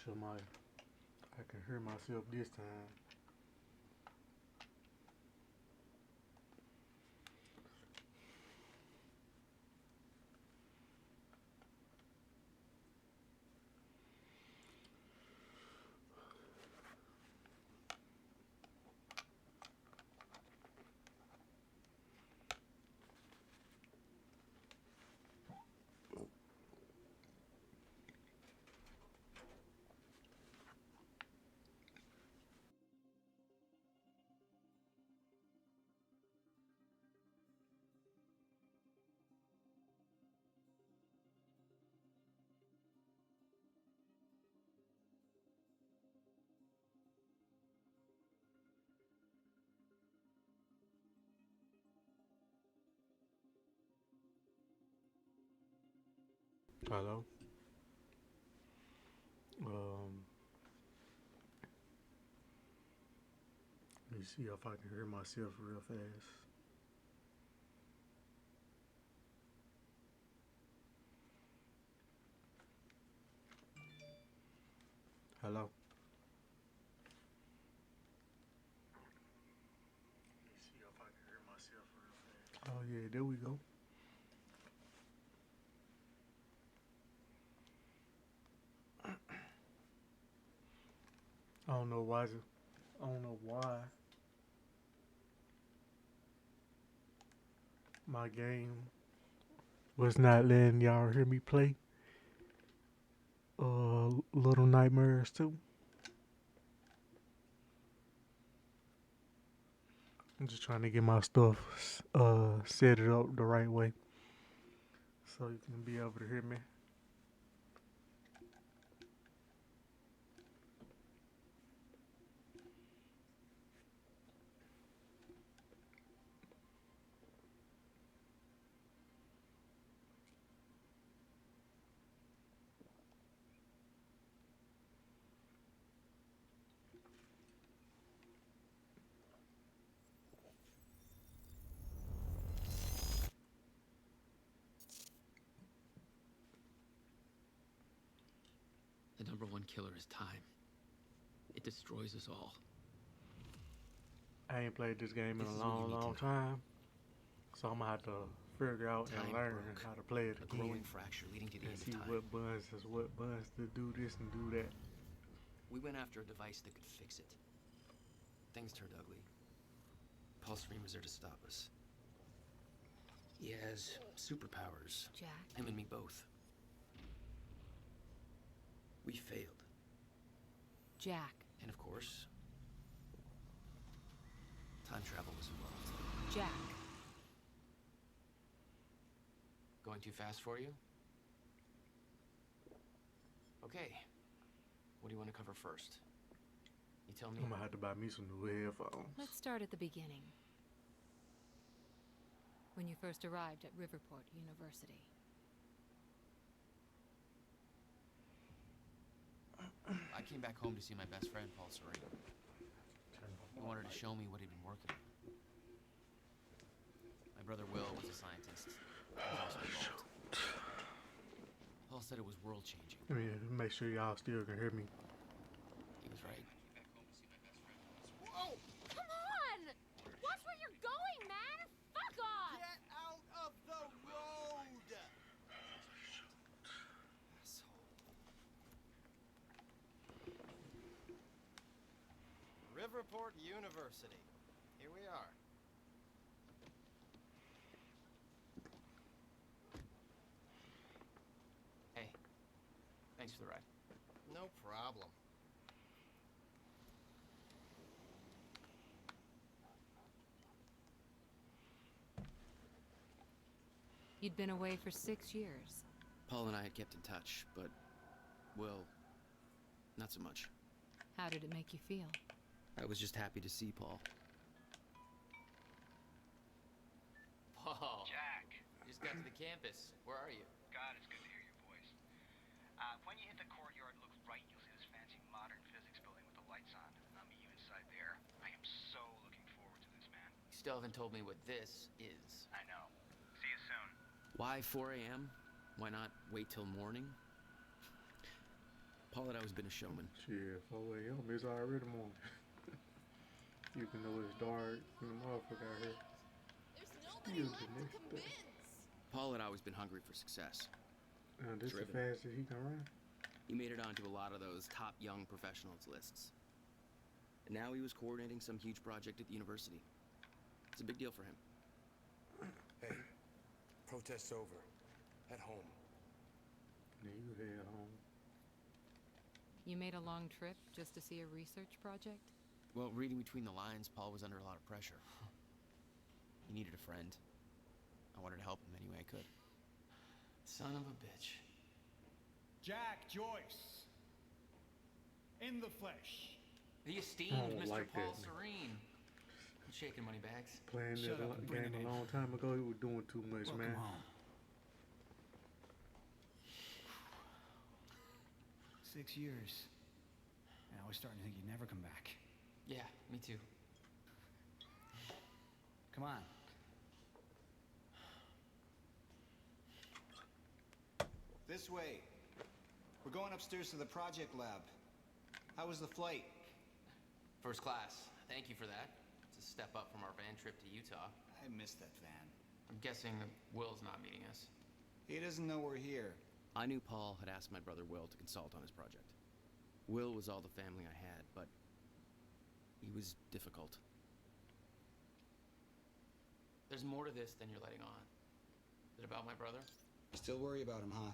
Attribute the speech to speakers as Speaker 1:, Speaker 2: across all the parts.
Speaker 1: sure I can hear myself this time. Hello. Um, Let me see if I can hear myself real fast. Hello. Let me see if I can hear myself real fast. Oh yeah, there we go. I don't know why. I don't know why my game was not letting y'all hear me play. Little Nightmares too. I'm just trying to get my stuff set it up the right way so you can be able to hear me.
Speaker 2: The number one killer is time. It destroys us all.
Speaker 1: I ain't played this game in
Speaker 2: This
Speaker 1: a
Speaker 2: is what you
Speaker 1: long,
Speaker 2: need to
Speaker 1: long
Speaker 2: know.
Speaker 1: time, so I'm gonna have to figure out and
Speaker 2: Time
Speaker 1: learn
Speaker 2: broke.
Speaker 1: how to play it
Speaker 2: A
Speaker 1: again
Speaker 2: growing fracture leading to the
Speaker 1: and
Speaker 2: end of
Speaker 1: see
Speaker 2: time.
Speaker 1: what buttons is what buttons to do this and do that.
Speaker 2: We went after a device that could fix it. Things turned ugly. Paul Serene was there to stop us. He has superpowers.
Speaker 3: Jack.
Speaker 2: Him and me both. We failed.
Speaker 3: Jack.
Speaker 2: And of course, time travel was involved.
Speaker 3: Jack.
Speaker 2: Going too fast for you? Okay. What do you want to cover first? You tell me.
Speaker 1: I'm gonna have to buy me some new headphones.
Speaker 3: Let's start at the beginning. When you first arrived at Riverport University.
Speaker 2: I came back home to see my best friend, Paul Serene. He wanted to show me what he'd been working on. My brother Will was a scientist. He was also involved. Paul said it was world-changing.
Speaker 1: I mean, make sure y'all still can hear me.
Speaker 2: He was right.
Speaker 3: Whoa! Come on! Watch where you're going, man! Fuck off!
Speaker 4: Get out of the road! Riverport University. Here we are.
Speaker 2: Hey, thanks for the ride.
Speaker 4: No problem.
Speaker 3: You'd been away for 6 years.
Speaker 2: Paul and I had kept in touch, but Will, not so much.
Speaker 3: How did it make you feel?
Speaker 2: I was just happy to see Paul. Paul.
Speaker 5: Jack.
Speaker 2: Just got to the campus. Where are you?
Speaker 5: God, it's good to hear your voice. When you hit the courtyard, look right, you'll see this fancy modern physics building with the lights on. I'll meet you inside there. I am so looking forward to this, man.
Speaker 2: You still haven't told me what this is.
Speaker 5: I know. See you soon.
Speaker 2: Why 4 a.m.? Why not wait till morning? Paul had always been a showman.
Speaker 1: Shit, 4 a.m. It's already morning. Even though it's dark, the motherfucker out here.
Speaker 3: There's
Speaker 1: Still
Speaker 3: nobody
Speaker 1: the
Speaker 3: left to
Speaker 1: next day.
Speaker 3: convince.
Speaker 2: Paul had always been hungry for success.
Speaker 1: This is the
Speaker 2: Driven.
Speaker 1: fastest he can run.
Speaker 2: He made it onto a lot of those top young professionals lists. And now he was coordinating some huge project at the university. It's a big deal for him.
Speaker 6: Hey, protest's over. At home.
Speaker 1: Then you head home.
Speaker 7: You made a long trip just to see a research project?
Speaker 2: Well, reading between the lines, Paul was under a lot of pressure. He needed a friend. I wanted to help him any way I could. Son of a bitch.
Speaker 8: Jack Joyce. In the flesh.
Speaker 2: The esteemed
Speaker 1: I don't
Speaker 2: Mr.
Speaker 1: like
Speaker 2: Paul
Speaker 1: that.
Speaker 2: Serene. I'm shaking money bags.
Speaker 1: Playing this
Speaker 8: Shut up and bring
Speaker 1: game
Speaker 8: it
Speaker 1: a
Speaker 8: in.
Speaker 1: long time ago, he was doing too much,
Speaker 8: Welcome
Speaker 1: man.
Speaker 8: home. 6 years. And I was starting to think you'd never come back.
Speaker 2: Yeah, me too.
Speaker 8: Come on.
Speaker 9: This way. We're going upstairs to the project lab. How was the flight?
Speaker 2: First class. Thank you for that. It's a step up from our van trip to Utah.
Speaker 9: I missed that van.
Speaker 2: I'm guessing that Will's not meeting us.
Speaker 9: He doesn't know we're here.
Speaker 2: I knew Paul had asked my brother Will to consult on his project. Will was all the family I had, but he was difficult. There's more to this than you're letting on. Is it about my brother?
Speaker 9: Still worry about him, huh?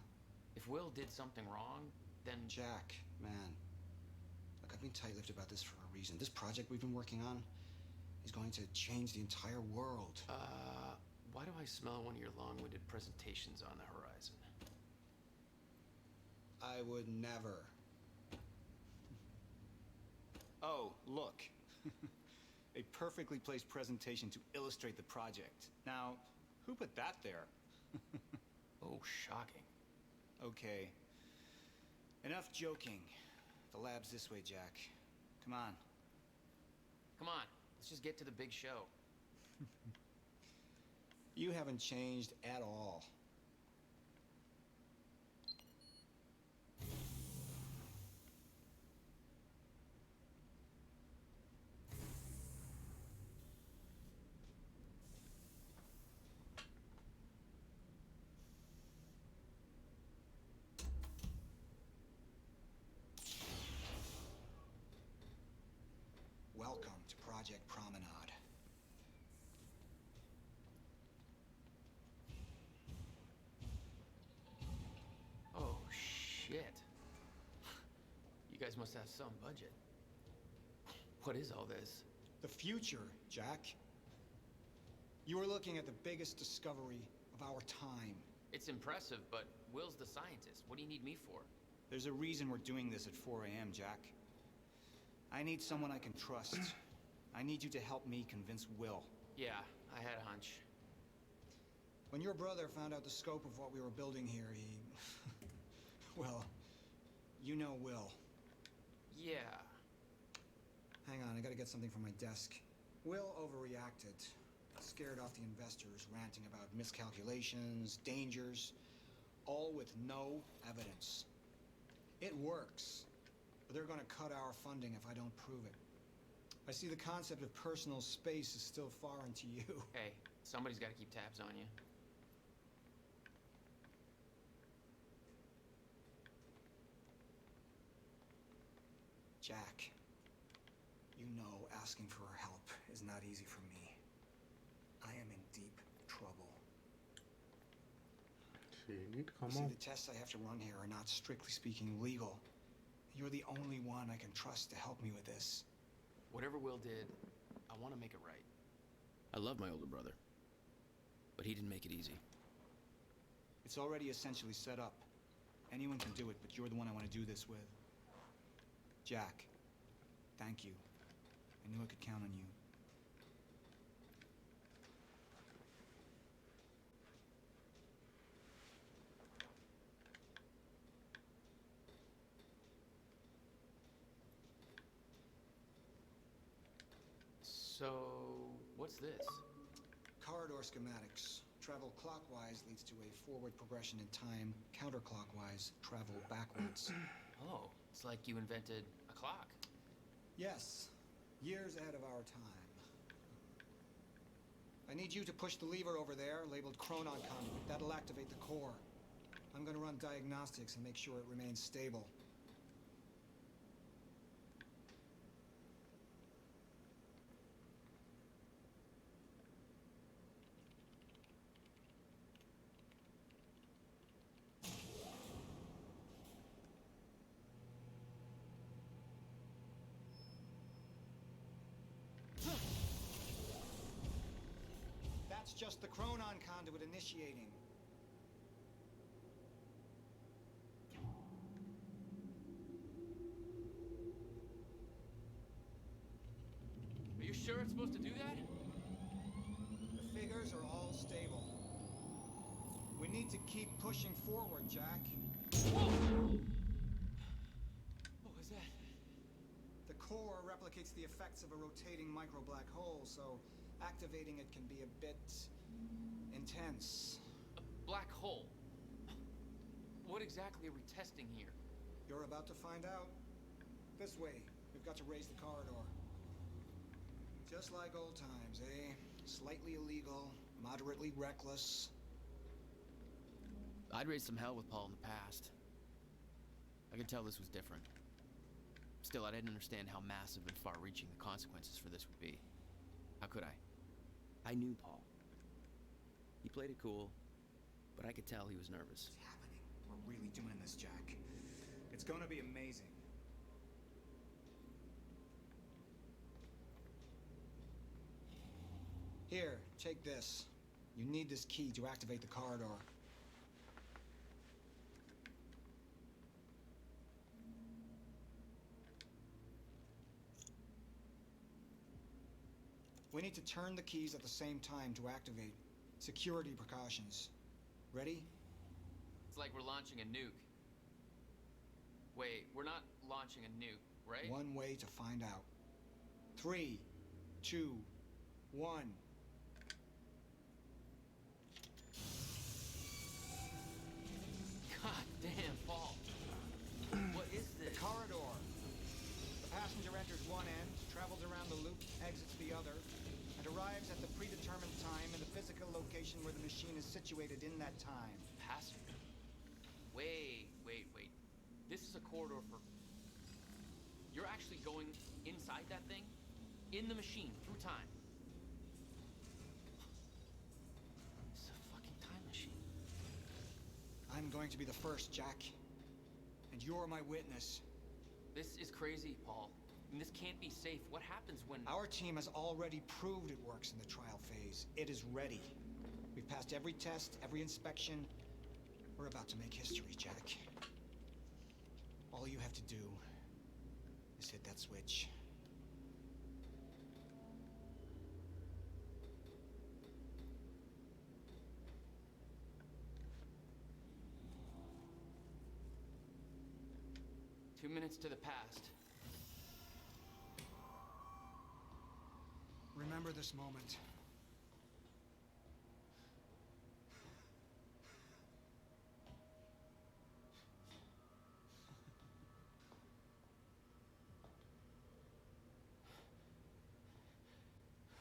Speaker 2: If Will did something wrong, then
Speaker 9: Jack, man. Look, I've been tight-lipped about this for a reason. This project we've been working on is going to change the entire world.
Speaker 2: why do I smell one of your long-winded presentations on the horizon?
Speaker 9: I would never. Oh, look. A perfectly placed presentation to illustrate the project. Now, who put that there?
Speaker 2: Oh, shocking.
Speaker 9: Okay. Enough joking. The lab's this way, Jack. Come on.
Speaker 2: Come on, let's just get to the big show.
Speaker 9: You haven't changed at all. Welcome to Project Promenade.
Speaker 2: Oh, shit. You guys must have some budget. What is all this?
Speaker 9: The future, Jack. You are looking at the biggest discovery of our time.
Speaker 2: It's impressive, but Will's the scientist. What do you need me for?
Speaker 9: There's a reason we're doing this at 4 a.m., Jack. I need someone I can trust. I need you to help me convince Will.
Speaker 2: Yeah, I had a hunch.
Speaker 9: When your brother found out the scope of what we were building here, he... well, you know Will.
Speaker 2: Yeah.
Speaker 9: Hang on, I gotta get something from my desk. Will overreacted. Scared off the investors, ranting about miscalculations, dangers, all with no evidence. It works, but they're gonna cut our funding if I don't prove it. I see the concept of personal space is still foreign to you.
Speaker 2: Hey, somebody's got to keep tabs on you.
Speaker 9: Jack, you know asking for help is not easy for me. I am in deep trouble.
Speaker 1: Shit, you need to come
Speaker 9: See,
Speaker 1: on.
Speaker 9: the tests I have to run here are not strictly speaking legal. You're the only one I can trust to help me with this.
Speaker 2: Whatever Will did, I want to make it right. I love my older brother, but he didn't make it easy.
Speaker 9: It's already essentially set up. Anyone can do it, but you're the one I want to do this with. Jack, thank you. I knew I could count on you.
Speaker 2: So, what's this?
Speaker 9: Corridor schematics. Travel clockwise leads to a forward progression in time. Counterclockwise, travel backwards.
Speaker 2: Oh, it's like you invented a clock.
Speaker 9: Yes, years ahead of our time. I need you to push the lever over there, labeled Chronon Conduit. That'll activate the core. I'm gonna run diagnostics and make sure it remains stable. That's just the Chronon Conduit initiating.
Speaker 2: Are you sure it's supposed to do that?
Speaker 9: The figures are all stable. We need to keep pushing forward, Jack.
Speaker 2: Whoa! What was that?
Speaker 9: The core replicates the effects of a rotating micro-black hole, so activating it can be a bit intense.
Speaker 2: A black hole? What exactly are we testing here?
Speaker 9: You're about to find out. This way. We've got to raise the corridor. Just like old times, eh? Slightly illegal, moderately reckless.
Speaker 2: I'd raised some hell with Paul in the past. I could tell this was different. Still, I didn't understand how massive and far-reaching the consequences for this would be. How could I? I knew Paul. He played it cool, but I could tell he was nervous.
Speaker 9: What's happening? We're really doing this, Jack. It's gonna be amazing. Here, take this. You need this key to activate the corridor. We need to turn the keys at the same time to activate. Security precautions. Ready?
Speaker 2: It's like we're launching a nuke. Wait, we're not launching a nuke, right?
Speaker 9: One way to find out. 3, 2, 1.
Speaker 2: God damn, Paul. What is
Speaker 9: The
Speaker 2: this?
Speaker 9: corridor. The passenger enters one end, travels around the loop, exits the other, and arrives at the predetermined time in the physical location where the machine is situated in that time.
Speaker 2: Passenger. Wait. This is a corridor for... You're actually going inside that thing? In the machine, through time. It's a fucking time machine.
Speaker 9: I'm going to be the first, Jack. And you're my witness.
Speaker 2: This is crazy, Paul. And this can't be safe. What happens when...
Speaker 9: Our team has already proved it works in the trial phase. It is ready. We've passed every test, every inspection. We're about to make history, Jack. All you have to do is hit that switch.
Speaker 2: Two minutes to the past.
Speaker 9: Remember this moment.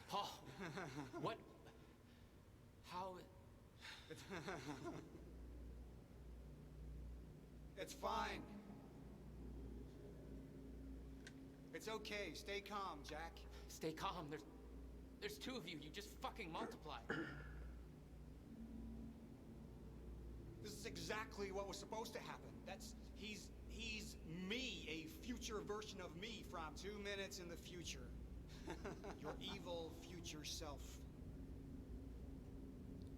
Speaker 2: Paul! What? How...
Speaker 9: It's fine. It's okay. Stay calm, Jack.
Speaker 2: Stay calm. There's two of you. You just fucking multiply.
Speaker 9: This is exactly what was supposed to happen. He's me, a future version of me from 2 minutes in the future. Your evil future self.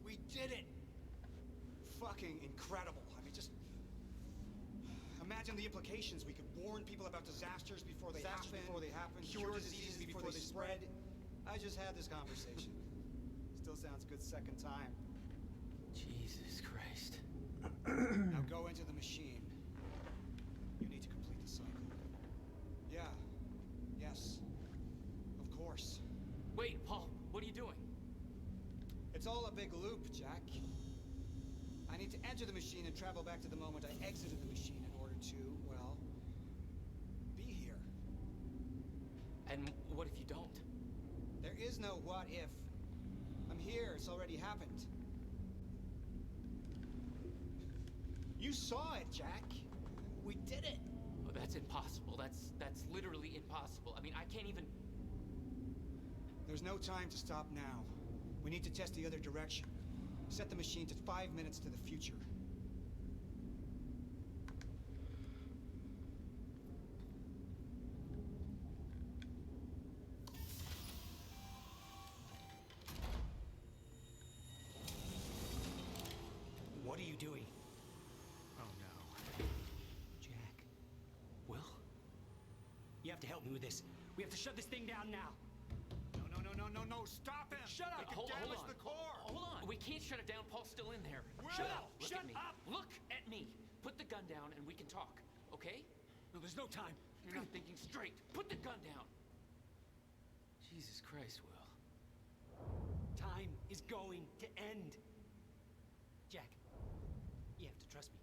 Speaker 9: We did it! Fucking incredible. I mean, just imagine the implications. We could warn people about disasters before they happen, cure diseases before they spread. I just had this conversation. Still sounds good second time.
Speaker 2: Jesus Christ.
Speaker 9: Now go into the machine. You need to complete the cycle. Yeah. Yes. Of course.
Speaker 2: Wait, Paul, what are you doing?
Speaker 9: It's all a big loop, Jack. I need to enter the machine and travel back to the moment I exited the machine in order to, well,
Speaker 2: What if you don't?
Speaker 9: There is no what if. I'm here. It's already happened. You saw it, Jack. We did it.
Speaker 2: Oh, that's impossible. That's literally impossible. I mean, I can't even...
Speaker 9: There's no time to stop now. We need to test the other direction. Set the machine to 5 minutes to the future.
Speaker 8: What are you doing?
Speaker 2: Oh, no.
Speaker 8: Jack. Will? You have to help me with this. We have to shut this thing down now.
Speaker 6: No, stop him!
Speaker 2: Shut up!
Speaker 6: It
Speaker 2: Hold
Speaker 6: can damage
Speaker 2: on.
Speaker 6: the core!
Speaker 2: Hold on. We can't shut it down. Paul's still in there.
Speaker 6: Will!
Speaker 2: Shut up! Look
Speaker 8: Shut
Speaker 2: at me.
Speaker 8: up!
Speaker 2: Look at me. Put the gun down and we can talk, okay?
Speaker 8: No, there's no time.
Speaker 2: You're not thinking straight. Put the gun down. Jesus Christ, Will.
Speaker 8: Time is going to end. Jack, you have to trust me.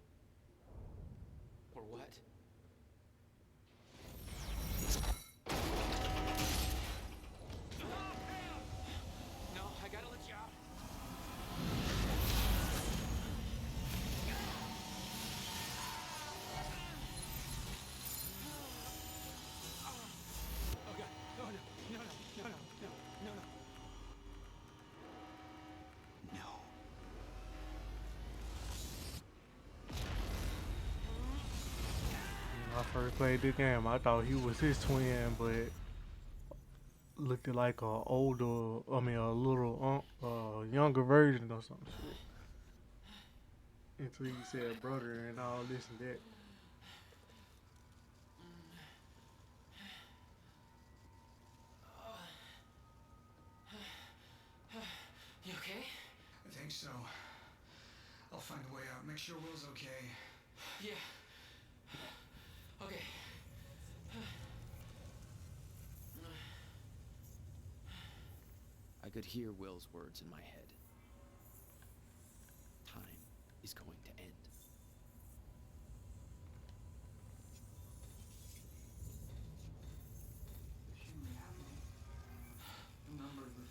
Speaker 2: Or what? No, I gotta let you out.
Speaker 8: Oh God! No! No!
Speaker 1: When I first played the game, I thought he was his twin, but looked like a older, a little younger version or some shit. Until you said brother and all this and that.
Speaker 2: You okay?
Speaker 9: I think so. I'll find a way out. Make sure Will's okay.
Speaker 2: Yeah. Okay. I could hear Will's words in my head. Time is going to end.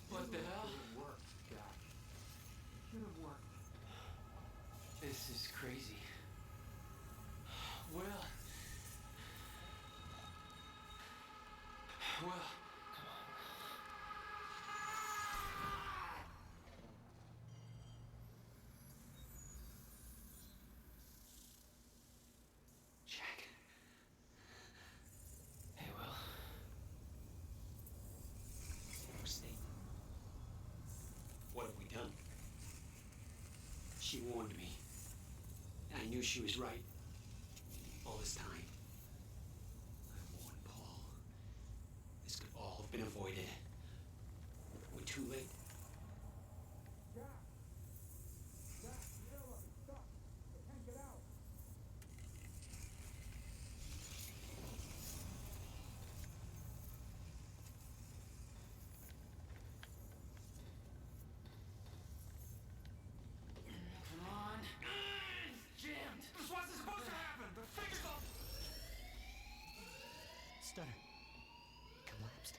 Speaker 2: What the hell? This is crazy. Will.
Speaker 8: Jack.
Speaker 2: Hey, Will.
Speaker 8: Stay. What have we done? She warned me. And I knew she was right. All this time. I warned Paul. This could all have been avoided. We're too late.
Speaker 2: Come on. Jammed.
Speaker 6: This wasn't supposed to happen! The figure's all...
Speaker 8: Stutter. Collapsed.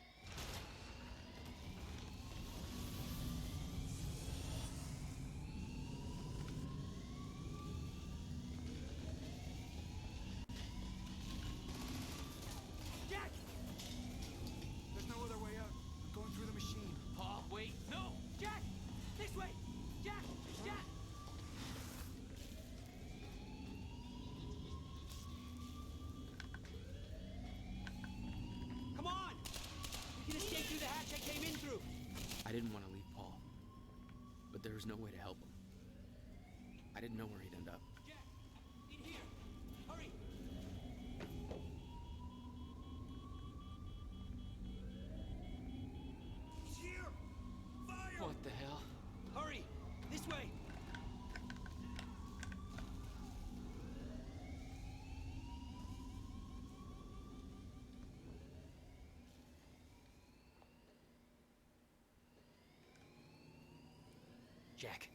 Speaker 8: Jack!
Speaker 9: There's no other way out. I'm going through the machine.
Speaker 2: Paul, wait. No.
Speaker 8: Jack! This way! Jack! Jack! Come on! We can escape through the hatch I came in through.
Speaker 2: I didn't want to leave Paul, but there was no way to help him. I didn't know where he'd end up.
Speaker 8: Jack! In here! Hurry!
Speaker 6: He's here! Fire!
Speaker 2: What the hell?
Speaker 8: Hurry! This way! Jack,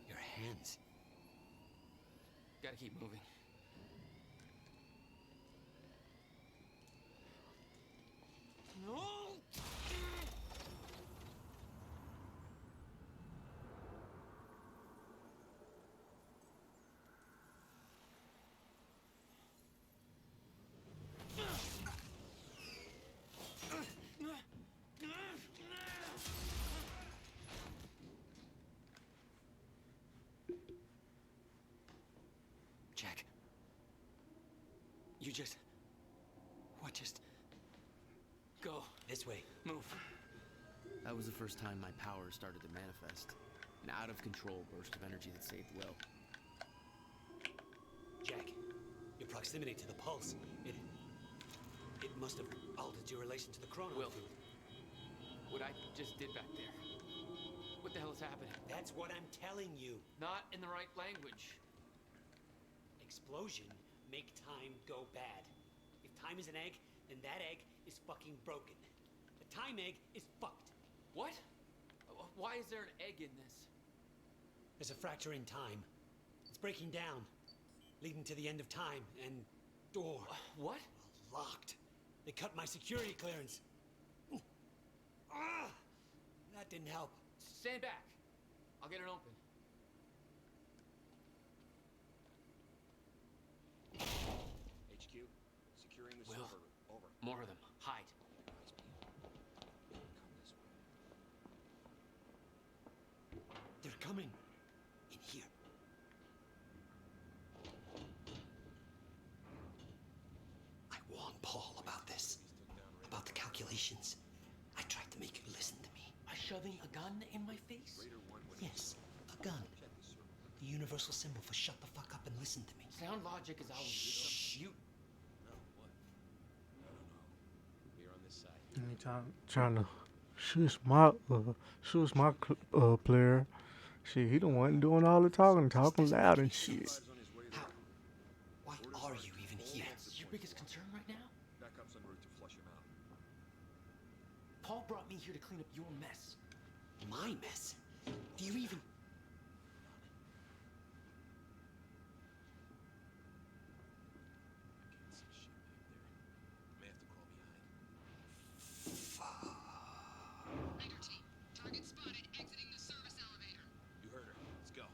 Speaker 8: your hands.
Speaker 2: Gotta keep moving. No!
Speaker 8: You just... What just...
Speaker 2: Go.
Speaker 8: This way.
Speaker 2: Move. That was the first time my power started to manifest. An out-of-control burst of energy that saved Will.
Speaker 8: Jack, your proximity to the pulse, it must have altered your relation to the chrono.
Speaker 2: Will, what I just did back there. What the hell is happening?
Speaker 8: That's what I'm telling you.
Speaker 2: Not in the right language.
Speaker 8: Explosion make time go bad. If time is an egg, then that egg is fucking broken. The time egg is fucked.
Speaker 2: What? Why is there an egg in this?
Speaker 8: There's a fracture in time. It's breaking down, leading to the end of time, and door.
Speaker 2: What?
Speaker 8: Locked. They cut my security clearance. Ah! That didn't help.
Speaker 2: Stand back. I'll get it open.
Speaker 10: HQ, securing the
Speaker 2: Will.
Speaker 10: server. Over.
Speaker 2: More of them. Hide.
Speaker 8: They're coming. In here. I warned Paul about this. About the calculations. I tried to make you listen to me.
Speaker 2: By shoving a gun in my face?
Speaker 8: Yes, a gun. The universal symbol for shut the fuck up and listen to me.
Speaker 2: Sound logic is always
Speaker 8: Shh.
Speaker 2: you.
Speaker 10: No, what? I don't know. We're on this side.
Speaker 1: He trying to shush my player. Shit, he the one doing all the talking loud and shit.
Speaker 8: How? Why are you even here?
Speaker 2: Your biggest concern right now?
Speaker 10: Backup's en route to flush him out.
Speaker 2: Paul brought me here to clean up your mess.
Speaker 8: My mess? Do you even...
Speaker 10: I can't see shit back there. May have to crawl behind.
Speaker 11: Raider team, target spotted exiting the service elevator.
Speaker 10: You heard her. Let's go.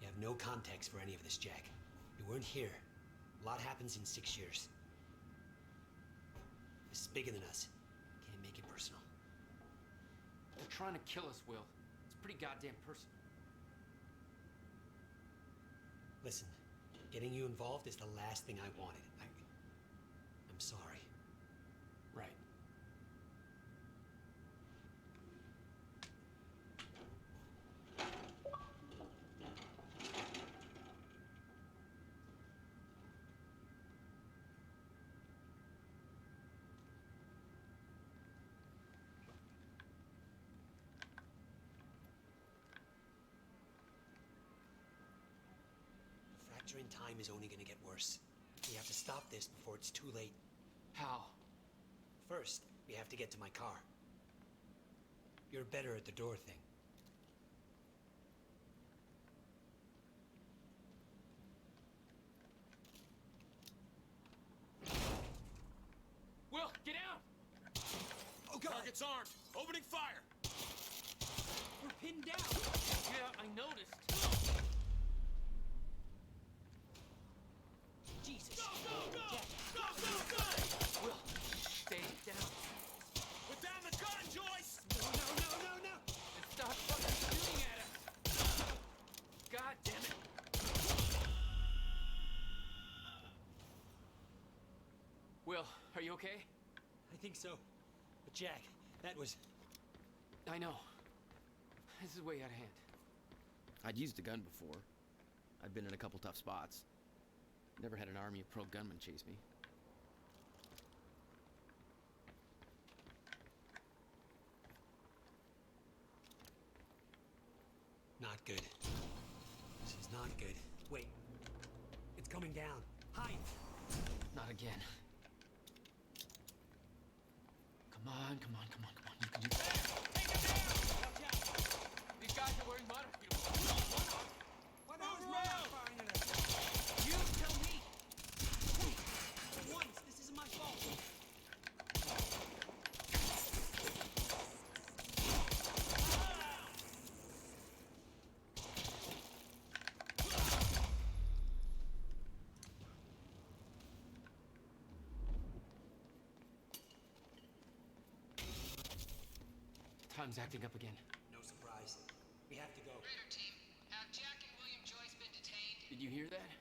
Speaker 8: You have no context for any of this, Jack. You weren't here. A lot happens in 6 years. This is bigger than us. Can't make it personal.
Speaker 2: They're trying to kill us, Will. It's pretty goddamn personal.
Speaker 8: Listen, getting you involved is the last thing I wanted. I'm sorry.
Speaker 2: Right.
Speaker 8: The fracture in time is only gonna get worse. We have to stop this before it's too late.
Speaker 2: How?
Speaker 8: First, we have to get to my car. You're better at the door thing.
Speaker 2: Will, get out!
Speaker 8: Oh, God!
Speaker 6: Target's armed. Opening fire.
Speaker 8: We're pinned down!
Speaker 2: Yeah, I noticed.
Speaker 8: Jesus!
Speaker 6: Go, go, go!
Speaker 8: Jack,
Speaker 6: Go, go, go!
Speaker 2: Will, stay down.
Speaker 6: Put down the gun, Joyce!
Speaker 8: no!
Speaker 2: And stop fucking shooting at us. God damn it. Will, are you okay?
Speaker 8: I think so. But Jack, that was...
Speaker 2: I know. This is way out of hand. I'd used a gun before. I'd been in a couple tough spots. Never had an army of pro gunmen chase me.
Speaker 8: Not good. This is not good. Wait. It's coming down. Hide!
Speaker 2: Not again. Come on. You can do this. These guys are wearing modern uniforms.
Speaker 8: What the hell's firing at us?
Speaker 2: You tell me.
Speaker 8: For once, this isn't my fault.
Speaker 2: tongue's acting up again.
Speaker 8: No surprise. We have to go.
Speaker 11: Raider team, have Jack and William Joyce been detained?
Speaker 2: Did you hear that?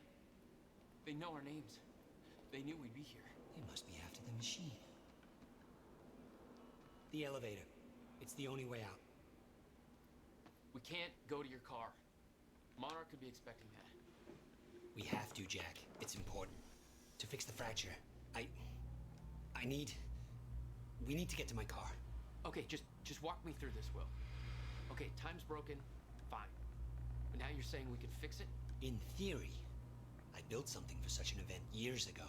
Speaker 2: They know our names. They knew we'd be here.
Speaker 8: They must be after the machine. The elevator. It's the only way out.
Speaker 2: We can't go to your car. Monarch could be expecting that.
Speaker 8: We have to, Jack. It's important. To fix the fracture, we need to get to my car.
Speaker 2: Okay, just walk me through this, Will. Okay, time's broken. Fine. But now you're saying we can fix it?
Speaker 8: In theory, I built something for such an event years ago.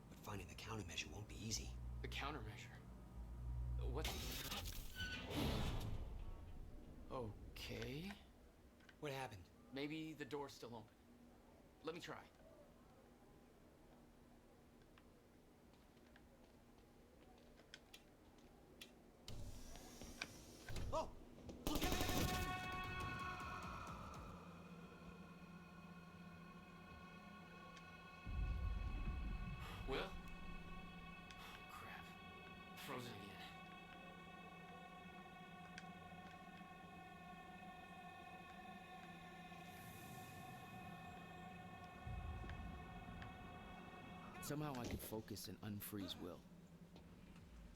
Speaker 8: But finding the countermeasure won't be easy.
Speaker 2: The countermeasure? What? Okay.
Speaker 8: What happened?
Speaker 2: Maybe the door's still open. Let me try.
Speaker 8: Oh! Look at
Speaker 2: Will? Crap. Frozen again. Somehow I could focus and unfreeze Will.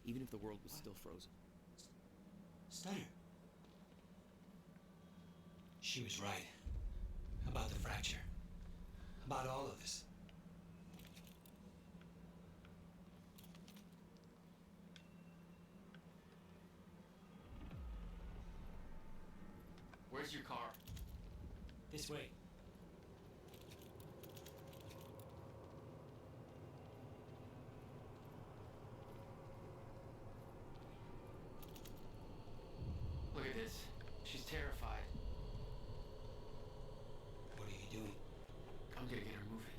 Speaker 2: Even if the world was still frozen.
Speaker 8: Stunner. She was right. About the fracture. About all of this.
Speaker 2: Where's your car?
Speaker 8: This way.
Speaker 2: Look at this. She's terrified.
Speaker 8: What are you doing?
Speaker 2: I'm gonna get her moving.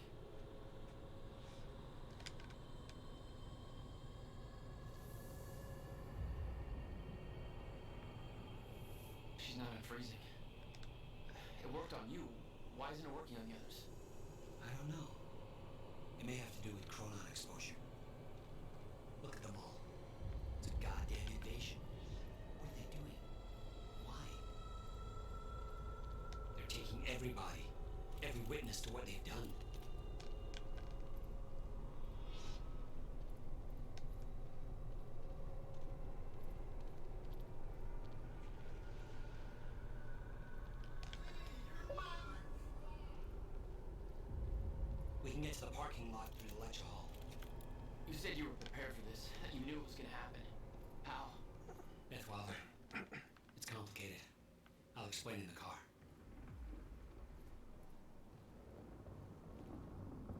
Speaker 2: She's not unfreezing. It worked on you. Why isn't it working on the others?
Speaker 8: I don't know. It may have to do with chronon exposure. Look at them all. It's a goddamn invasion. What are they doing? Why? They're taking everybody, every witness to what they've done. We can get to the parking lot through the lecture hall.
Speaker 2: You said you were prepared for this. You knew it was gonna happen. How?
Speaker 8: Beth Wilder. It's complicated. I'll explain in the car.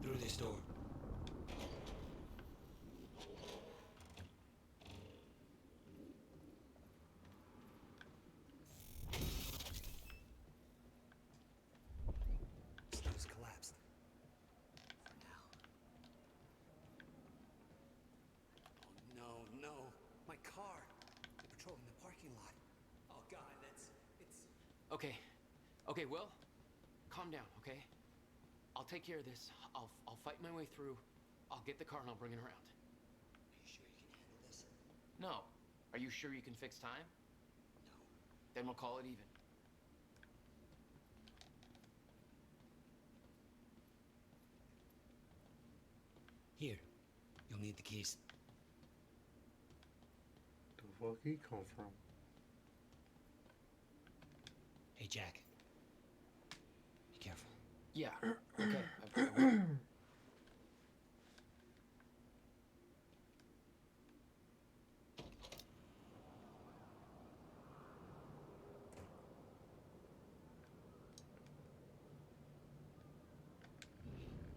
Speaker 8: Through this door. Stove's collapsed. For now. Oh, no. My car. They're patrolling the parking lot. Oh, God, it's...
Speaker 2: Okay, Will. Calm down, okay? I'll take care of this. I'll fight my way through. I'll get the car and I'll bring it around.
Speaker 8: Are you sure you can handle this?
Speaker 2: No. Are you sure you can fix time?
Speaker 8: No.
Speaker 2: Then we'll call it even.
Speaker 8: Here. You'll need the keys.
Speaker 1: The fuck he come from?
Speaker 8: Hey, Jack. Be careful.
Speaker 2: Yeah. Okay. I will.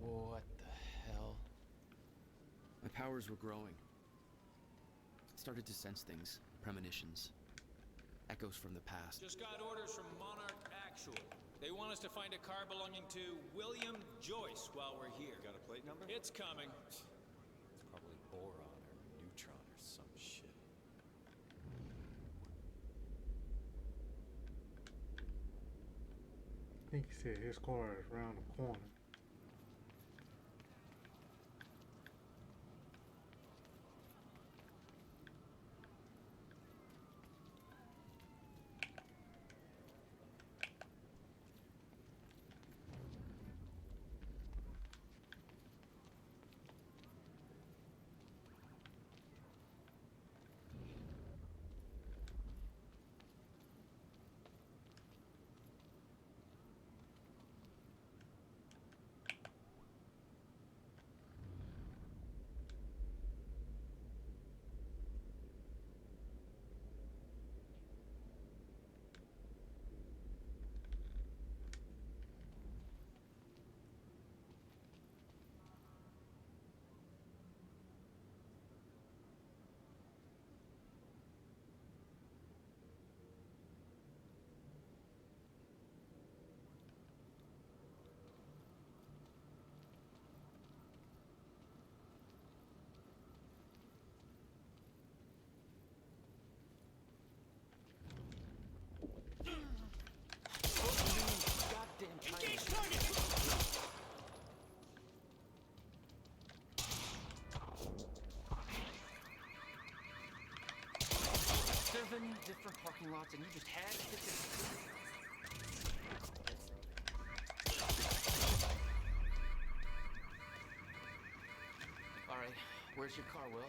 Speaker 2: What the hell? My powers were growing. Started to sense things, premonitions, echoes from the past.
Speaker 6: Just got orders from Monarch Actual. They want us to find a car belonging to William Joyce while we're here.
Speaker 10: Got a plate number?
Speaker 6: It's coming.
Speaker 10: It's probably boron or neutron or some shit.
Speaker 1: I think he said his car is around the corner.
Speaker 2: different parking lots and you just had to get this. All right, where's your car, Will?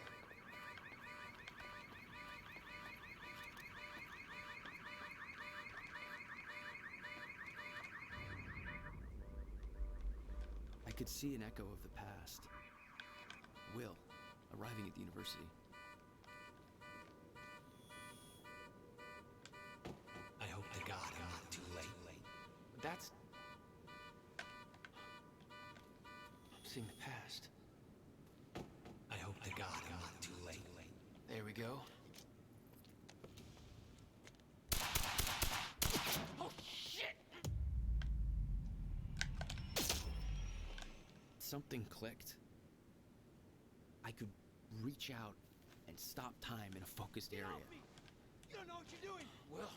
Speaker 2: I could see an echo of the past. Will, arriving at the university.
Speaker 8: I hope to God I'm not too late.
Speaker 2: That's... I'm seeing the past.
Speaker 8: I hope to God I'm not too late.
Speaker 2: There we go. Oh, shit! Something clicked. I could reach out and stop time in a focused area.
Speaker 4: You don't know what you're doing!
Speaker 2: Will.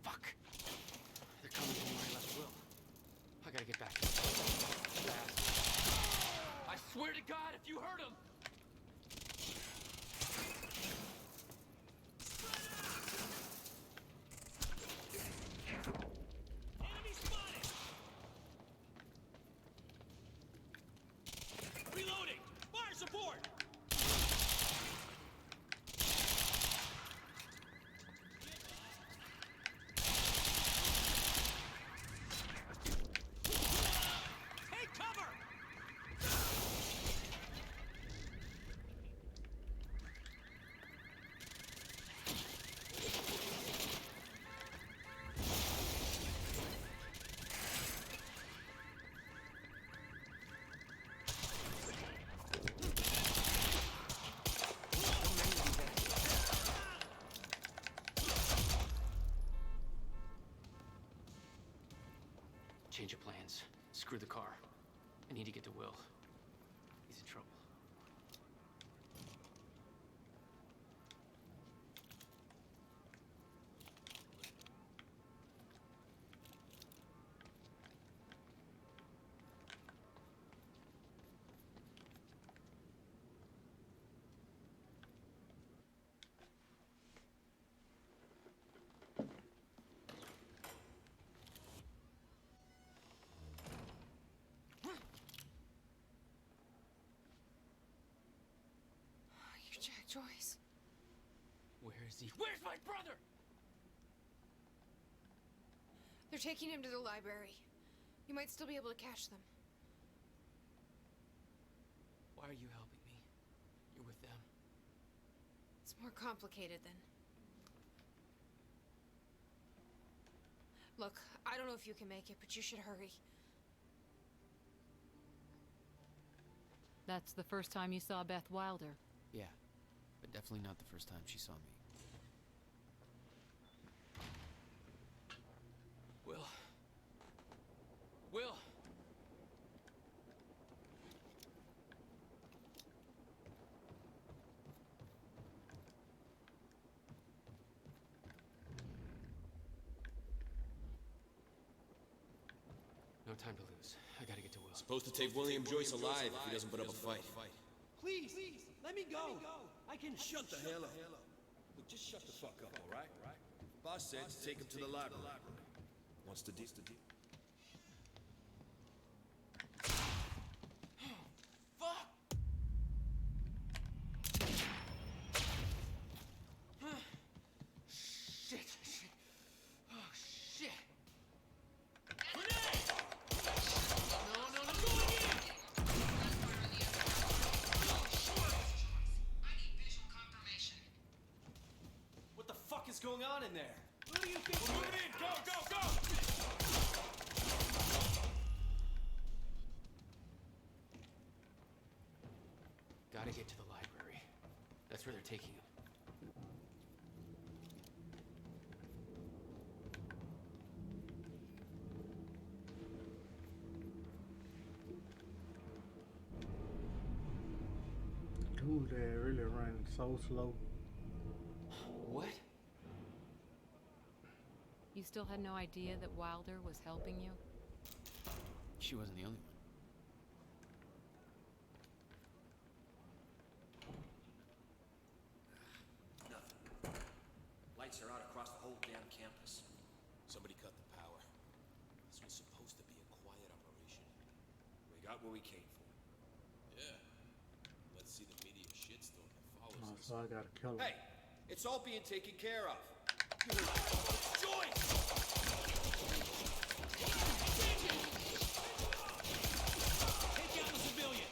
Speaker 2: Fuck. They're coming from where I left Will. I gotta get back. Fast. I swear to God, if you hurt him!
Speaker 6: Enemy spotted! Reloading! Fire support! Take cover!
Speaker 2: Change of plans. Screw the car. I need to get to Will. He's in trouble.
Speaker 3: You're Jack Joyce.
Speaker 2: Where is he? Where's my brother?
Speaker 3: They're taking him to the library. You might still be able to catch them.
Speaker 2: Why are you helping me? You're with them.
Speaker 3: It's more complicated than... Look, I don't know if you can make it, but you should hurry.
Speaker 7: That's the first time you saw Beth Wilder.
Speaker 2: Yeah, but definitely not the first time she saw me. Will. Will! No time to lose. I gotta get to Will.
Speaker 10: Supposed to take William Joyce alive if he doesn't put up a fight.
Speaker 6: Please, let me go. I can shut the hell up. Look, just shut the fuck up, all right?
Speaker 10: Boss said to take him to the library. Wants to deal.
Speaker 2: Fuck! Shit. Oh, shit.
Speaker 6: Grenade!
Speaker 2: No.
Speaker 11: I need visual confirmation.
Speaker 6: What the fuck is going on in there? Who do you think? We're moving in! Go!
Speaker 2: Gotta get to the library. That's where they're taking him.
Speaker 1: Dude, they really running so slow.
Speaker 2: What?
Speaker 7: You still had no idea that Wilder was helping you?
Speaker 2: She wasn't the only one.
Speaker 10: Right where we came from. Yeah. Let's see the media shitstorm that follows
Speaker 1: Oh,
Speaker 10: us.
Speaker 1: so I gotta kill him.
Speaker 4: Hey, it's all being taken care of. Joyce!
Speaker 6: Take out the civilian!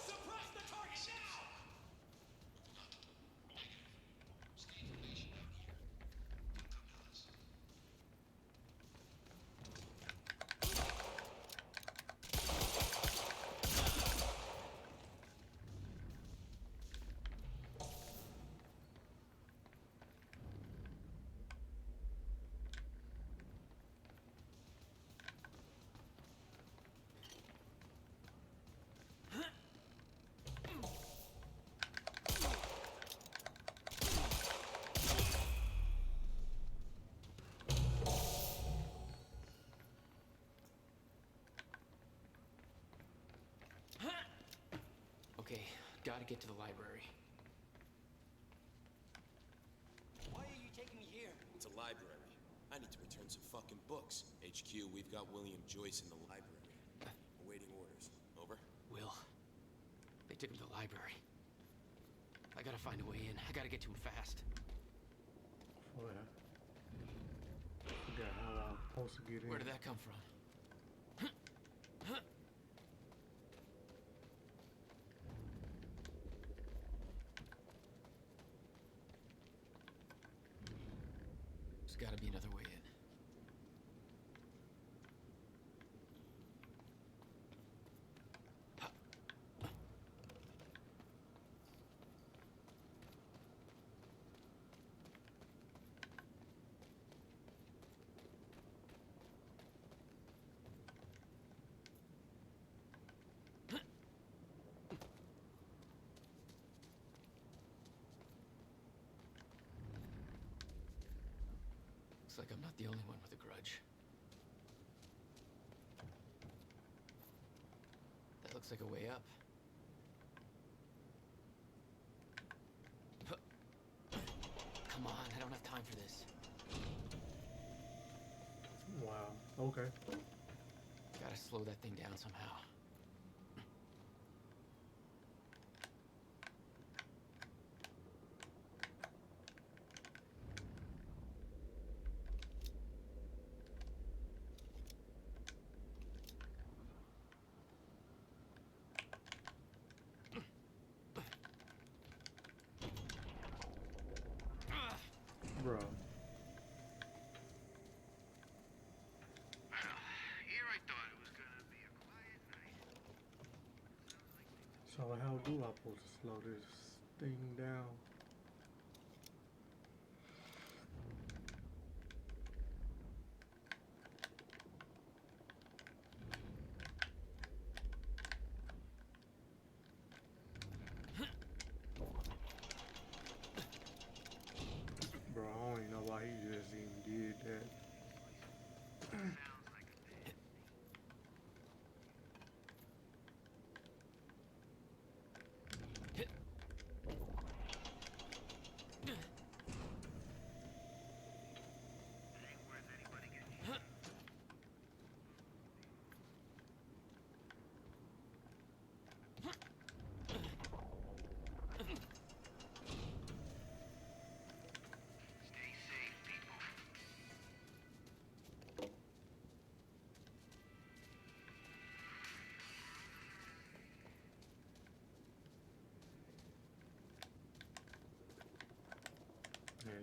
Speaker 4: Suppress the target now!
Speaker 8: Stay information out here. Don't compel us.
Speaker 2: Okay, gotta get to the library.
Speaker 4: Why are you taking me here?
Speaker 10: It's a library. I need to return some fucking books. HQ, we've got William Joyce in the library. Awaiting orders. Over?
Speaker 2: Will, they took him to the library. I gotta find a way in. I gotta get to him fast.
Speaker 1: Boy, I forgot how I'm supposed to get in.
Speaker 2: Where did that come from? There's gotta be another way in. Looks like I'm not the only one with a grudge. That looks like a way up. Come on, I don't have time for this.
Speaker 1: Wow. Okay.
Speaker 2: Gotta slow that thing down somehow.
Speaker 1: Bro.
Speaker 5: Here I thought it was gonna be a quiet night.
Speaker 1: So how do I supposed to slow this thing down? Bro, I don't even know why he just even did that.
Speaker 5: Stay safe, people.
Speaker 1: Man,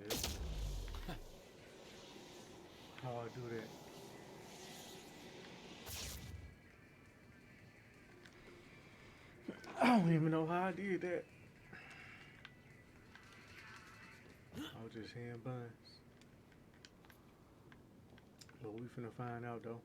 Speaker 1: how I do that? I don't even know how I did that. I was just hand buns. But we finna find out though.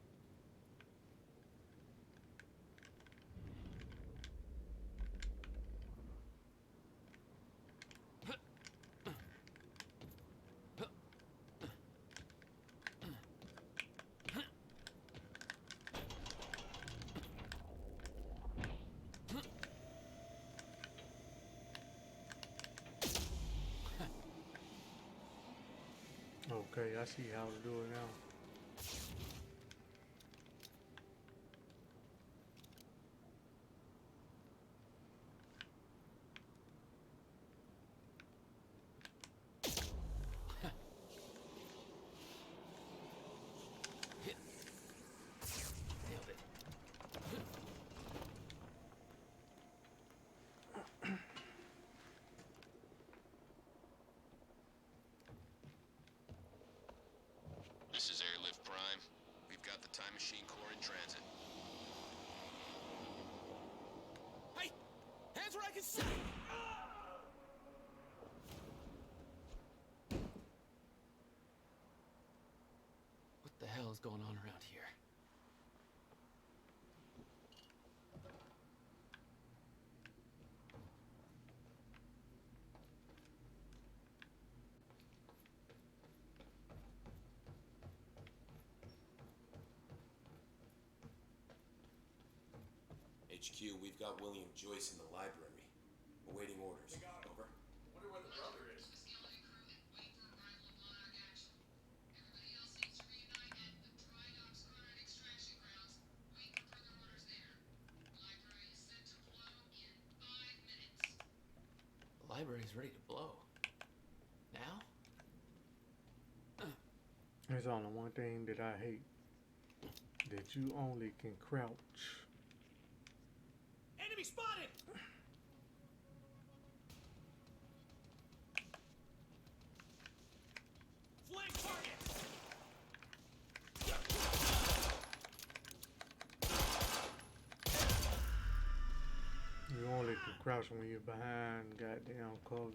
Speaker 1: Okay, I see how to do it now.
Speaker 2: Nailed it.
Speaker 10: This is Airlift Prime. We've got the Time Machine Core in transit.
Speaker 6: Hey! Hands where I can see!
Speaker 2: What the hell is going on around here?
Speaker 10: HQ, we've got William Joyce in the library. Awaiting orders. Over.
Speaker 4: Wonder where the brother is.
Speaker 11: The skeleton crew and wait for arrival of Monarch action. Everybody else needs to reunite at the Dry Dock Squadron extraction grounds. Wait for further orders there. Library is set to blow in 5 minutes.
Speaker 2: The library's ready to blow. Now?
Speaker 1: There's only one thing that I hate. That you only can crouch.
Speaker 6: Enemy spotted! Flank target!
Speaker 1: You only can crouch when you're behind goddamn cover.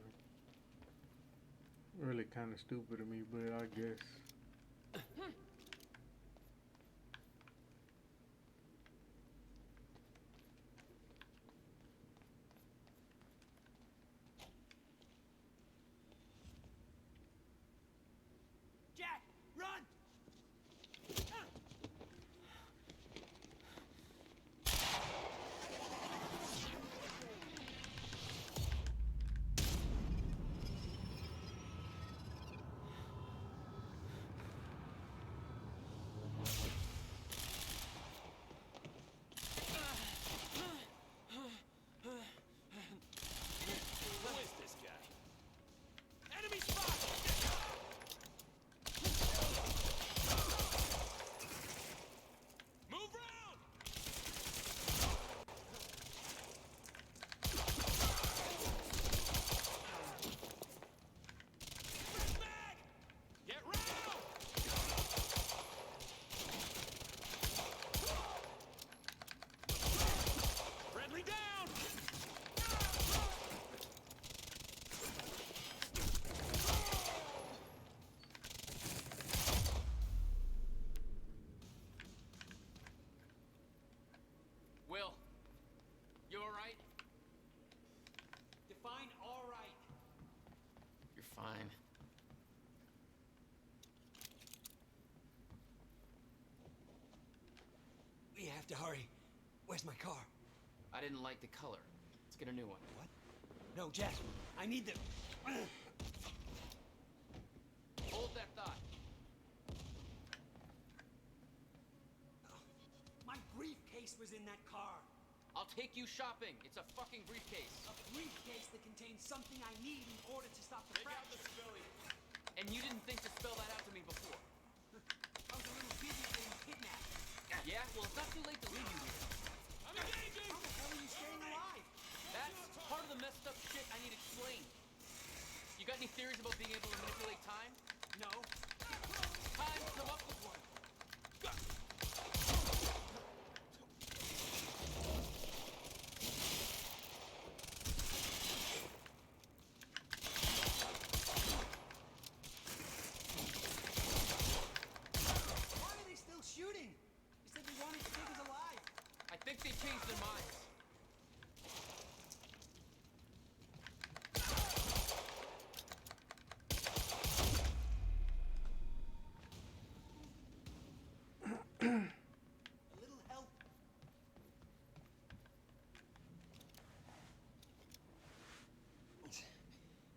Speaker 1: Really kind of stupid of me, but I guess.
Speaker 6: Jack, run! Who is this guy? Enemy spotted! Move round! Fresh mag! Get round! Friendly down!
Speaker 2: Will, you alright?
Speaker 8: Define all right.
Speaker 2: You're fine.
Speaker 8: We have to hurry. Where's my car?
Speaker 2: I didn't like the color. Let's get a new one.
Speaker 8: What? No, Jess. I need the...
Speaker 2: Hold that thought.
Speaker 8: My briefcase was in that car.
Speaker 2: I'll take you shopping. It's a fucking briefcase.
Speaker 8: A briefcase that contains something I need in order to stop the
Speaker 6: Take out the
Speaker 8: fracture.
Speaker 6: civilian.
Speaker 2: And you didn't think to spell that out to me before.
Speaker 8: I was a little busy getting kidnapped.
Speaker 2: Yeah? Well, it's not too late to leave you here.
Speaker 6: I'm engaging!
Speaker 8: How the hell are you staying alive?
Speaker 2: That's part of the messed up shit I need explained. You got any theories about being able to manipulate time?
Speaker 8: No.
Speaker 2: Time, come up with one.
Speaker 8: Why are they still shooting? You said you wanted to take us alive.
Speaker 2: I think they changed their minds.
Speaker 8: A little help.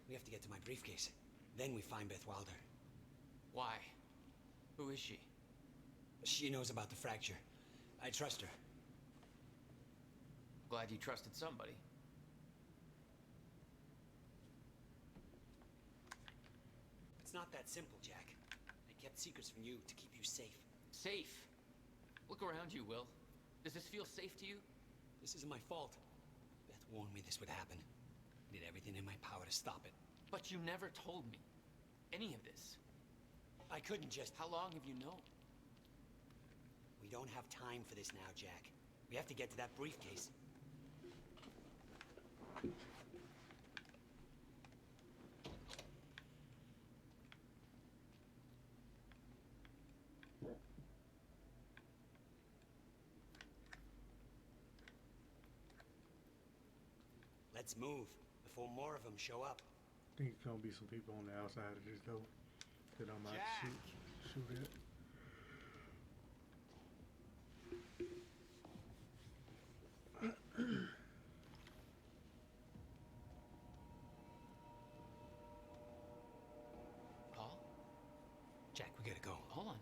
Speaker 8: We have to get to my briefcase. Then we find Beth Wilder.
Speaker 2: Why? Who is she?
Speaker 8: She knows about the fracture. I trust her.
Speaker 2: Glad you trusted somebody.
Speaker 8: It's not that simple, Jack. I kept secrets from you to keep you safe.
Speaker 2: Safe? Look around you, Will. Does this feel safe to you?
Speaker 8: This isn't my fault. Beth warned me this would happen. I did everything in my power to stop it.
Speaker 2: But you never told me any of this.
Speaker 8: I couldn't just...
Speaker 2: How long have you known?
Speaker 8: We don't have time for this now, Jack. We have to get to that briefcase. Let's move before more of them show up.
Speaker 1: I think it's gonna be some people on the outside of this door that I might shoot at.
Speaker 2: Paul?
Speaker 8: Jack, we gotta go.
Speaker 2: Hold on.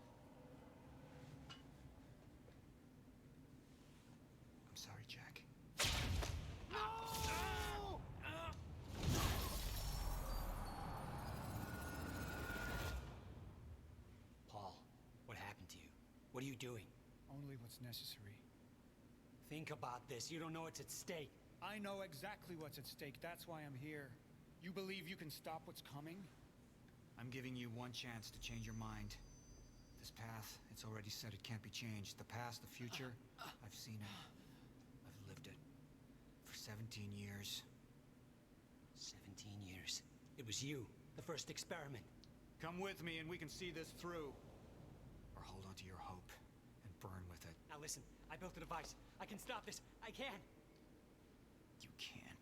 Speaker 9: I'm sorry, Jack.
Speaker 8: Paul, what happened to you? What are you doing?
Speaker 9: Only what's necessary.
Speaker 8: Think about this. You don't know what's at stake.
Speaker 9: I know exactly what's at stake. That's why I'm here. You believe you can stop what's coming? I'm giving you one chance to change your mind. This path, it's already said it can't be changed. The past, the future, I've seen it. I've lived it. For 17 years.
Speaker 8: 17 years. It was you, the first experiment.
Speaker 9: Come with me and we can see this through. Or hold on to your hope and burn with it.
Speaker 8: Now listen, I built a device. I can stop this. I can.
Speaker 9: You can't.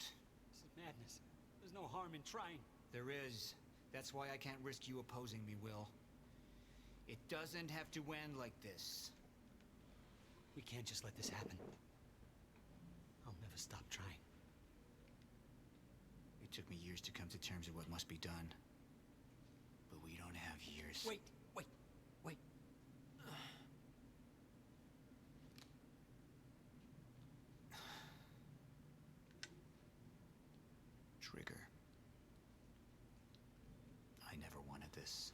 Speaker 8: This is madness. There's no harm in trying.
Speaker 9: There is. That's why I can't risk you opposing me, Will. It doesn't have to end like this.
Speaker 8: We can't just let this happen. I'll never stop trying.
Speaker 9: It took me years to come to terms with what must be done. But we don't have years.
Speaker 8: Wait.
Speaker 9: Trigger. I never wanted this.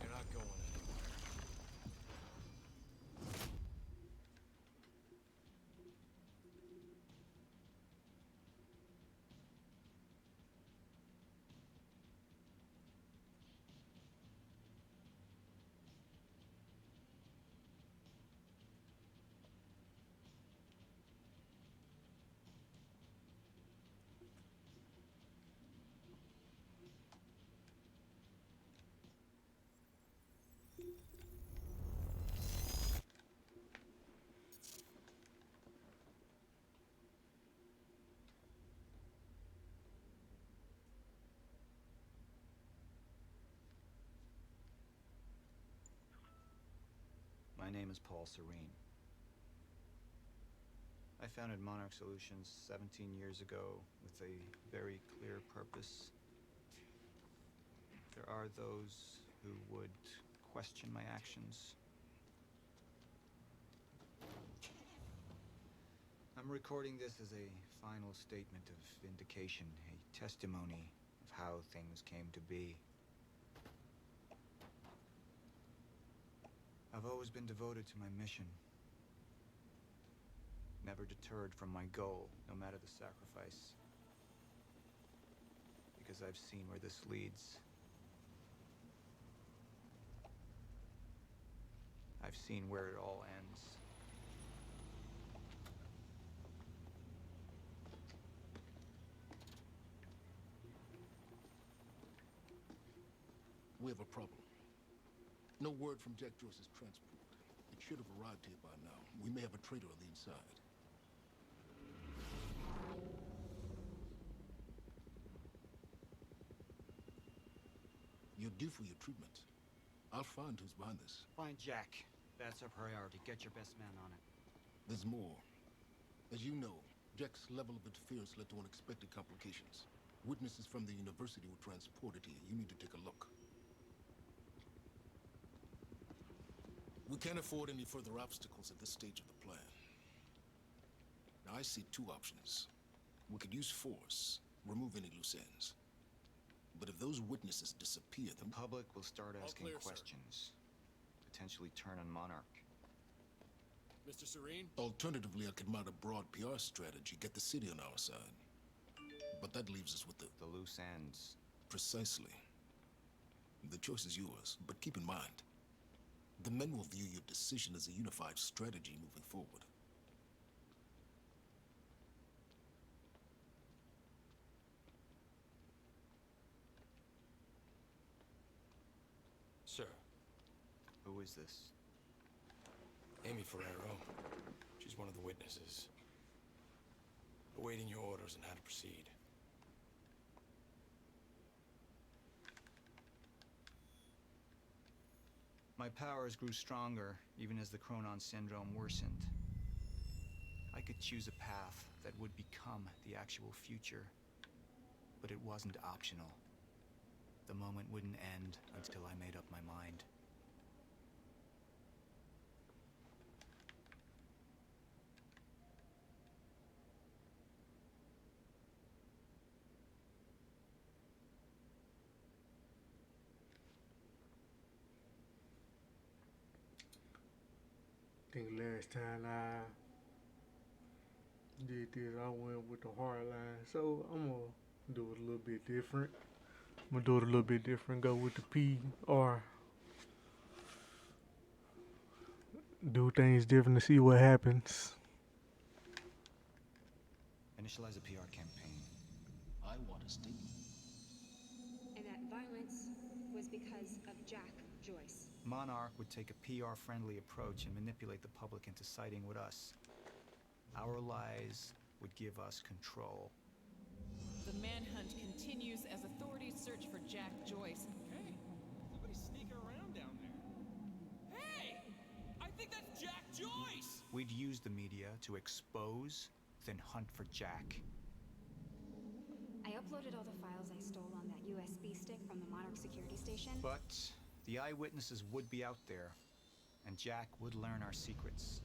Speaker 10: You're not going anywhere.
Speaker 9: My name is Paul Serene. I founded Monarch Solutions 17 years ago with a very clear purpose. There are those who would question my actions. I'm recording this as a final statement of vindication, a testimony of how things came to be. I've always been devoted to my mission. Never deterred from my goal, no matter the sacrifice. Because I've seen where this leads. I've seen where it all ends.
Speaker 12: We have a problem. No word from Jack Joyce's transport. It should have arrived here by now. We may have a traitor on the inside. due for your treatment. I'll find who's behind this.
Speaker 9: Find Jack. That's our priority. Get your best man on it.
Speaker 12: There's more. As you know, Jack's level of interference led to unexpected complications. Witnesses from the university were transported here. You need to take a look. We can't afford any further obstacles at this stage of the plan. Now, I see two options. We could use force, remove any loose ends. But if those witnesses disappear,
Speaker 9: The public will start asking
Speaker 10: clear, sir.
Speaker 9: questions. Potentially turn on Monarch.
Speaker 10: Mr. Serene?
Speaker 12: Alternatively, I could mount a broad PR strategy, get the city on our side. But that leaves us with the
Speaker 9: loose ends.
Speaker 12: Precisely. The choice is yours, but keep in mind, the men will view your decision as a unified strategy moving forward.
Speaker 10: Sir.
Speaker 9: Who is this?
Speaker 10: Amy Ferrero. She's one of the witnesses. Awaiting your orders on how to proceed.
Speaker 9: My powers grew stronger, even as the Chronon syndrome worsened. I could choose a path that would become the actual future, but it wasn't optional. The moment wouldn't end until I made up my mind.
Speaker 1: Think last time I did this, I went with the hard line. So I'm gonna do it a little bit different. Go with the PR. Do things different to see what happens.
Speaker 9: Initialize a PR campaign.
Speaker 12: I want a statement.
Speaker 13: And that violence was because of Jack Joyce.
Speaker 9: Monarch would take a PR-friendly approach and manipulate the public into siding with us. Our lies would give us control.
Speaker 14: The manhunt continues as authorities search for Jack Joyce.
Speaker 6: Hey, somebody's sneaking around down there. Hey! I think that's Jack Joyce!
Speaker 9: We'd use the media to expose, then hunt for Jack.
Speaker 13: I uploaded all the files I stole on that USB stick from the Monarch security station.
Speaker 9: But the eyewitnesses would be out there, and Jack would learn our secrets.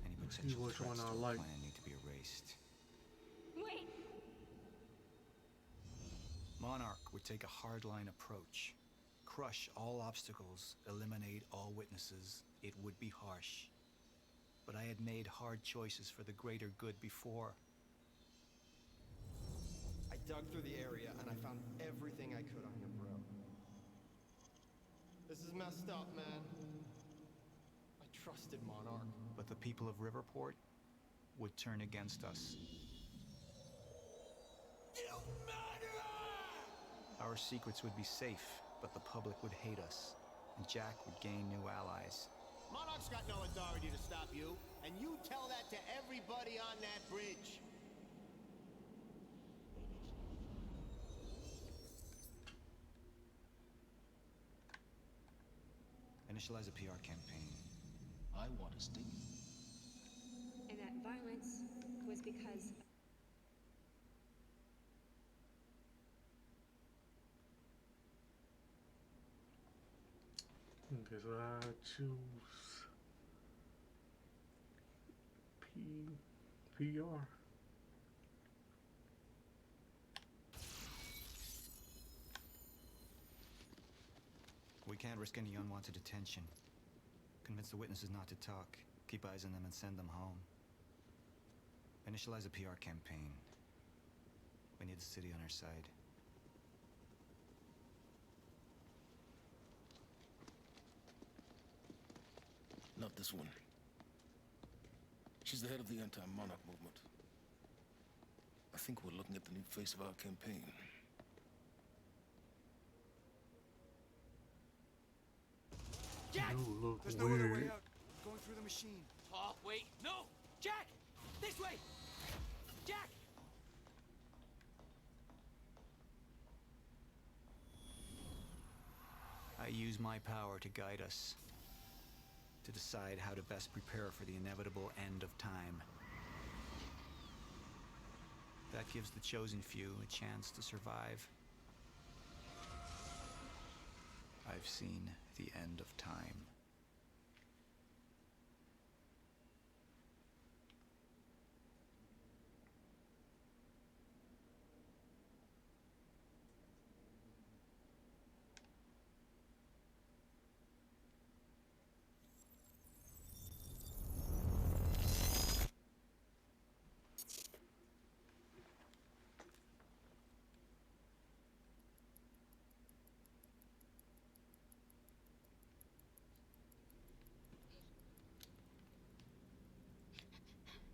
Speaker 9: Any potential
Speaker 1: which
Speaker 9: threats
Speaker 1: one
Speaker 9: to
Speaker 1: I
Speaker 9: the
Speaker 1: like.
Speaker 9: plan need to be erased.
Speaker 13: Wait!
Speaker 9: Monarch would take a hardline approach. Crush all obstacles, eliminate all witnesses. It would be harsh. But I had made hard choices for the greater good before.
Speaker 15: I dug through the area and I found everything I could on your bro. This is messed up, man. I trusted Monarch.
Speaker 9: But the people of Riverport would turn against us. Our secrets would be safe, but the public would hate us, and Jack would gain new allies.
Speaker 16: Monarch's got no authority to stop you, and you tell that to everybody on that bridge.
Speaker 9: Initialize a PR campaign.
Speaker 12: I want a statement.
Speaker 13: And that violence was because...
Speaker 1: Okay, so I choose PR.
Speaker 9: We can't risk any unwanted attention. Convince the witnesses not to talk. Keep eyes on them and send them home. Initialize a PR campaign. We need the city on our side.
Speaker 12: Not this one. She's the head of the anti-Monarch movement. I think we're looking at the new face of our campaign.
Speaker 15: Jack!
Speaker 1: You look
Speaker 15: There's no other way
Speaker 1: weird.
Speaker 15: out. Going through the machine.
Speaker 2: Paul, wait! No! Jack! This way! Jack!
Speaker 8: I use my power to guide us, to decide how to best prepare for the inevitable end of time. That gives the chosen few a chance to survive. I've seen the end of time.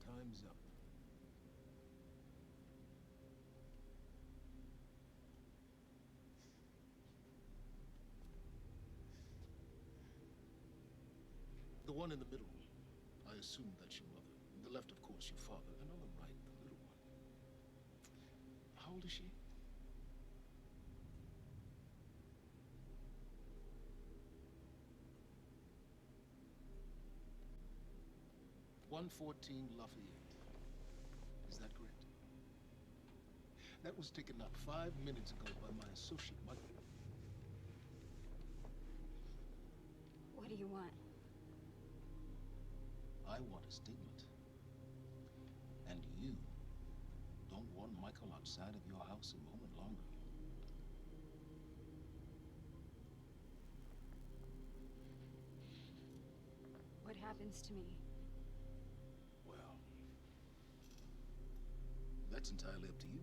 Speaker 12: Time's up. The one in the middle, I assume that's your mother. The left, of course, your father. And on the right, the little one. How old is she? "114 Lafayette. Is that correct? That was taken out 5 minutes ago by my associate, Michael.
Speaker 13: What do you want?
Speaker 12: I want a statement. And you don't want Michael outside of your house a moment longer.
Speaker 13: What happens to me?
Speaker 12: Well, that's entirely up to you.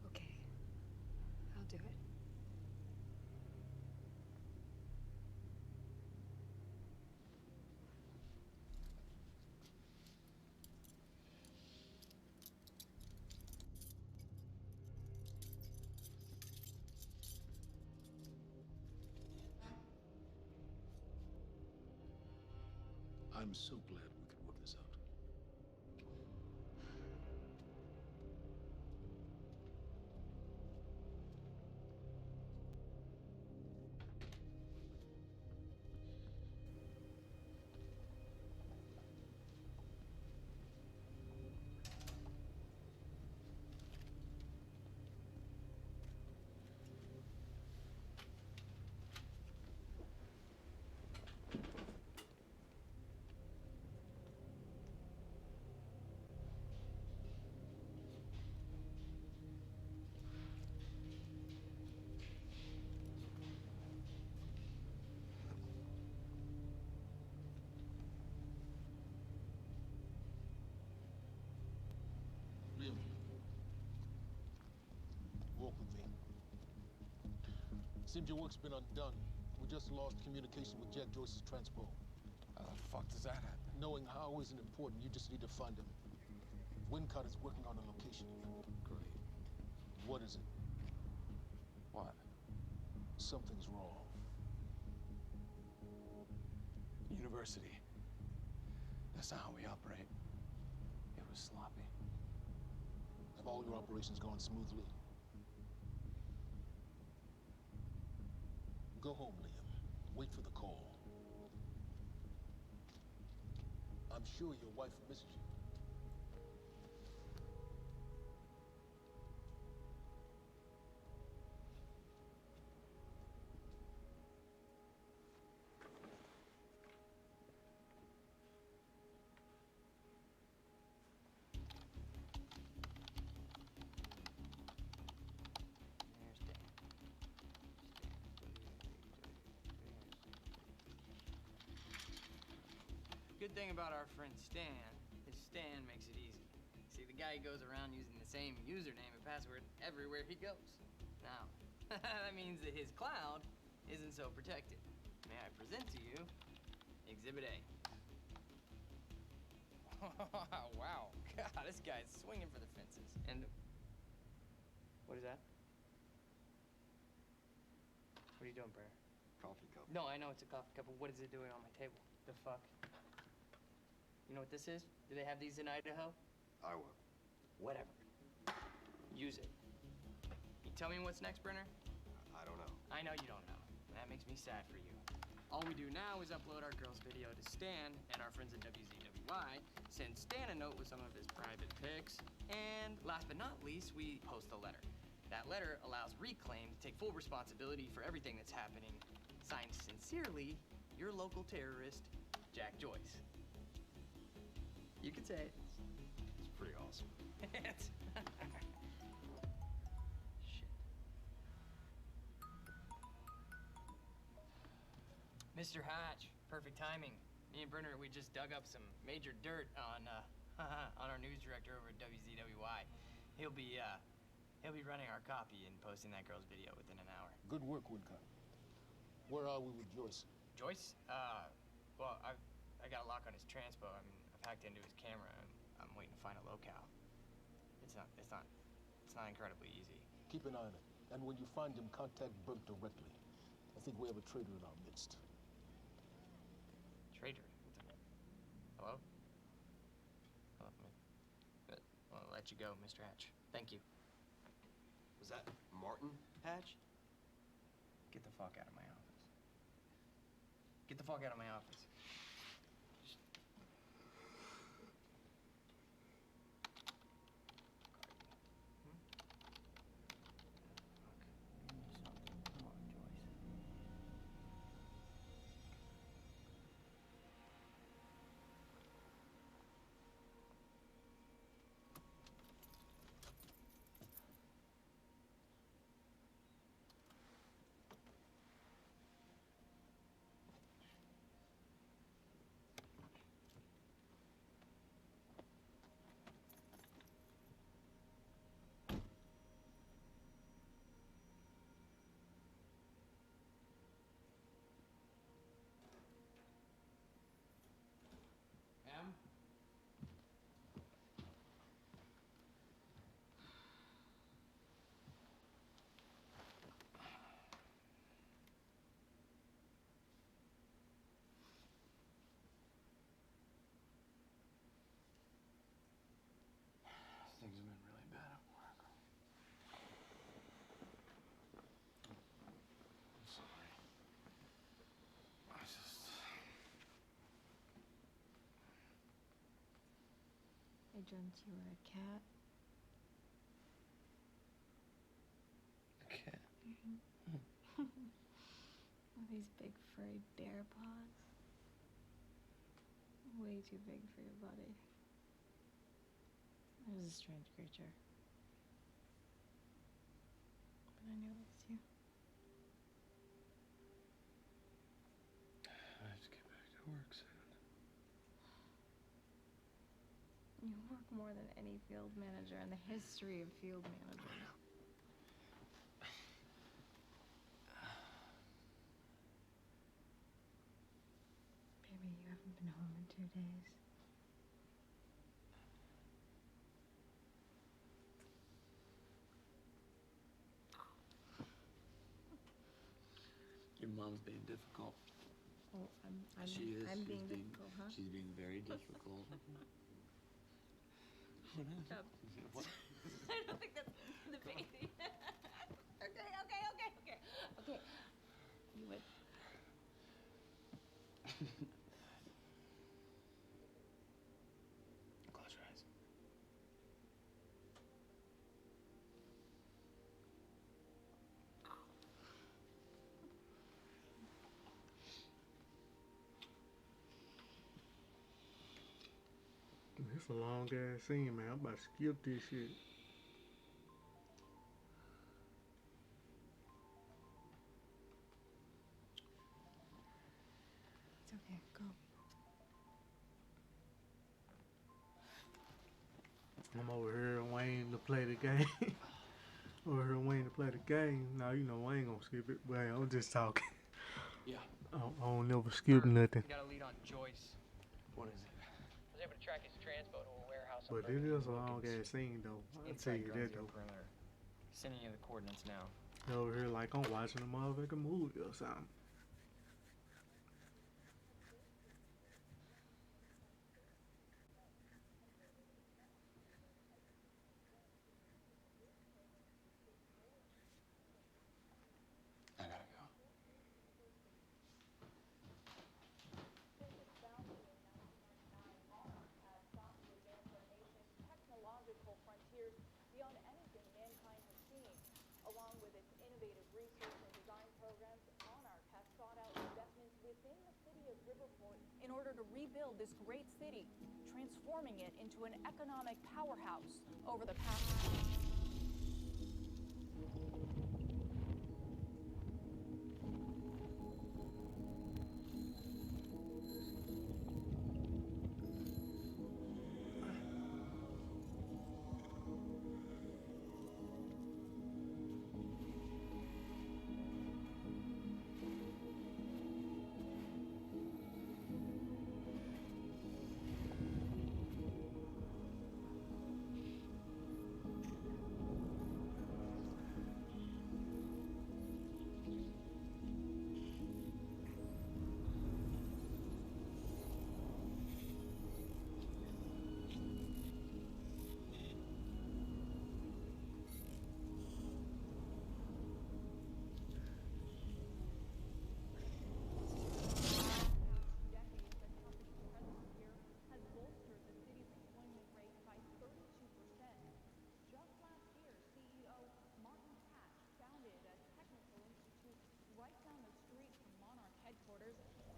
Speaker 13: Okay. I'll do it.
Speaker 12: I'm so glad we could work this out. Liam, walk with me. Seems your work's been undone. We just lost communication with Jack Joyce's transpo.
Speaker 17: How the fuck does that happen?
Speaker 12: Knowing how isn't important. You just need to find him. Wincott is working on a location.
Speaker 17: Great.
Speaker 12: What is it?
Speaker 17: What?
Speaker 12: Something's wrong.
Speaker 17: University. That's not how we operate. It was sloppy.
Speaker 12: Have all your operations gone smoothly? Go home, Liam. Wait for the call. I'm sure your wife misses you.
Speaker 18: Good thing about our friend Stan is Stan makes it easy. See, the guy goes around using the same username and password everywhere he goes. Now, that means that his cloud isn't so protected. May I present to you Exhibit A. Wow, God, this guy's swinging for the fences. And what is that? What are you doing, Brenner?
Speaker 19: Coffee cup.
Speaker 18: No, I know it's a coffee cup, but what is it doing on my table? The fuck? You know what this is? Do they have these in Idaho?
Speaker 19: Iowa.
Speaker 18: Whatever. Use it. You tell me what's next, Brenner?
Speaker 19: I don't know.
Speaker 18: I know you don't know. That makes me sad for you. All we do now is upload our girls' video to Stan and our friends at WZWY, send Stan a note with some of his private pics, and last but not least, we post a letter. That letter allows Reclaim to take full responsibility for everything that's happening. Signed sincerely, your local terrorist, Jack Joyce. You can say it.
Speaker 19: It's pretty awesome.
Speaker 18: Shit. Mr. Hatch, perfect timing. Me and Brenner, we just dug up some major dirt on on our news director over at WZWY. He'll be running our copy and posting that girl's video within an hour.
Speaker 12: Good work, Woodcock. Where are we with Joyce?
Speaker 18: Joyce? Well, I got a lock on his transpo. I mean, I've hacked into his camera and I'm waiting to find a locale. It's not incredibly easy.
Speaker 12: Keep an eye on it. And when you find him, contact Burke directly. I think we have a traitor in our midst.
Speaker 18: Traitor? Hello? I'll let you go, Mr. Hatch. Thank you.
Speaker 19: Was that Martin Hatch?
Speaker 18: Get the fuck out of my office. Get the fuck out of my office.
Speaker 17: Things have been really bad at work. I'm sorry. I just...
Speaker 20: I dreamt you were a cat.
Speaker 17: A cat?
Speaker 20: With these big furry bear paws. Way too big for your body. It was a strange creature. But I knew it was you.
Speaker 17: I have to get back to work soon.
Speaker 20: You work more than any field manager in the history of field managers. Baby, you haven't been home in 2 days.
Speaker 17: Your mom's being difficult.
Speaker 20: Oh,
Speaker 17: She is.
Speaker 20: I'm
Speaker 17: She's
Speaker 20: being difficult, huh?
Speaker 17: She's being very difficult.
Speaker 20: Stop.
Speaker 17: What?
Speaker 20: I don't think that's the baby. Okay. You would.
Speaker 17: Close your eyes.
Speaker 1: It's a long ass scene, man. I'm about to skip this shit.
Speaker 20: It's okay. Go.
Speaker 1: I'm over here waiting to play the game. Over here waiting to play the game. Now you know I ain't gonna skip it, but hey, I'm just talking.
Speaker 17: Yeah.
Speaker 1: I don't never skip nothing.
Speaker 18: You got a lead on Joyce.
Speaker 17: What is it?
Speaker 18: I was able to track his transpo to a warehouse.
Speaker 1: But it is a long ass scene though. I'll tell you that though.
Speaker 18: Perimeter. Sending you the coordinates now.
Speaker 1: Over here like I'm watching a motherfucking movie or something.
Speaker 17: I gotta go.
Speaker 21: Technological frontiers beyond anything mankind has seen. Along with its innovative research and design programs, Monarch has sought out investments within the city of Riverport in order to rebuild this great city, transforming it into an economic powerhouse over the past.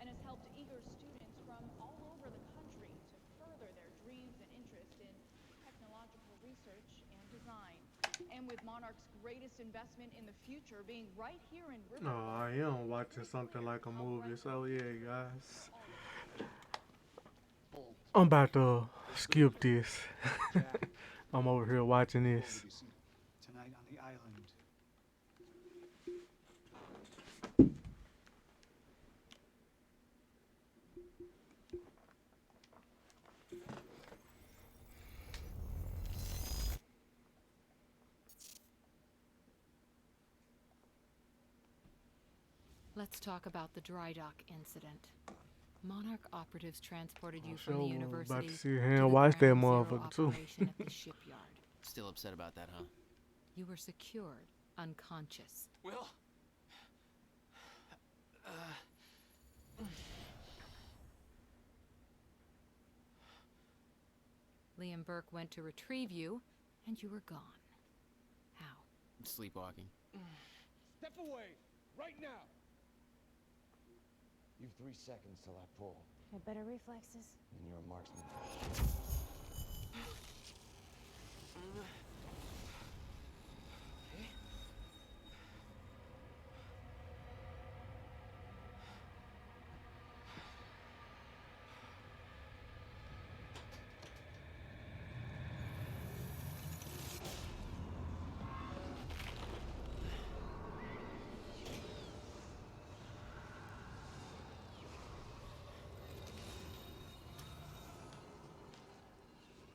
Speaker 21: And has helped eager students from all over the country to further their dreams and interest in technological research and design. And with Monarch's greatest investment in the future being right here in Riverport.
Speaker 1: Oh, I am watching something like a movie. So yeah, guys. I'm about to skip this. I'm over here watching this.
Speaker 17: Tonight on the island.
Speaker 7: Let's talk about the dry dock incident. Monarch operatives transported you from the university
Speaker 1: about to see
Speaker 7: to
Speaker 1: him
Speaker 7: the
Speaker 1: watch that
Speaker 7: ground zero
Speaker 1: motherfucker too.
Speaker 7: operation at the shipyard.
Speaker 2: Still upset about that, huh?
Speaker 7: You were secured, unconscious.
Speaker 2: Will?
Speaker 7: Liam Burke went to retrieve you, and you were gone. How?
Speaker 2: Sleepwalking.
Speaker 16: Step away! Right now!
Speaker 22: You've 3 seconds till I pull,
Speaker 3: Have better reflexes.
Speaker 22: and you're a marksman.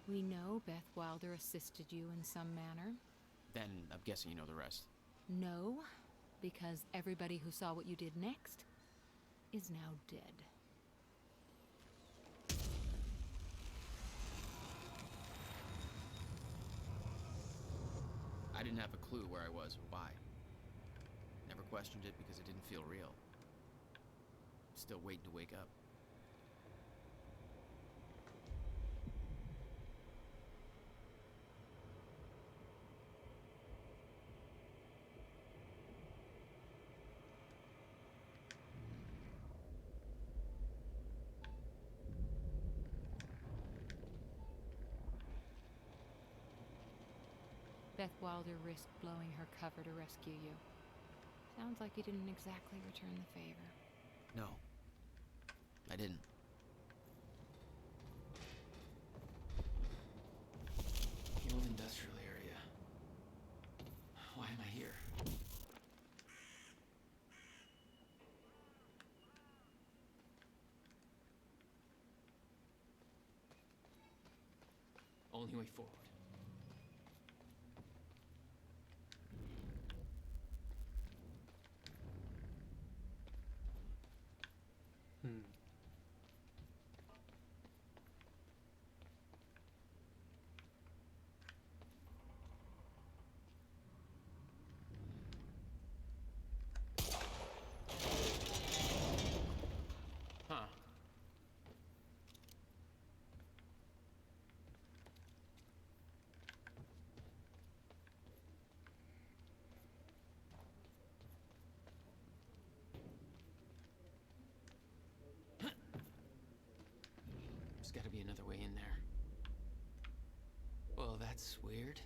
Speaker 7: We know Beth Wilder assisted you in some manner.
Speaker 2: Then I'm guessing you know the rest.
Speaker 7: No, because everybody who saw what you did next is now dead.
Speaker 2: I didn't have a clue where I was or why. Never questioned it because it didn't feel real. Still waiting to wake up.
Speaker 7: Beth Wilder risked blowing her cover to rescue you. Sounds like you didn't exactly return the favor.
Speaker 2: No, I didn't. Old industrial area. Why am I here? Only way forward.
Speaker 1: Hmm.
Speaker 2: Huh. There's gotta be another way in there. Well, that's weird.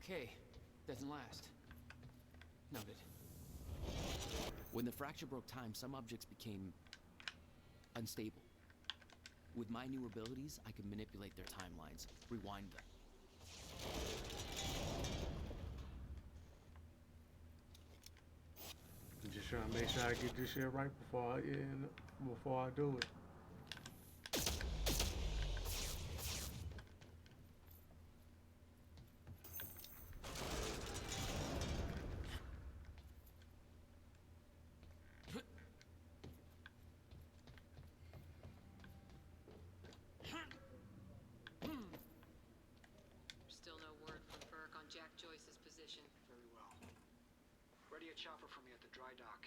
Speaker 2: Okay, doesn't last. Noted. When the fracture broke time, some objects became unstable. With my new abilities, I could manipulate their timelines, rewind them.
Speaker 1: I'm just trying to make sure I get this shit right before I do it.
Speaker 4: Still no word from Burke on Jack Joyce's position.
Speaker 9: Very well. Ready a chopper for me at the dry dock.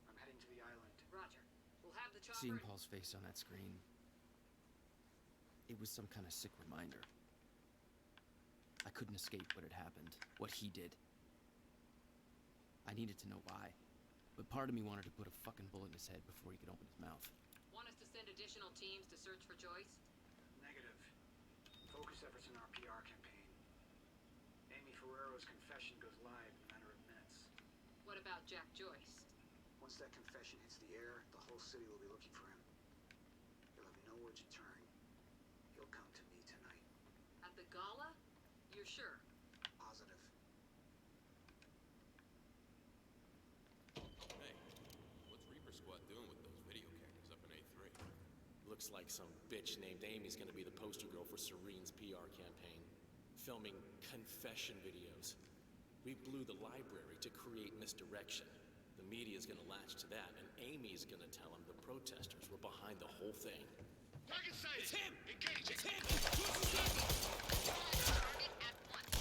Speaker 9: I'm heading to the island.
Speaker 4: Roger. We'll have the chopper.
Speaker 2: Seeing Paul's face on that screen, it was some kind of sick reminder. I couldn't escape what had happened, what he did. I needed to know why, but part of me wanted to put a fucking bullet in his head before he could open his mouth.
Speaker 4: Want us to send additional teams to search for Joyce?
Speaker 9: Negative. Focus efforts in our PR campaign. Amy Ferrero's confession goes live in a matter of minutes.
Speaker 4: What about Jack Joyce?
Speaker 9: Once that confession hits the air, the whole city will be looking for him. He'll have nowhere to turn. He'll come to me tonight.
Speaker 4: At the gala? You're sure?
Speaker 9: Positive.
Speaker 10: Hey, what's Reaper Squad doing with those video cameras up in A3? Looks like some bitch named Amy's gonna be the poster girl for Serene's PR campaign. Filming confession videos. We blew the library to create misdirection. The media's gonna latch to that, and Amy's gonna tell them the protesters were behind the whole thing.
Speaker 11: Target sighted!
Speaker 10: It's him!
Speaker 11: Engage!
Speaker 10: It's him!
Speaker 11: Target at once.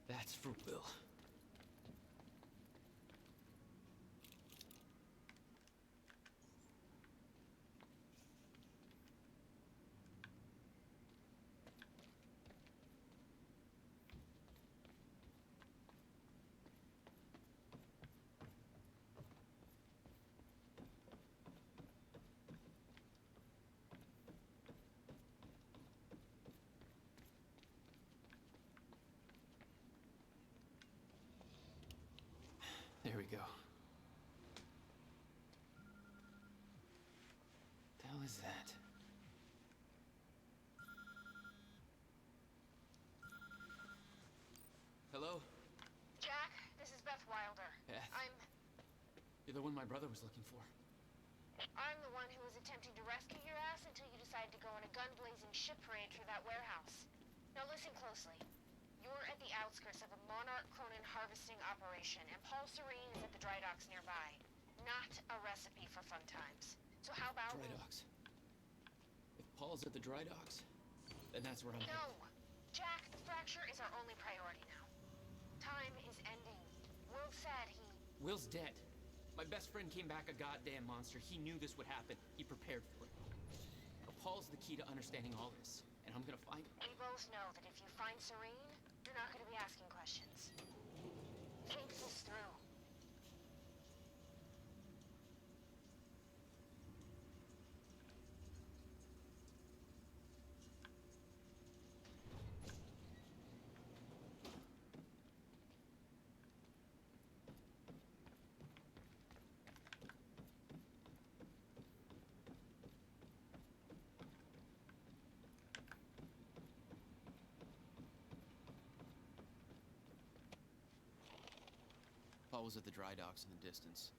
Speaker 2: That's for Will. You're the one my brother was looking for.
Speaker 3: I'm the one who was attempting to rescue your ass until you decided to go on a gun-blazing shit parade for that warehouse. Now listen closely. You're at the outskirts of a Monarch Cronin harvesting operation, and Paul Serene is at the dry docks nearby. Not a recipe for fun times. So how about...
Speaker 2: Dry docks? If Paul's at the dry docks, then that's where I'm
Speaker 3: No! Jack, the fracture is our only priority now. Time is ending. Will said he...
Speaker 2: Will's dead. My best friend came back a goddamn monster. He knew this would happen. He prepared for it. But Paul's the key to understanding all this, and I'm gonna find him.
Speaker 3: We both know that if you find Serene, you're not gonna be asking questions. Think this through.
Speaker 2: Paul was at the dry docks in the distance.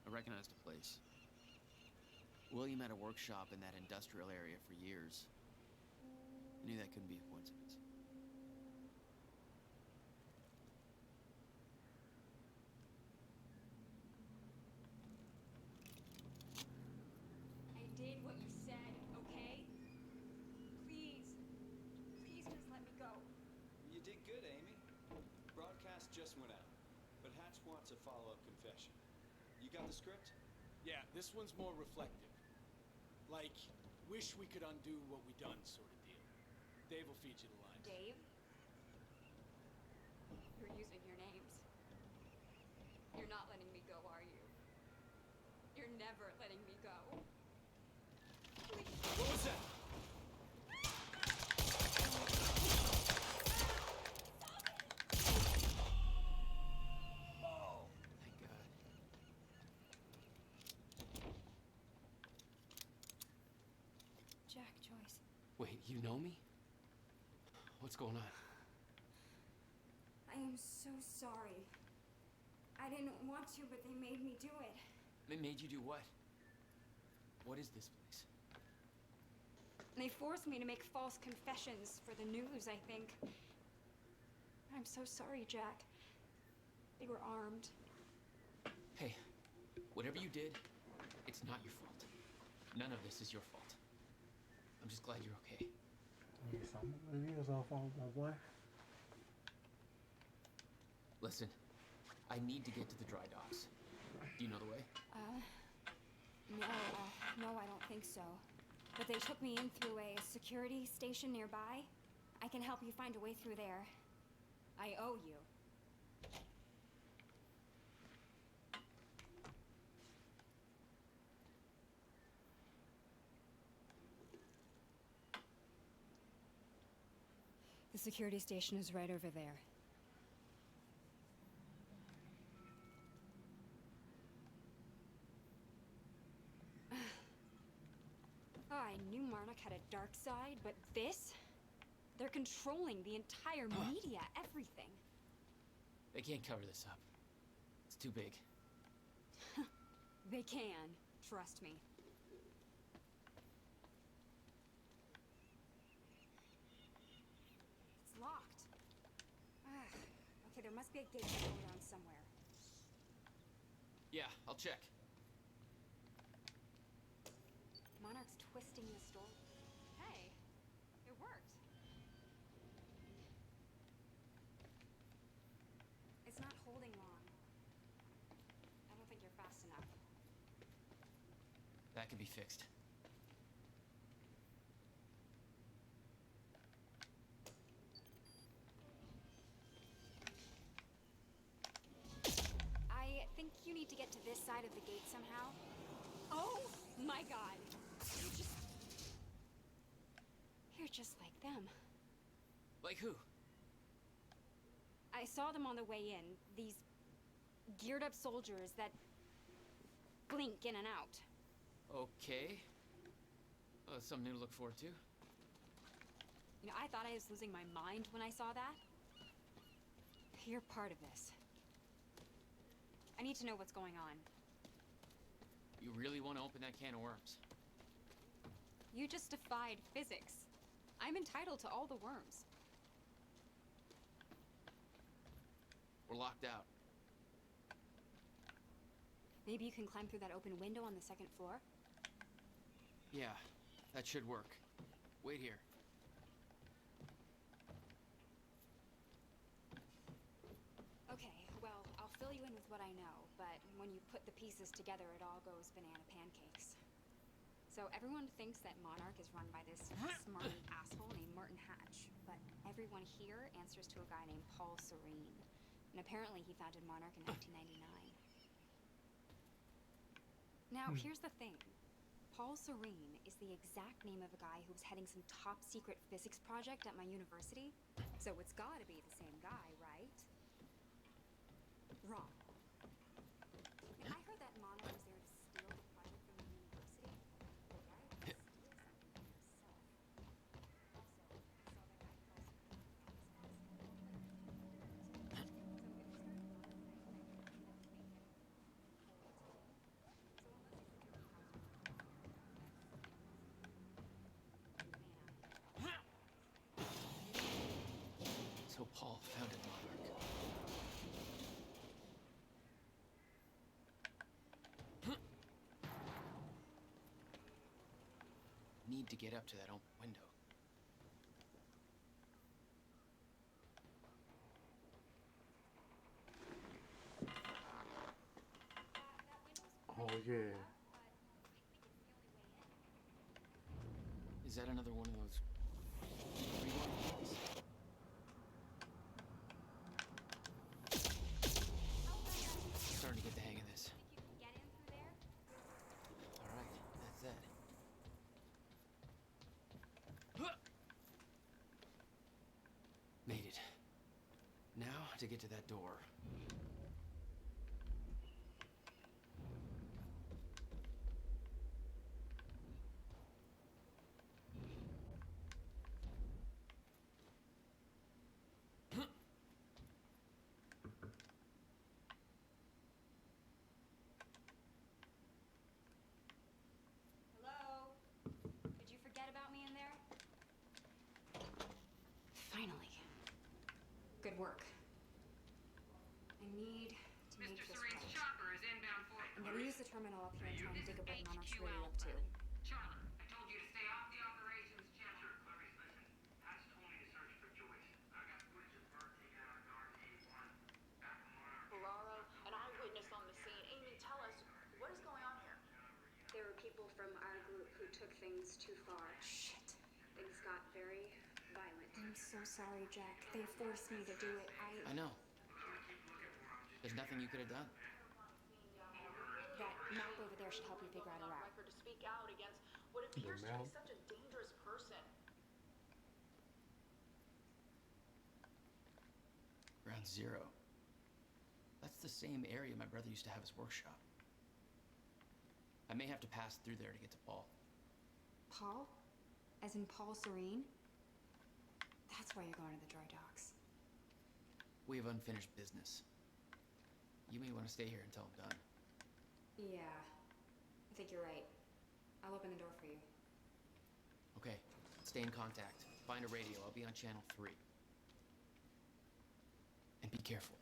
Speaker 2: I recognized the place. William had a workshop in that industrial area for years. I knew that couldn't be a coincidence.
Speaker 13: I did what you said, okay? Please. Please just let me go.
Speaker 6: You did good, Amy. Broadcast just went out, but Hatch wants a follow-up confession. You got the script?
Speaker 10: Yeah, this one's more reflective. Like, wish we could undo what we done sort of deal. Dave will feed you the lines.
Speaker 13: Dave? You're using your names. You're not letting me go, are you? You're never letting me go.
Speaker 10: What was that?
Speaker 2: Oh, thank God.
Speaker 13: Jack, Joyce.
Speaker 2: Wait, you know me? What's going on?
Speaker 13: I am so sorry. I didn't want to, but they made me do it.
Speaker 2: They made you do what? What is this place?
Speaker 13: They forced me to make false confessions for the news, I think. I'm so sorry, Jack. They were armed.
Speaker 2: Hey, whatever you did, it's not your fault. None of this is your fault. I'm just glad you're okay.
Speaker 1: Yes, it is our fault, my boy.
Speaker 2: Listen, I need to get to the dry docks. Do you know the way?
Speaker 13: No, I don't think so. But they took me in through a security station nearby. I can help you find a way through there. I owe you. The security station is right over there. Oh, I knew Marnock had a dark side, but this? They're controlling the entire media, everything.
Speaker 2: They can't cover this up. It's too big.
Speaker 13: They can, trust me. It's locked. Okay, there must be a gate to go around somewhere.
Speaker 2: Yeah, I'll check.
Speaker 13: Monarch's twisting the door. Hey, it worked. It's not holding long. I don't think you're fast enough.
Speaker 2: That can be fixed.
Speaker 13: I think you need to get to this side of the gate somehow. Oh my God! You're just like them.
Speaker 2: Like who?
Speaker 13: I saw them on the way in. These geared up soldiers that blink in and out.
Speaker 2: Okay. Something new to look forward to.
Speaker 13: You know, I thought I was losing my mind when I saw that. You're part of this. I need to know what's going on.
Speaker 2: You really want to open that can of worms?
Speaker 13: You just defied physics. I'm entitled to all the worms.
Speaker 2: We're locked out.
Speaker 13: Maybe you can climb through that open window on the second floor?
Speaker 2: Yeah, that should work. Wait here.
Speaker 13: Okay, well, I'll fill you in with what I know, but when you put the pieces together, it all goes banana pancakes. So everyone thinks that Monarch is run by this smart asshole named Martin Hatch, but everyone here answers to a guy named Paul Serene. And apparently he founded Monarch in 1999. Now, here's the thing. Paul Serene is the exact name of a guy who was heading some top secret physics project at my university. So it's gotta be the same guy, right? Wrong. I heard that Monarch was there to steal the project from the university. The guy would steal something for himself. Also, I saw that guy Paul Serene found this house called like 50 years. So if you started Monarch in 1999, that would make him 14. So unless you think your house was
Speaker 2: So Paul founded Monarch. Need to get up to that open window.
Speaker 1: Oh yeah.
Speaker 2: Is that another one of those rewind things? Starting to get the hang of this.
Speaker 13: Think you can get in through there?
Speaker 2: All right, that's that. Made it. Now to get to that door.
Speaker 13: Hello? Did you forget about me in there? Finally. Good work. I need to make
Speaker 4: Mr.
Speaker 13: this
Speaker 4: Serene's
Speaker 13: right.
Speaker 4: chopper is inbound for you.
Speaker 13: I'm gonna use the terminal up here and try and dig up what Monarch's
Speaker 4: HQ
Speaker 13: really up to.
Speaker 4: Charlie, I told you to stay off the operations channel. Sure, Clarice, listen. Hatch told me to search for Joyce. I got footage of her taking out guard A1. Back from Monarch.
Speaker 21: Ferraro, an eyewitness on the scene. Amy, tell us, what is going on here?
Speaker 13: There were people from our group who took things too far. Shit. Things got very violent. I'm so sorry, Jack. They forced me to do it.
Speaker 2: I know. There's nothing you could have done.
Speaker 13: That map over there should help you figure out a route.
Speaker 21: Record to speak out against what appears to be such a dangerous person.
Speaker 2: Ground Zero. That's the same area my brother used to have his workshop. I may have to pass through there to get to Paul.
Speaker 13: Paul? As in Paul Serene? That's why you're going to the dry docks.
Speaker 2: We have unfinished business. You may want to stay here until I'm done.
Speaker 13: Yeah, I think you're right. I'll open the door for you.
Speaker 2: Okay, stay in contact. Find a radio. I'll be on channel 3. And be careful.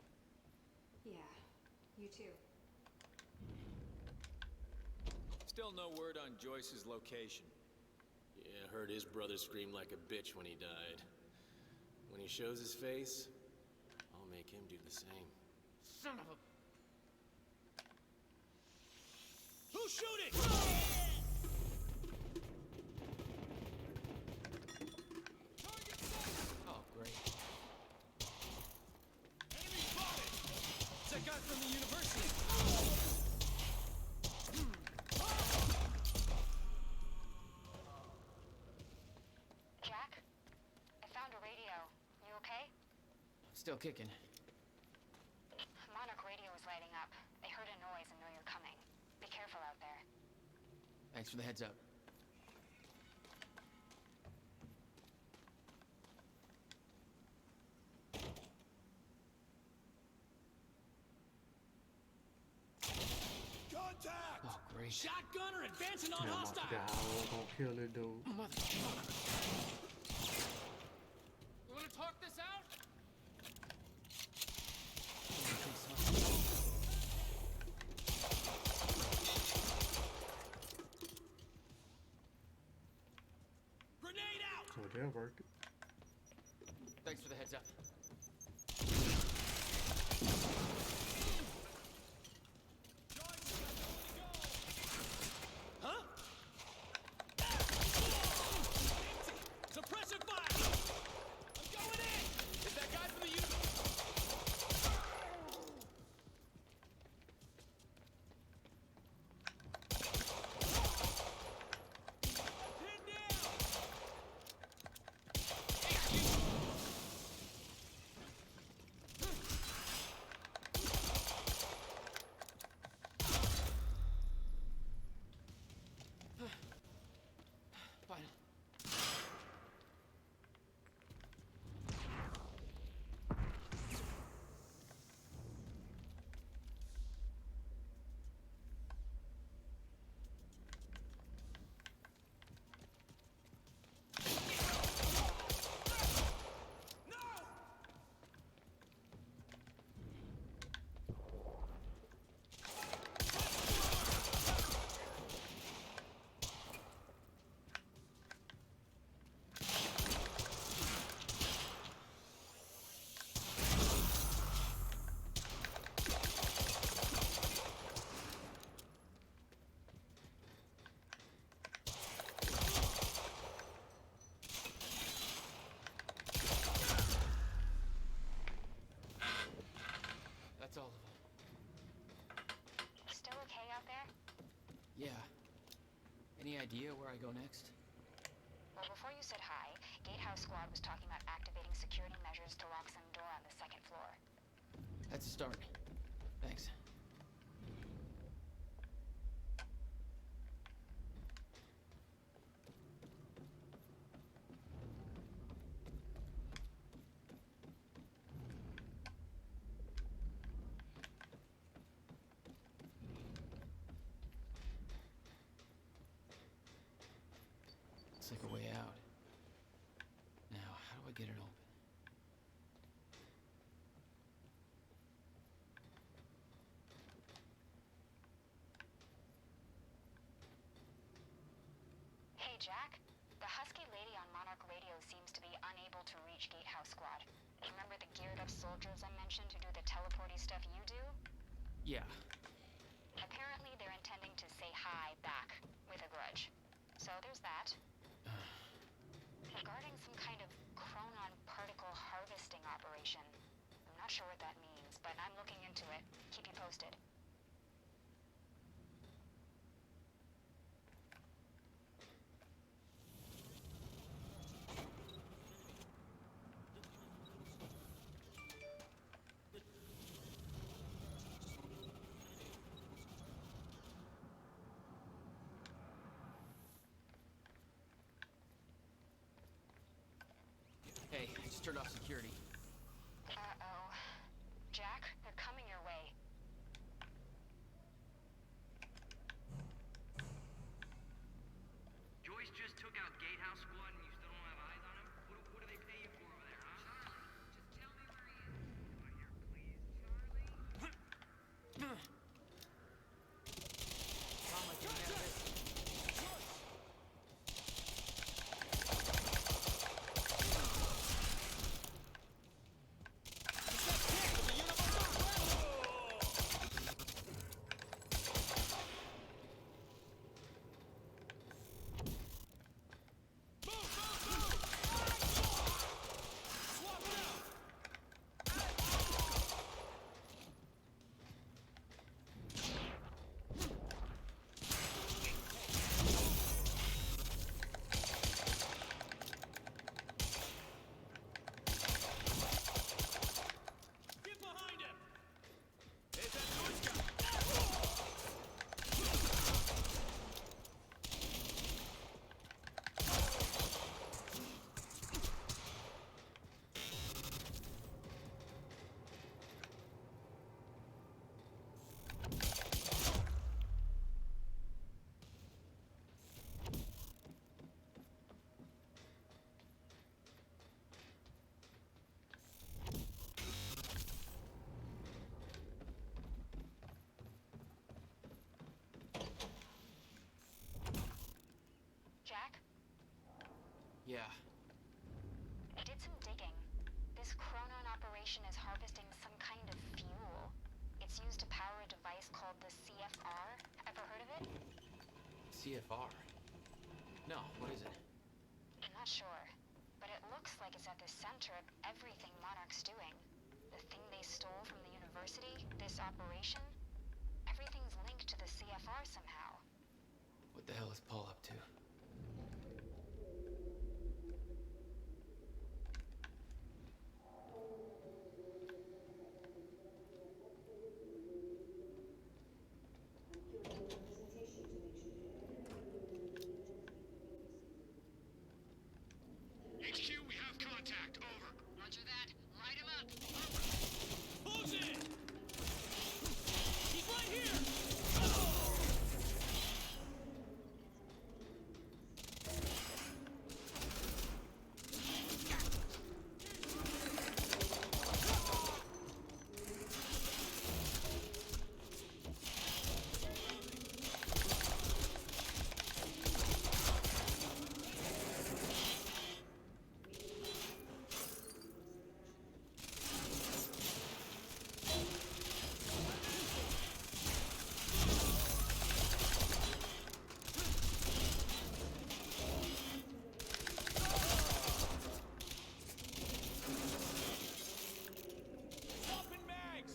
Speaker 13: Yeah, you too.
Speaker 6: Still no word on Joyce's location.
Speaker 10: Yeah, I heard his brother scream like a bitch when he died. When he shows his face, I'll make him do the same.
Speaker 2: Son of a...
Speaker 6: Who's shooting?
Speaker 2: Oh, great.
Speaker 6: Enemy spotted! It's that guy from the university!
Speaker 3: Jack? I found a radio. You okay?
Speaker 2: Still kicking.
Speaker 3: Monarch radio is lighting up. They heard a noise and know you're coming. Be careful out there.
Speaker 2: Thanks for the heads up. great.
Speaker 10: Shotgunner advancing on
Speaker 1: Damn, I
Speaker 10: hostile.
Speaker 1: forgot how I was gonna kill it, dude.
Speaker 10: Motherfucker. You wanna talk this out? Grenade out!
Speaker 1: So that worked.
Speaker 2: Thanks for the heads up.
Speaker 10: Huh? Suppressive fire! I'm going in! Is that guy from the unit? Pinned down!
Speaker 2: Fine. That's all of them.
Speaker 3: Still okay out there?
Speaker 2: Yeah. Any idea where I go next?
Speaker 3: Well, before you said hi, Gatehouse Squad was talking about activating security measures to lock some door on the second floor.
Speaker 2: That's a start. Thanks. Looks like a way out. Now, how do I get it open?
Speaker 3: Hey, Jack. The husky lady on Monarch Radio seems to be unable to reach Gatehouse Squad. Remember the geared-up soldiers I mentioned who do the teleporty stuff you do?
Speaker 2: Yeah.
Speaker 3: Apparently they're intending to say hi back, with a grudge. So there's that. Regarding some kind of chronon particle harvesting operation. I'm not sure what that means, but I'm looking into it. Keep you posted.
Speaker 2: Hey, I just turned off security.
Speaker 3: Uh-oh. Jack, they're coming your way.
Speaker 4: Joyce just took out Gatehouse Squad and you still don't have eyes on him? What do they pay you for over there, huh? Charlie, just tell me where he is. Come on here, please. Charlie?
Speaker 2: Mom, I can have this.
Speaker 10: Move, move!
Speaker 2: Yeah.
Speaker 3: I did some digging. This Chronon operation is harvesting some kind of fuel. It's used to power a device called the CFR. Ever heard of it?
Speaker 2: CFR? No, what is it?
Speaker 3: I'm not sure, but it looks like it's at the center of everything Monarch's doing. The thing they stole from the university, this operation, everything's linked to the CFR somehow.
Speaker 2: What the hell is Paul up to?
Speaker 11: HQ, we have contact. Over. Roger that. Light him up. Over. Who's it? He's right here! Swapping mags!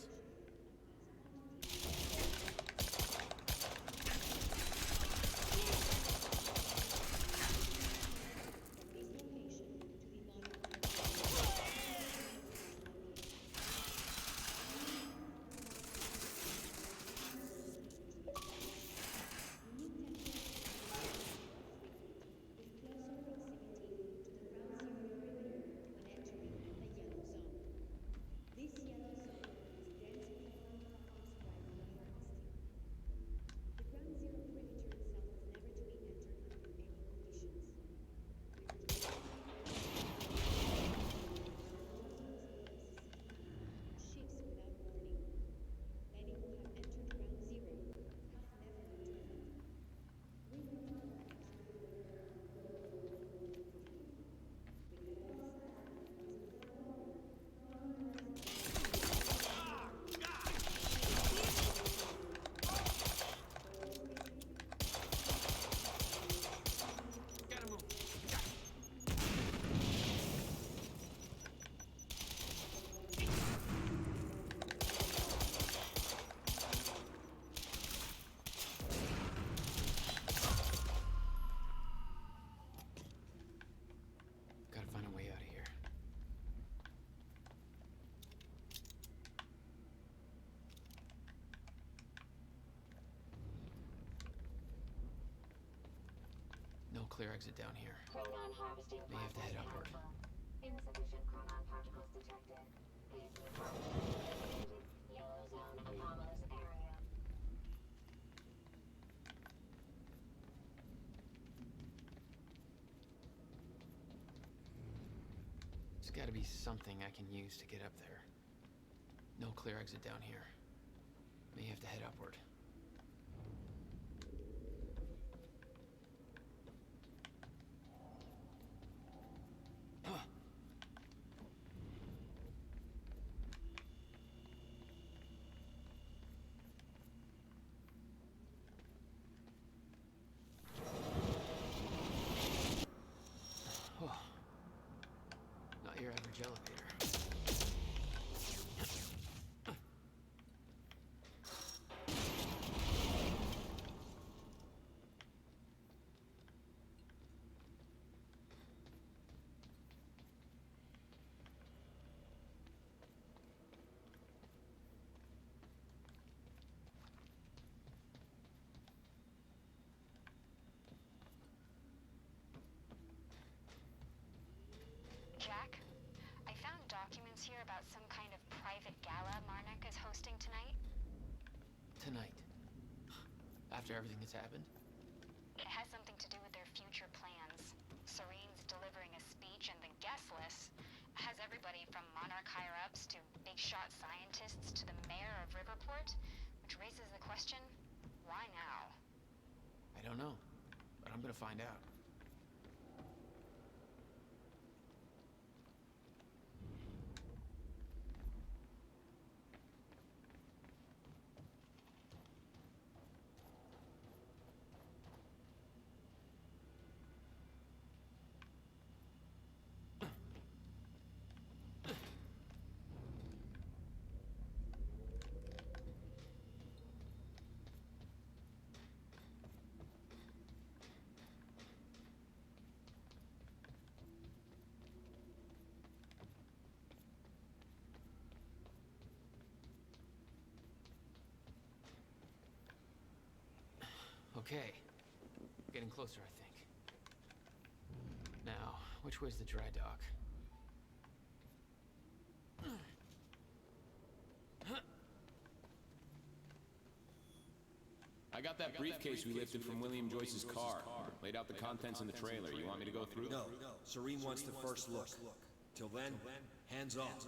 Speaker 2: Gotta move. Gotta find a way out of here. No clear exit down here.
Speaker 5: Chronon harvesting
Speaker 2: May have to head
Speaker 5: process
Speaker 2: upward.
Speaker 5: alpha. Insufficient chronon particles detected. Please report to designated yellow zone anomalous area.
Speaker 2: There's gotta be something I can use to get up there. No clear exit down here. May have to head upward. Oh. Not your average elevator.
Speaker 3: Jack, I found documents here about some kind of private gala Marnik is hosting tonight.
Speaker 2: Tonight. After everything that's happened?
Speaker 3: It has something to do with their future plans. Serene's delivering a speech, and the guest list has everybody from Monarch higher-ups to big-shot scientists to the mayor of Riverport, which raises the question, why now?
Speaker 2: I don't know, but I'm gonna find out. Okay. Getting closer, I think. Now, which way's the dry dock?
Speaker 10: I got that briefcase we lifted from William Joyce's car. Laid out the contents in the trailer. You want me to go through them?
Speaker 14: No, Serene wants the first look. Till then, hands off.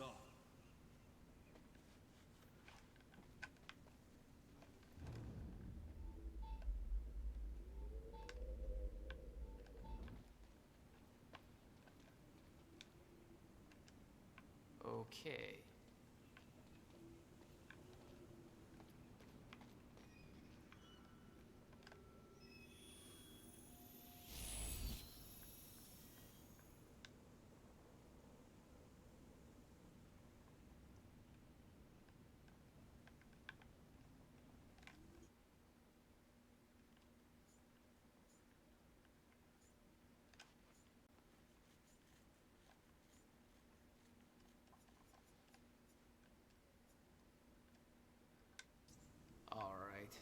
Speaker 2: Okay. All right.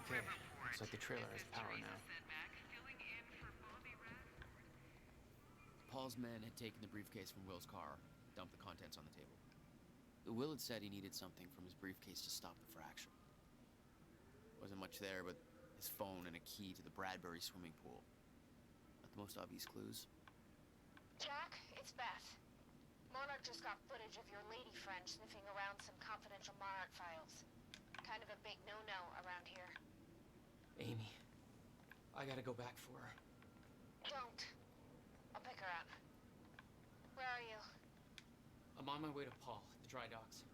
Speaker 2: Okay, looks like the trailer has power now. Paul's men had taken the briefcase from Will's car, dumped the contents on the table. Will had said he needed something from his briefcase to stop the fracture. Wasn't much there but his phone and a key to the Bradbury swimming pool. Not the most obvious clues.
Speaker 3: Jack, it's Beth. Monarch just got footage of your lady friend sniffing around some confidential Monarch files. Kind of a big no-no around here.
Speaker 2: Amy, I gotta go back for her.
Speaker 3: Don't. I'll pick her up. Where are you?
Speaker 2: I'm on my way to Paul, at the dry docks.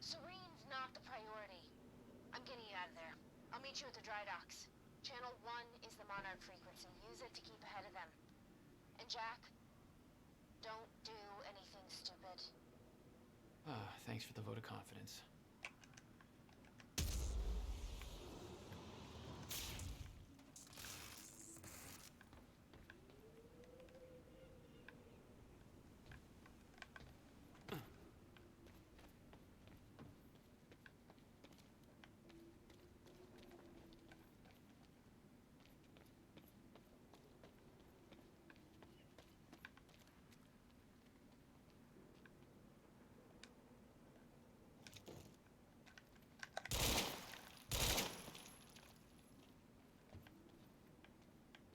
Speaker 3: Serene's not the priority. I'm getting you out of there. I'll meet you at the dry docks. Channel 1 is the Monarch frequency. Use it to keep ahead of them. And Jack, don't do anything stupid.
Speaker 2: Thanks for the vote of confidence.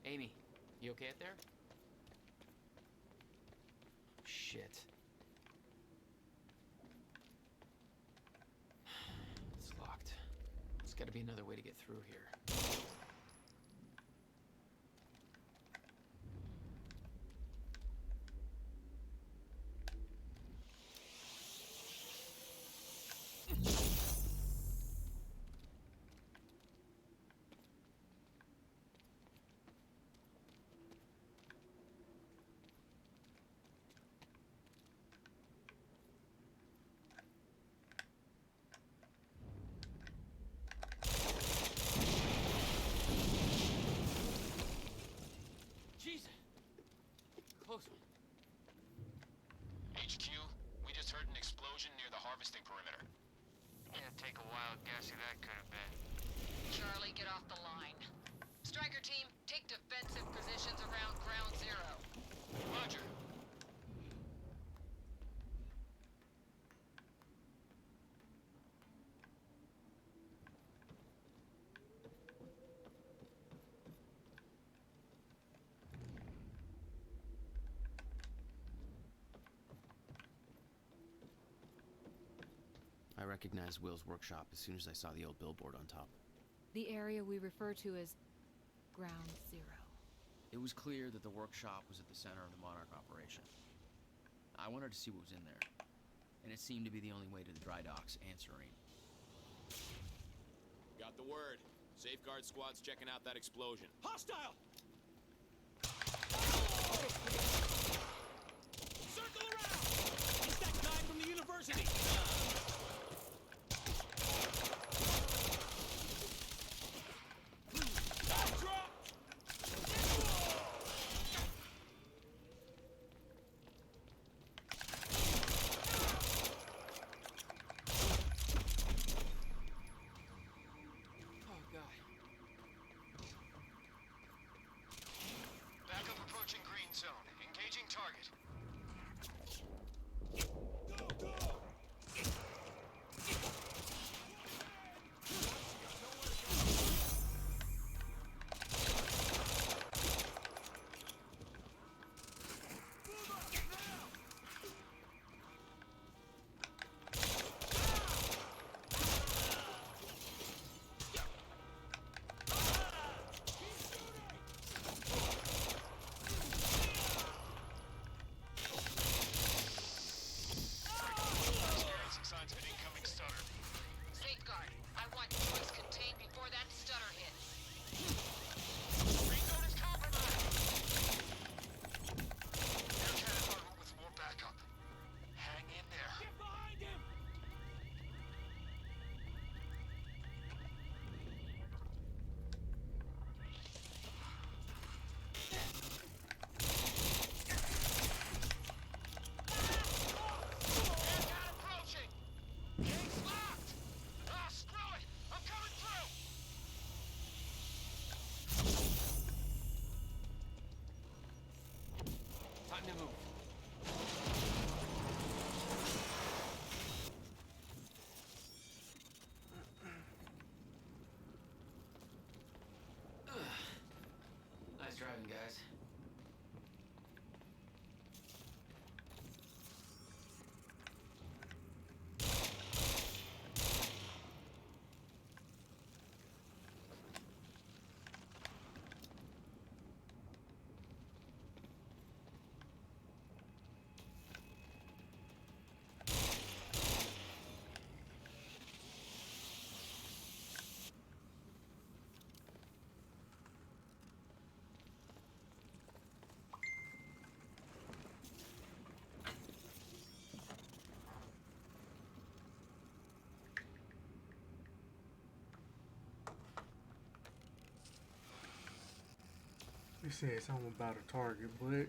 Speaker 2: Amy, you okay out there? Shit. It's locked. There's gotta be another way to get through here. Jesus! Close one.
Speaker 15: HQ, we just heard an explosion near the harvesting perimeter.
Speaker 23: Yeah, take a wild guess who that could have been. Charlie, get off the line. Striker team, take defensive positions around ground zero.
Speaker 15: Roger.
Speaker 2: I recognized Will's workshop as soon as I saw the old billboard on top.
Speaker 7: The area we refer to as Ground Zero.
Speaker 2: It was clear that the workshop was at the center of the Monarch operation. I wanted to see what was in there, and it seemed to be the only way to the dry docks and Serene.
Speaker 10: Got the word. Safeguard squad's checking out that explosion.
Speaker 6: Hostile! Circle around! It's that guy from the university!
Speaker 15: Gate's locked! Ah, screw it! I'm coming through!
Speaker 2: Time to move. Nice driving, guys.
Speaker 1: They said something about a target, but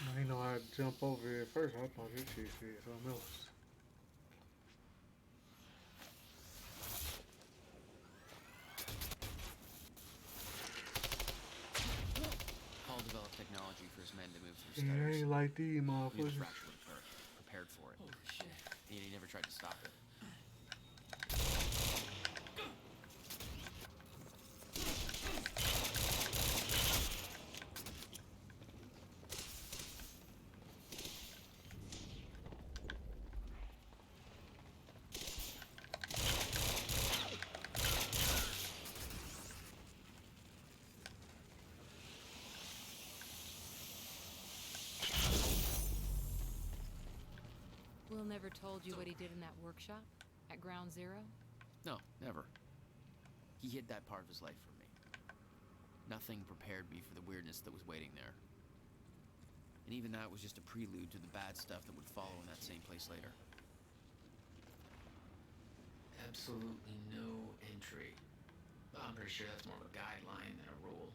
Speaker 1: I didn't know how to jump over it at first. I thought this shit said something else.
Speaker 2: Paul developed technology for his men to move through
Speaker 1: It
Speaker 2: stutters.
Speaker 1: ain't like these
Speaker 2: He was
Speaker 1: motherfuckers.
Speaker 2: rapidly prepared for it. Holy shit. Yet he never tried to stop it.
Speaker 7: Will never told you what he did in that workshop at Ground Zero?
Speaker 2: No, never. He hid that part of his life from me. Nothing prepared me for the weirdness that was waiting there. And even that was just a prelude to the bad stuff that would follow in that same place later.
Speaker 8: Absolutely no entry. I'm pretty sure that's more of a guideline than a rule.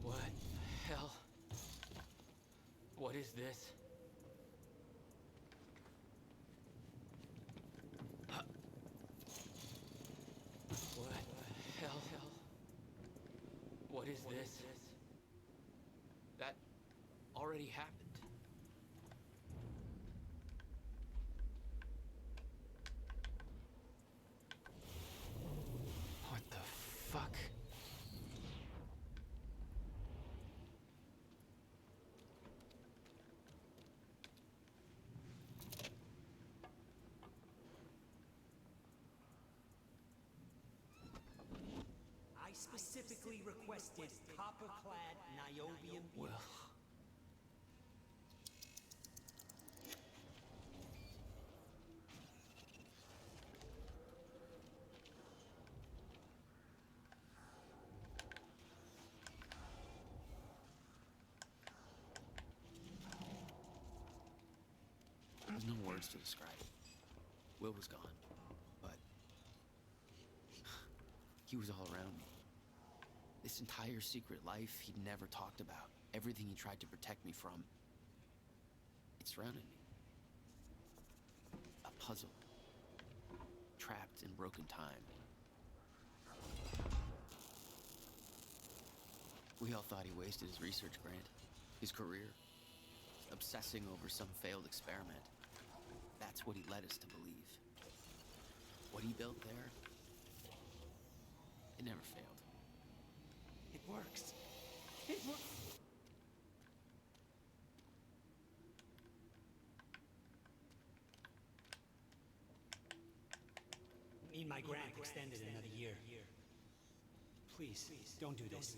Speaker 12: What the hell? What is this? What the hell? What is this?
Speaker 2: That already happened.
Speaker 12: What the fuck?
Speaker 19: I specifically requested copper-clad Niobium.
Speaker 12: Well.
Speaker 2: There's no words to describe it. Will was gone, but he was all around me. This entire secret life he'd never talked about, everything he tried to protect me from, it surrounded me. puzzle. Trapped in broken time. We all thought he wasted his research grant, his career, obsessing over some failed experiment. That's what he led us to believe. What he built there, it never failed. It works. It works.
Speaker 19: Need my grant extended another year. Please, don't do this.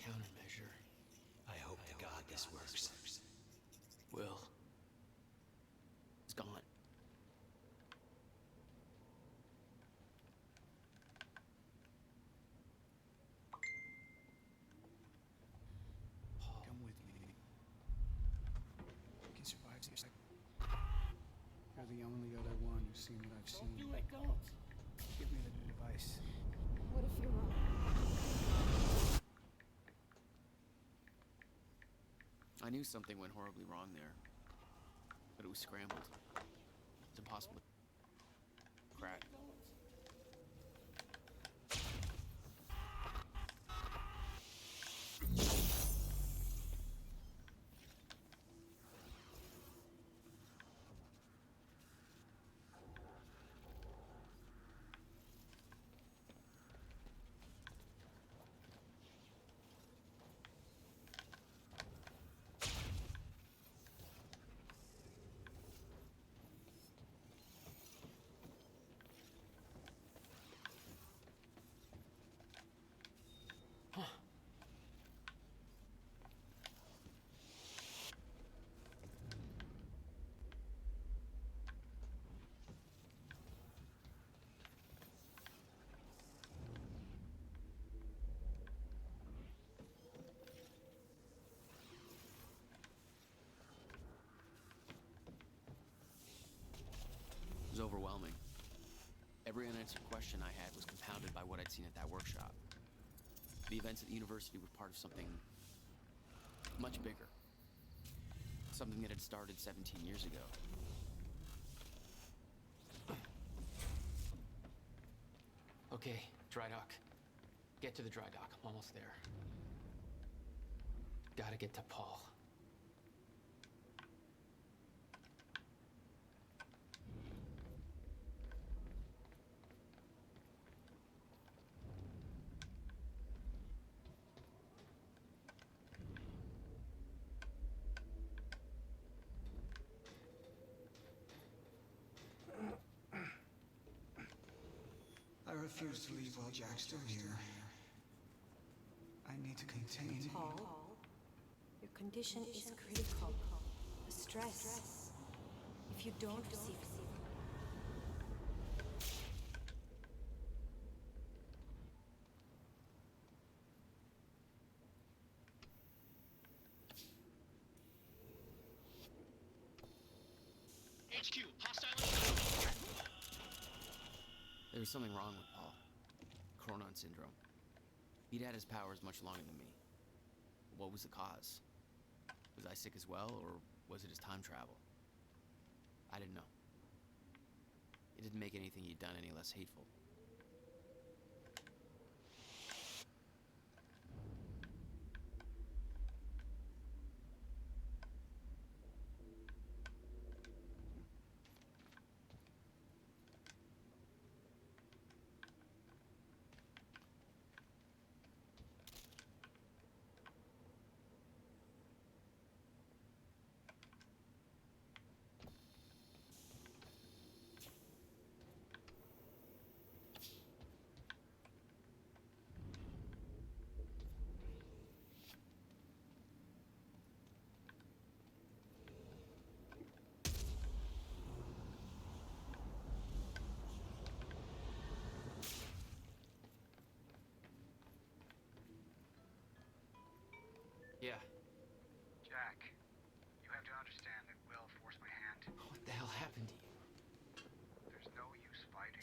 Speaker 2: Countermeasure.
Speaker 19: I hope to God this works.
Speaker 2: Will. It's gone.
Speaker 9: Come with me. You can survive this. You're the only other one who's seen what I've seen.
Speaker 12: Don't do it, don't.
Speaker 9: Give me the device.
Speaker 7: What if you're wrong?
Speaker 2: I knew something went horribly wrong there, but it was scrambled. It's impossible to crack. It was overwhelming. Every unanswered question I had was compounded by what I'd seen at that workshop. The events at the university were part of something much bigger. Something that had started 17 years ago.
Speaker 12: Okay, dry dock. Get to the dry dock. I'm almost there. Gotta get to Paul.
Speaker 9: I refuse to leave while Jack's still here. I need to contain.
Speaker 17: Paul, your condition is critical. The stress. If you don't receive
Speaker 15: HQ, hostile.
Speaker 2: There was something wrong with Paul. Chronon syndrome. He'd had his powers much longer than me. What was the cause? Was I sick as well, or was it his time travel? I didn't know. It didn't make anything he'd done any less hateful.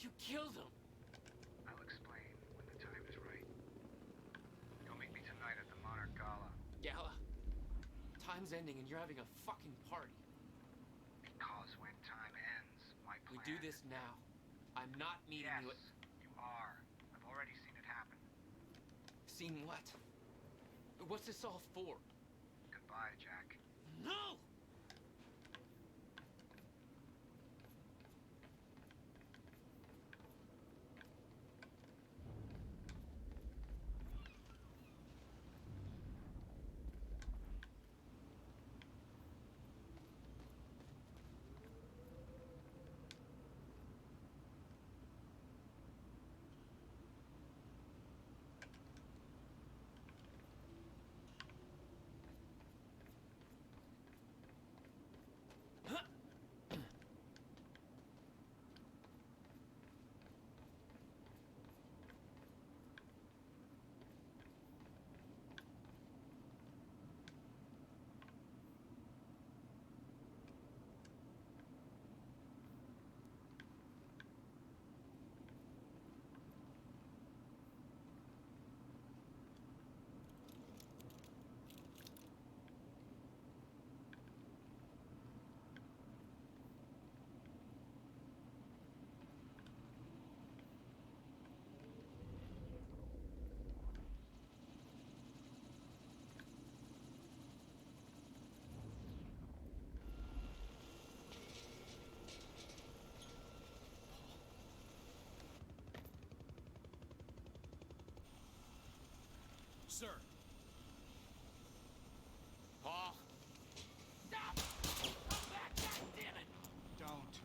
Speaker 12: You killed him!
Speaker 4: I'll explain when the time is right. You'll meet me tonight at the Monarch Gala.
Speaker 12: Gala? Time's ending and you're having a fucking party.
Speaker 4: Because when time ends, my plan...
Speaker 12: We do this now. I'm not meeting
Speaker 4: yes,
Speaker 12: you at...
Speaker 4: you are. I've already seen it happen.
Speaker 12: Seen what? What's this all for?
Speaker 4: Goodbye, Jack.
Speaker 12: No!
Speaker 10: Sir.
Speaker 12: Paul! Stop! Come back, goddammit!
Speaker 9: Don't.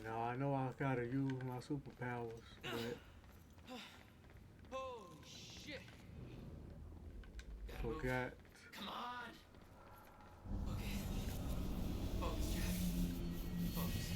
Speaker 1: Now I know I gotta use my superpowers, but
Speaker 12: Holy shit!
Speaker 1: forgot.
Speaker 12: Come on! Okay. Focus, Jack. Focus.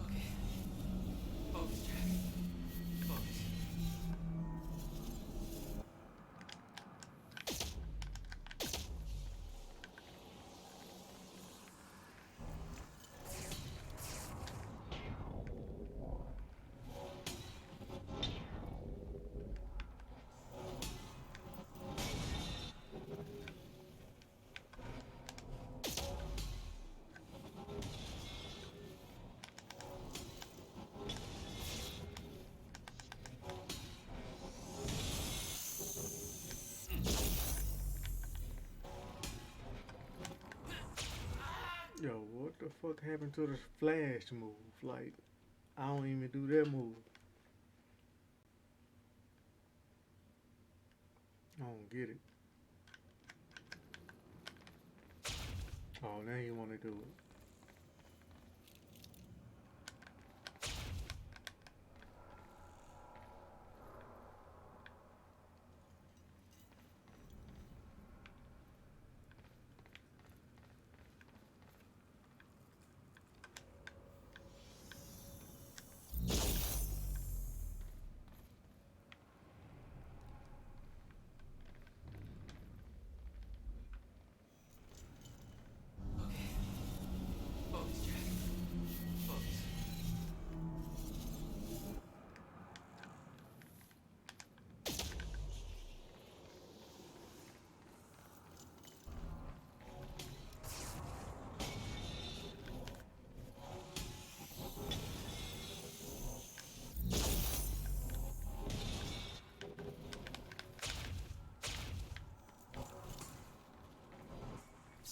Speaker 12: Okay. Focus, Jack. Focus.
Speaker 1: Yo, what the fuck happened to the flash move? Like, I don't even do that move. I don't get it. Oh, now you want to do it.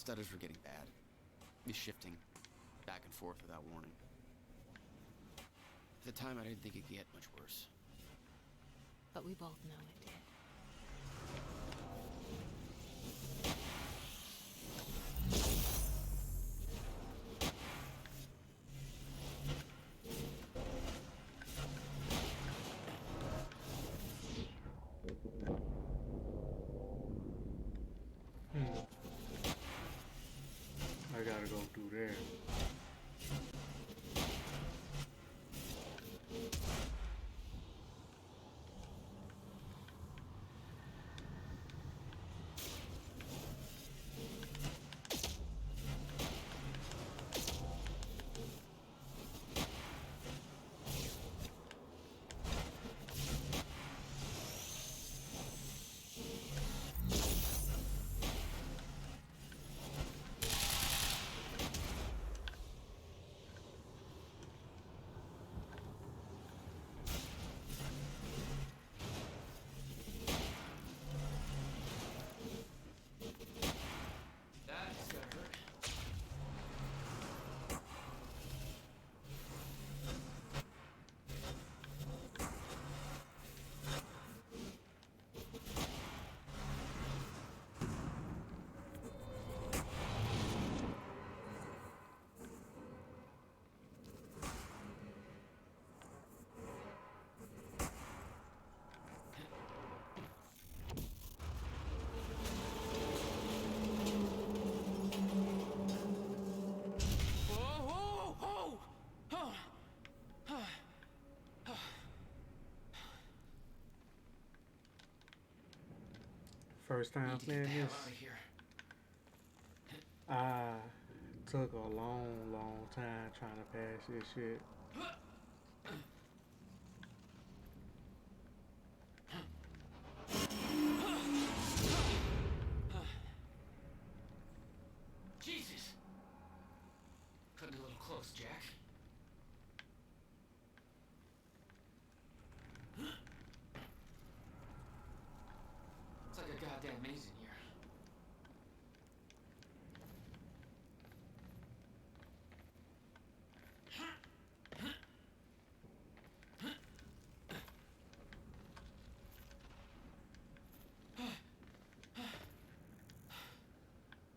Speaker 2: Stutters were getting bad. He's shifting back and forth without warning. At the time, I didn't think it could get much worse.
Speaker 7: But we both know it did.
Speaker 1: I gotta go through there.
Speaker 12: That's gonna hurt. Whoa, whoa, whoa!
Speaker 1: First time
Speaker 12: Need to get
Speaker 1: playing
Speaker 12: the hell
Speaker 1: this,
Speaker 12: out of here.
Speaker 1: I took a long time trying to pass this shit.
Speaker 12: Jesus! Cutting a little close, Jack. It's like a goddamn maze in here.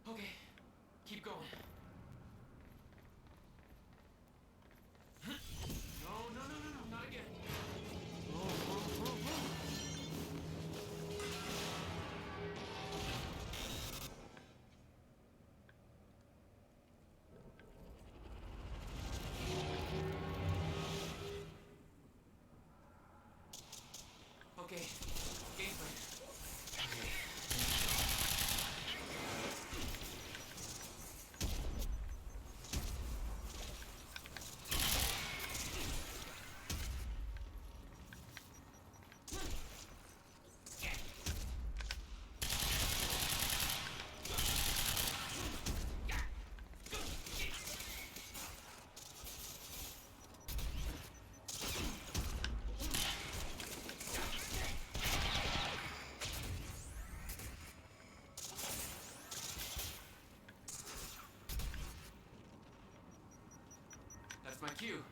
Speaker 12: Okay, keep going. No, not again. Okay, game plan. That's my cue.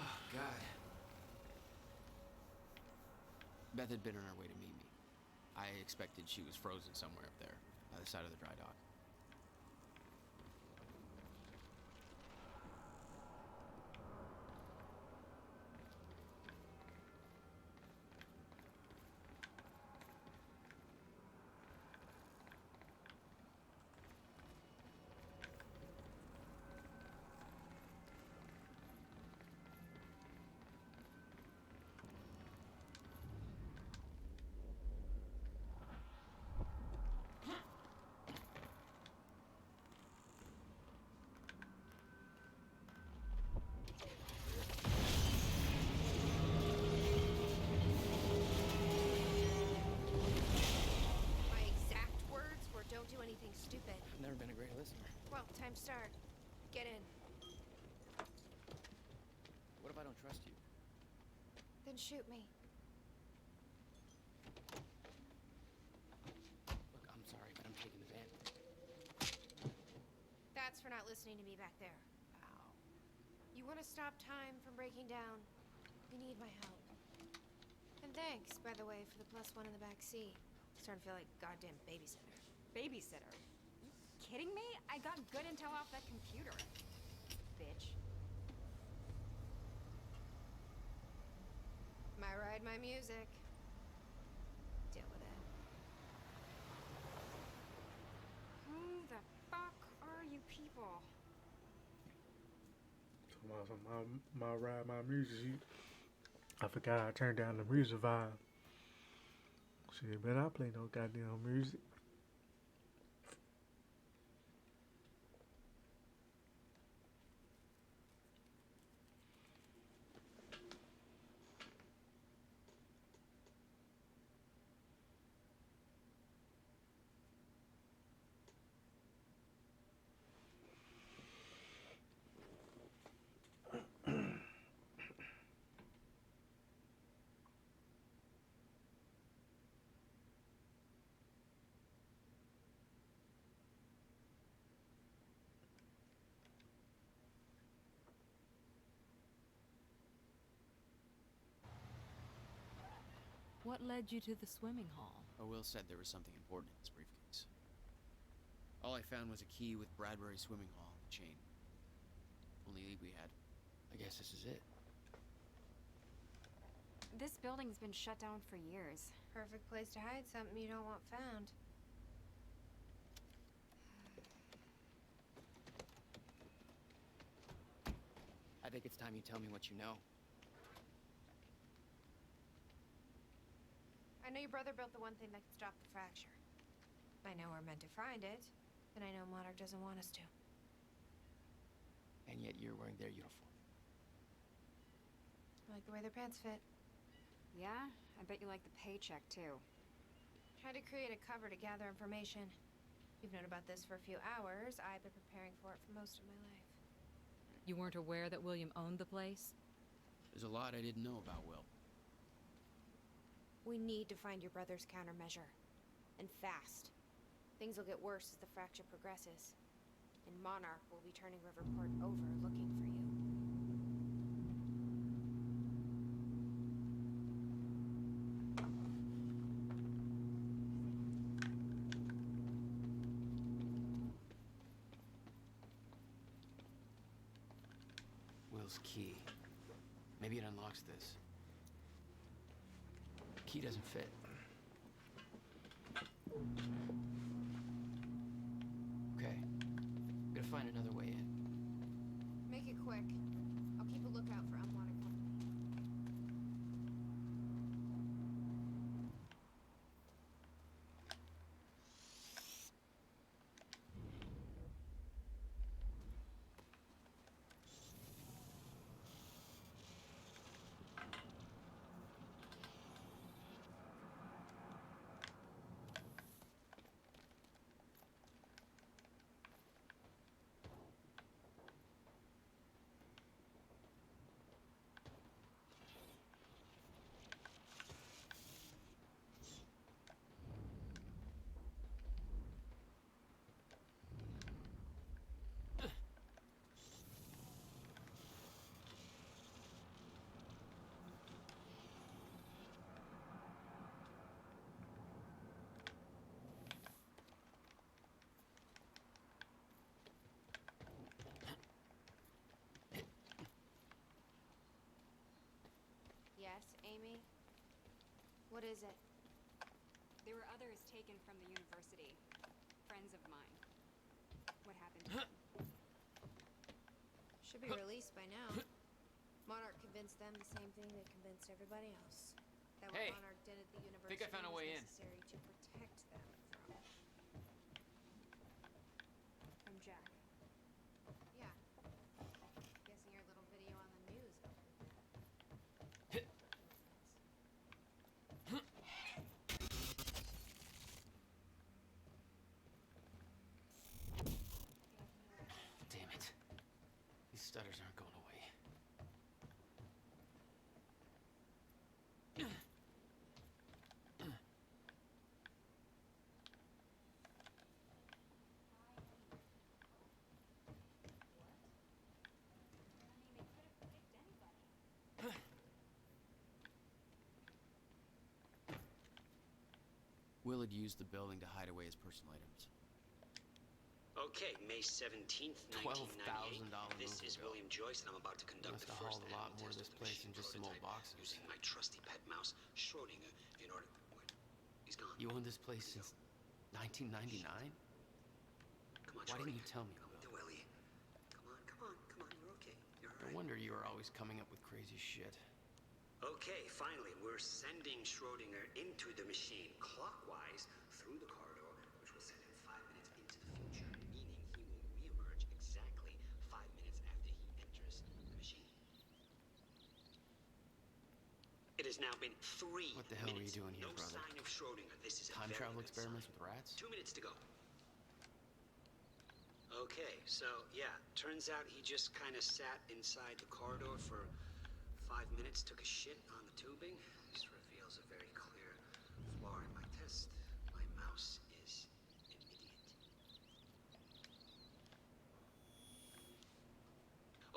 Speaker 12: Oh, God.
Speaker 2: Beth had been on her way to meet me. I expected she was frozen somewhere up there, by the side of the dry dock.
Speaker 3: Time to start. Get in.
Speaker 2: What if I don't trust you?
Speaker 3: Then shoot me.
Speaker 2: Look, I'm sorry, but I'm taking the van.
Speaker 3: That's for not listening to me back there.
Speaker 2: Ow.
Speaker 3: You want to stop time from breaking down? You need my help. And thanks, by the way, for the +1 in the back seat. Starting to feel like a goddamn babysitter.
Speaker 13: Babysitter? You kidding me? I got good intel off that computer. Bitch.
Speaker 3: My ride, my music. Deal with it.
Speaker 13: Who the fuck are you people?
Speaker 1: My ride, my music. I forgot I turned down the music vibe. Shit, better not play no goddamn music.
Speaker 7: What led you to the swimming hall?
Speaker 2: Oh, Will said there was something important in his briefcase. All I found was a key with Bradbury Swimming Hall on the chain. Only lead we had. I guess this is it.
Speaker 13: This building's been shut down for years.
Speaker 3: Perfect place to hide something you don't want found.
Speaker 2: I think it's time you tell me what you know.
Speaker 3: I know your brother built the one thing that could stop the fracture. I know we're meant to find it, and I know Monarch doesn't want us to.
Speaker 2: And yet you're wearing their uniform.
Speaker 3: I like the way their pants fit.
Speaker 13: Yeah? I bet you like the paycheck, too.
Speaker 3: Tried to create a cover to gather information. You've known about this for a few hours. I've been preparing for it for most of my life.
Speaker 7: You weren't aware that William owned the place?
Speaker 2: There's a lot I didn't know about Will.
Speaker 3: We need to find your brother's countermeasure. And fast. Things will get worse as the fracture progresses. And Monarch will be turning Riverport over looking for you.
Speaker 2: Will's key. Maybe it unlocks this. The key doesn't fit. Okay. I'm gonna find another way in.
Speaker 3: Make it quick. I'll keep a lookout for unwanted company. Yes, Amy? What is it?
Speaker 13: There were others taken from the university. Friends of mine. What happened to them?
Speaker 3: Should be released by now. Monarch convinced them the same thing that convinced everybody else. That
Speaker 12: Hey,
Speaker 3: what Monarch did at the university
Speaker 12: think I found a way in.
Speaker 3: was necessary to protect them from.
Speaker 13: From Jack.
Speaker 3: Yeah. Guessing your little video on the news helped with that.
Speaker 12: These stutters aren't going away.
Speaker 2: Will had used the building to hide away his personal items.
Speaker 16: Okay, May 17th,
Speaker 2: $12,000
Speaker 16: This is William Joyce, and I'm about to conduct the first
Speaker 12: a lot
Speaker 16: animal
Speaker 12: more of
Speaker 16: test
Speaker 12: this
Speaker 16: of the
Speaker 12: place
Speaker 16: machine
Speaker 12: than just some old
Speaker 16: prototype
Speaker 12: boxes.
Speaker 16: using my trusty pet mouse, Schrodinger, in order... What? He's gone.
Speaker 12: You owned this place since 1999?
Speaker 16: Come on,
Speaker 12: Why didn't you
Speaker 16: Schrodinger.
Speaker 12: tell me,
Speaker 16: Come
Speaker 12: Will?
Speaker 16: to Willie. Come on, you're okay. You're
Speaker 12: No
Speaker 16: alright.
Speaker 12: wonder you were always coming up with crazy shit.
Speaker 16: Okay, finally, we're sending Schrodinger into the machine clockwise through the corridor, which will send him 5 minutes into the future, meaning he will reemerge exactly 5 minutes after he enters the machine. It has now been 3 minutes.
Speaker 12: What the hell are you doing here,
Speaker 16: no
Speaker 12: brother?
Speaker 16: sign of Schrodinger. This is a
Speaker 12: Time
Speaker 16: very
Speaker 12: travel
Speaker 16: good
Speaker 12: experiments
Speaker 16: sign.
Speaker 12: with rats?
Speaker 16: 2 minutes to go. Okay, so yeah, turns out he just kind of sat inside the corridor for 5 minutes, took a shit on the tubing. This reveals a very clear flaw in my test. My mouse is an idiot.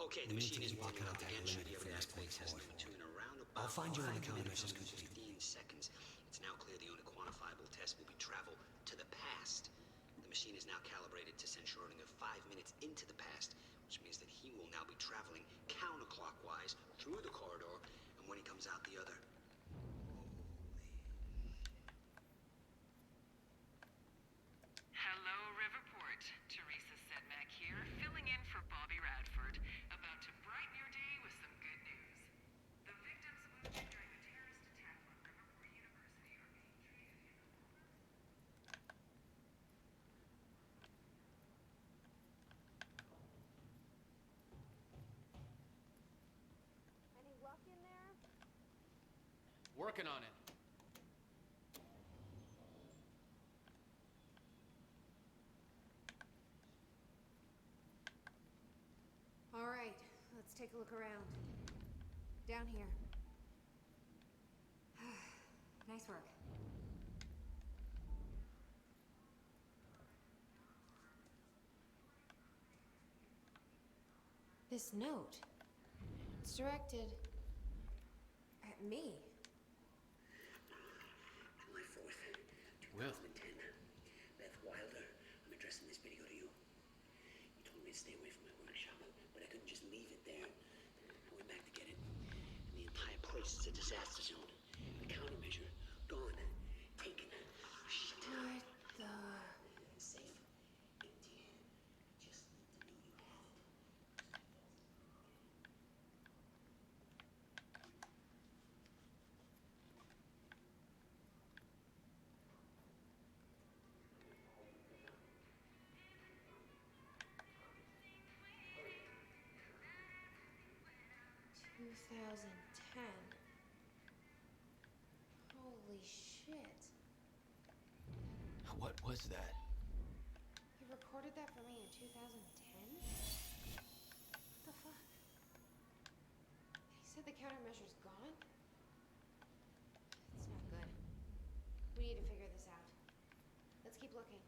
Speaker 16: Okay, the machine is warming up again. Should be able to activate test number 2 in around about
Speaker 9: I'll find you when the
Speaker 16: 5
Speaker 9: countermeasures
Speaker 16: minutes and
Speaker 9: complete.
Speaker 16: 15 seconds. It's now clear the only quantifiable test will be travel to the past. The machine is now calibrated to send Schrodinger 5 minutes into the past, which means that he will now be traveling counterclockwise through the corridor, and when he comes out the other...
Speaker 23: Hello, Riverport. Teresa Sedmak here, filling in for Bobby Radford. About to brighten your day with some good news. The victims wounded during the terrorist attack on Riverport University are being treated in the
Speaker 3: Any luck in there?
Speaker 2: Working on it.
Speaker 17: All right, let's take a look around. Down here. Nice work. This note. It's directed at me.
Speaker 16: On my 4th,
Speaker 12: Will.
Speaker 16: 2010. Beth Wilder, I'm addressing this video to you. You told me to stay away from my workshop, but I couldn't just leave it there. I went back to get it, and the entire place is a disaster zone. The countermeasure, gone, taken, shut down.
Speaker 17: What the...
Speaker 16: Safe, empty. Just need to know you have it.
Speaker 17: Holy shit.
Speaker 12: What was that?
Speaker 17: You recorded that for me in 2010? What the fuck? He said the countermeasure's gone? It's not good. We need to figure this out. Let's keep looking.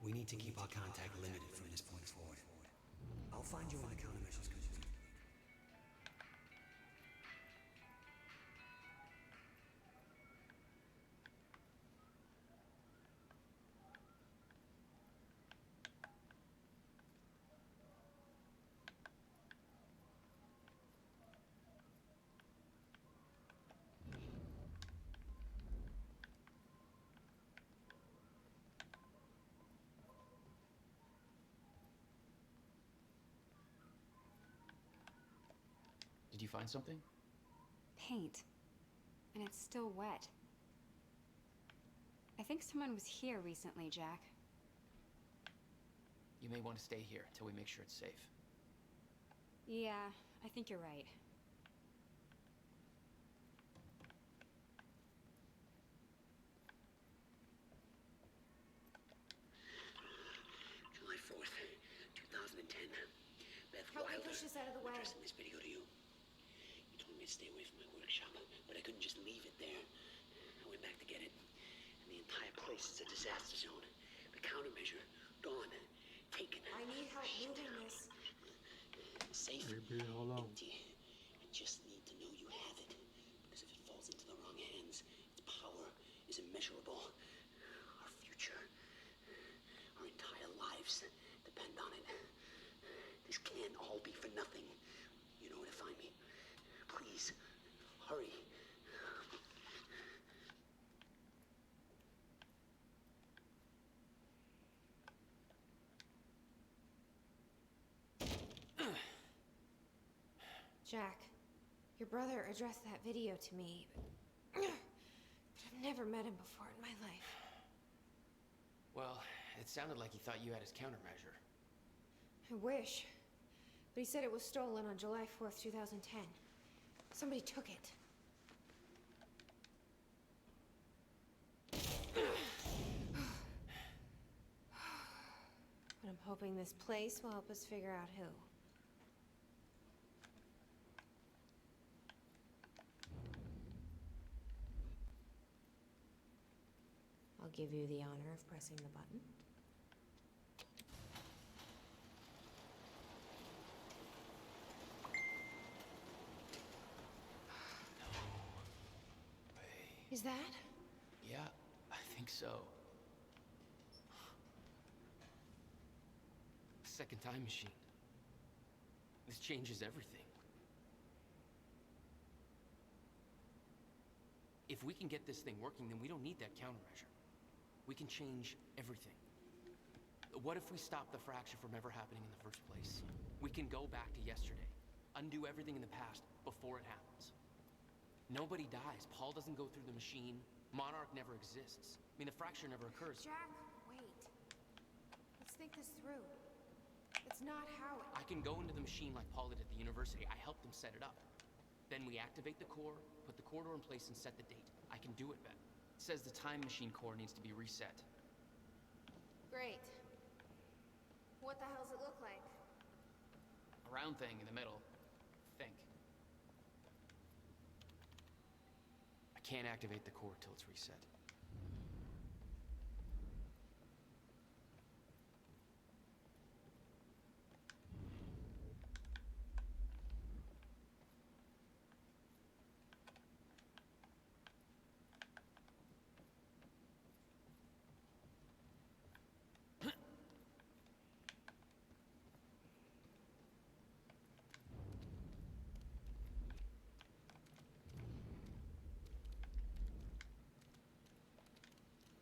Speaker 9: We need to keep our contact limited from this point forward. I'll find you when the countermeasures complete.
Speaker 12: Did you find something?
Speaker 13: Paint. And it's still wet. I think someone was here recently, Jack.
Speaker 12: You may want to stay here until we make sure it's safe.
Speaker 13: Yeah, I think you're right.
Speaker 16: July 4th, 2010. Beth
Speaker 17: Help me
Speaker 16: Wilder.
Speaker 17: push this out of the
Speaker 16: I'm
Speaker 17: way.
Speaker 16: addressing this video to you. You told me to stay away from my workshop, but I couldn't just leave it there. I went back to get it, and the entire place is a disaster zone. The countermeasure, gone, taken.
Speaker 17: I need help moving this.
Speaker 16: Safe,
Speaker 1: Hey, B, hold on.
Speaker 16: empty. I just need to know you have it, because if it falls into the wrong hands, its power is immeasurable. Our future, our entire lives depend on it. This can't all be for nothing. You know where to find me. Please, hurry.
Speaker 17: Jack, your brother addressed that video to me, but I've never met him before in my life.
Speaker 12: Well, it sounded like he thought you had his countermeasure.
Speaker 17: I wish. But he said it was stolen on July 4th, 2010. Somebody took it. But I'm hoping this place will help us figure out who. I'll give you the honor of pressing the button. Is that?
Speaker 12: Yeah, I think so. Second time machine. This changes everything. If we can get this thing working, then we don't need that countermeasure. We can change everything. What if we stop the fracture from ever happening in the first place? We can go back to yesterday, undo everything in the past before it happens. Nobody dies. Paul doesn't go through the machine. Monarch never exists. I mean, the fracture never occurs.
Speaker 17: Jack, wait. Let's think this through. It's not how it...
Speaker 12: I can go into the machine like Paul did at the university. I helped him set it up. Then we activate the core, put the corridor in place, and set the date. I can do it, Ben. It says the time machine core needs to be reset.
Speaker 17: Great. What the hell's it look like?
Speaker 12: A round thing in the middle. Think. I can't activate the core till it's reset.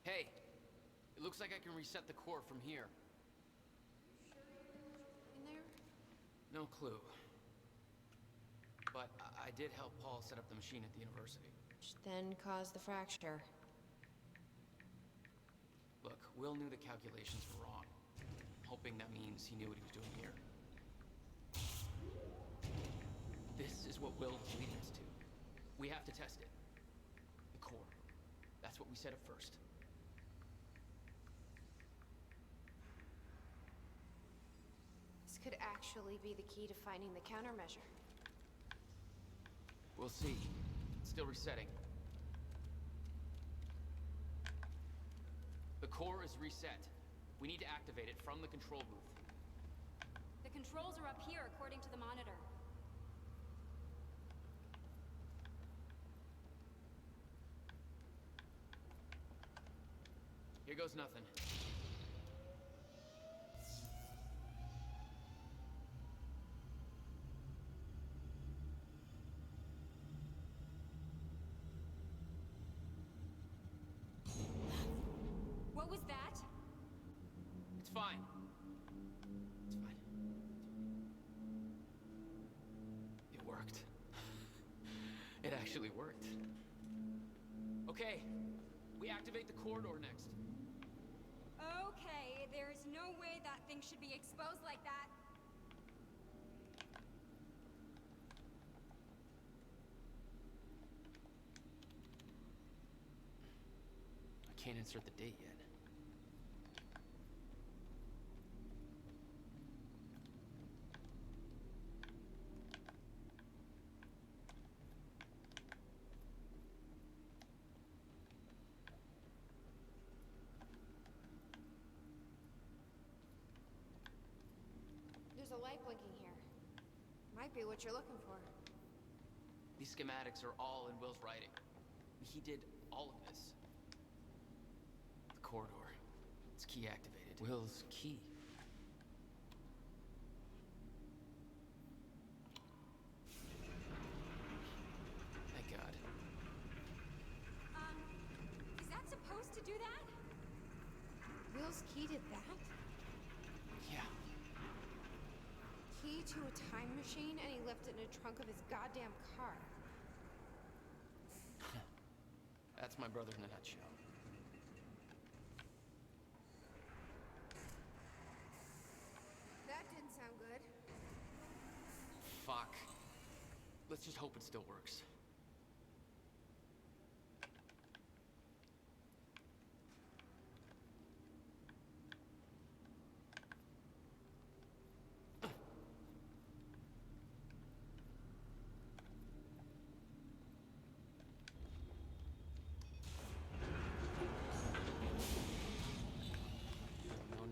Speaker 12: Hey, it looks like I can reset the core from here.
Speaker 17: In there?
Speaker 12: No clue. But I did help Paul set up the machine at the university.
Speaker 17: Which then caused the fracture.
Speaker 12: Look, Will knew the calculations were wrong. Hoping that means he knew what he was doing here. This is what Will was leading us to. We have to test it. The core. That's what we set up first.
Speaker 17: This could actually be the key to finding the countermeasure.
Speaker 12: We'll see. It's still resetting. The core is reset. We need to activate it from the control booth.
Speaker 13: The controls are up here, according to the monitor.
Speaker 12: Here goes nothing.
Speaker 13: What was that?
Speaker 12: It's fine. It's fine. It worked. actually worked. Okay, we activate the corridor next.
Speaker 13: Okay, there's no way that thing should be exposed like that.
Speaker 12: I can't insert the date yet.
Speaker 17: There's a light blinking here. Might be what you're looking for.
Speaker 12: These schematics are all in Will's writing. He did all of this. The corridor. It's key activated. Will's key. Thank God.
Speaker 13: Is that supposed to do that?
Speaker 17: Will's key did that?
Speaker 12: Yeah.
Speaker 17: Key to a time machine, and he left it in the trunk of his goddamn car.
Speaker 12: That's my brother in a nutshell.
Speaker 17: That didn't sound good.
Speaker 12: Fuck. Let's just hope it still works.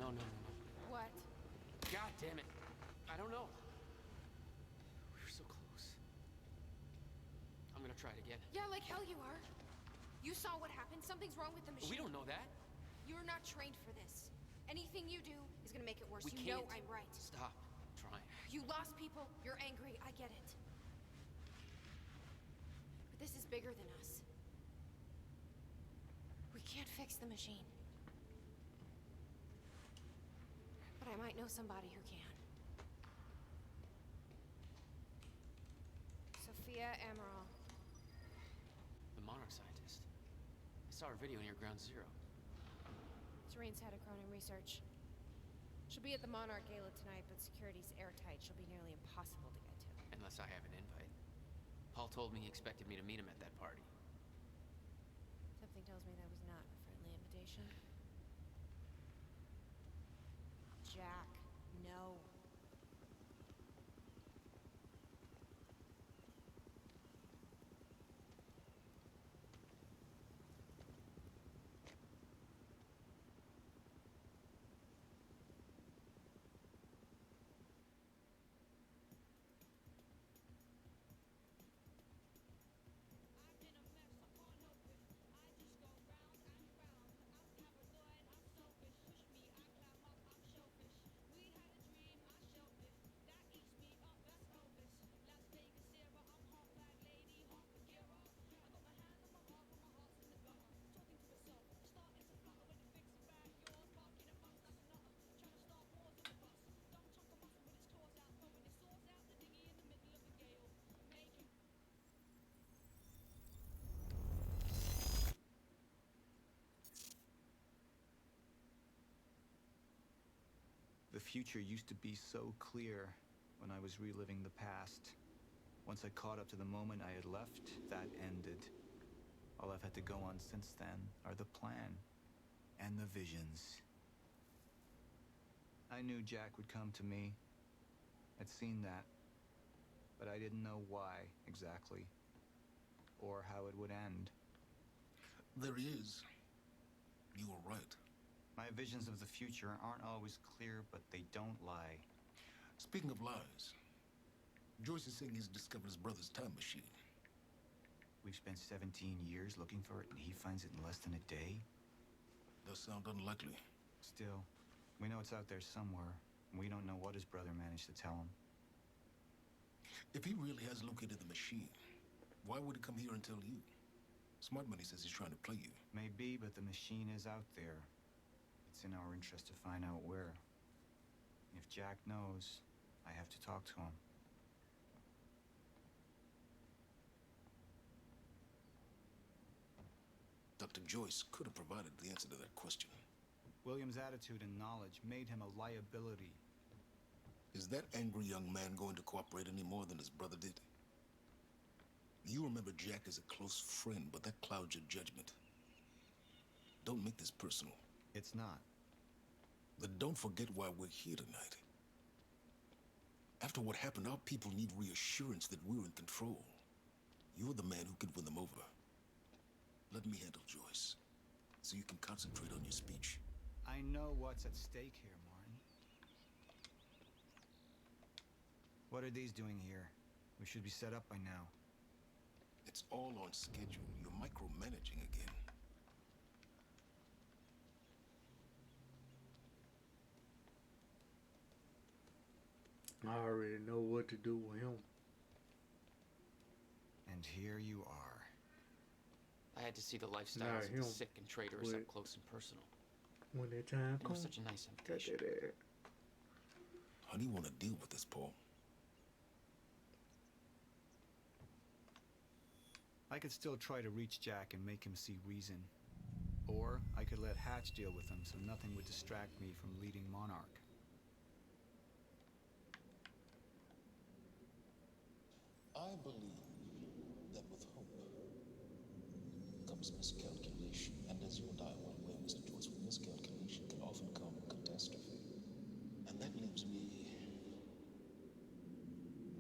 Speaker 12: No.
Speaker 17: What?
Speaker 12: God damn it. I don't know. We were so close. I'm gonna try it again.
Speaker 17: Yeah, like hell you are. You saw what happened. Something's wrong with the machine.
Speaker 12: We don't know that.
Speaker 17: You're not trained for this. Anything you do is gonna make it worse.
Speaker 12: We
Speaker 17: You know
Speaker 12: can't.
Speaker 17: I'm right.
Speaker 12: Stop trying.
Speaker 17: You lost people. You're angry. I get it. But this is bigger than us. We can't fix the machine. But I might know somebody who can. Sophia Amaral.
Speaker 12: The Monarch scientist. I saw her video near Ground Zero.
Speaker 17: Serene's had a Cronin research. She'll be at the Monarch Gala tonight, but security's airtight. She'll be nearly impossible to get to.
Speaker 12: Unless I have an invite. Paul told me he expected me to meet him at that party.
Speaker 17: Something tells me that was not a friendly invitation. Jack, no.
Speaker 18: The future used to be so clear when I was reliving the past. Once I caught up to the moment I had left, that ended. All I've had to go on since then are the plan and the visions. I knew Jack would come to me. I'd seen that. But I didn't know why exactly, or how it would end.
Speaker 20: There he is. You were right.
Speaker 18: My visions of the future aren't always clear, but they don't lie.
Speaker 20: Speaking of lies, Joyce is saying he's discovered his brother's time machine.
Speaker 18: We've spent 17 years looking for it, and he finds it in less than a day?
Speaker 20: Does sound unlikely.
Speaker 18: Still, we know it's out there somewhere, and we don't know what his brother managed to tell him.
Speaker 20: If he really has located the machine, why would he come here and tell you? Smart Money says he's trying to play you.
Speaker 18: Maybe, but the machine is out there. It's in our interest to find out where. If Jack knows, I have to talk to him.
Speaker 20: Dr. Joyce could have provided the answer to that question.
Speaker 18: William's attitude and knowledge made him a liability.
Speaker 20: Is that angry young man going to cooperate any more than his brother did? You remember Jack as a close friend, but that clouds your judgment. Don't make this personal.
Speaker 18: It's not.
Speaker 20: Then don't forget why we're here tonight. After what happened, our people need reassurance that we're in control. You're the man who can win them over. Let me handle Joyce, so you can concentrate on your speech.
Speaker 18: I know what's at stake here, Martin. What are these doing here? We should be set up by now.
Speaker 20: It's all on schedule. You're micromanaging again.
Speaker 1: I already know what to do with him.
Speaker 18: And here you are.
Speaker 12: I had to see the lifestyles of the sick and traitors up close and personal.
Speaker 1: When that time
Speaker 12: It was
Speaker 1: comes,
Speaker 12: such a nice invitation.
Speaker 20: How do you want to deal with this, Paul?
Speaker 18: I could still try to reach Jack and make him see reason. Or I could let Hatch deal with him so nothing would distract me from leading Monarch.
Speaker 20: I believe that with hope comes miscalculation, and as you and I well aware, Mr. Joyce, with miscalculation can often come catastrophe. And that leaves me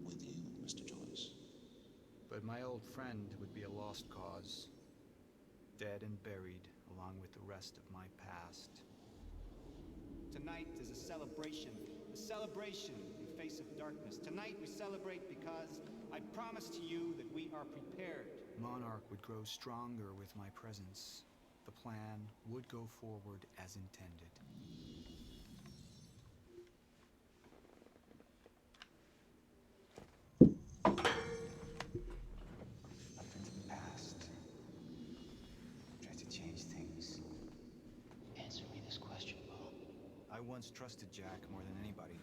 Speaker 20: with you, Mr. Joyce.
Speaker 18: But my old friend would be a lost cause. Dead and buried, along with the rest of my past.
Speaker 9: Tonight is a celebration in face of darkness. Tonight we celebrate because I promise to you that we are prepared.
Speaker 18: Monarch would grow stronger with my presence. The plan would go forward as intended. I've been to the past. Tried to change things.
Speaker 16: Answer me this question, Paul.
Speaker 18: I once trusted Jack more than anybody.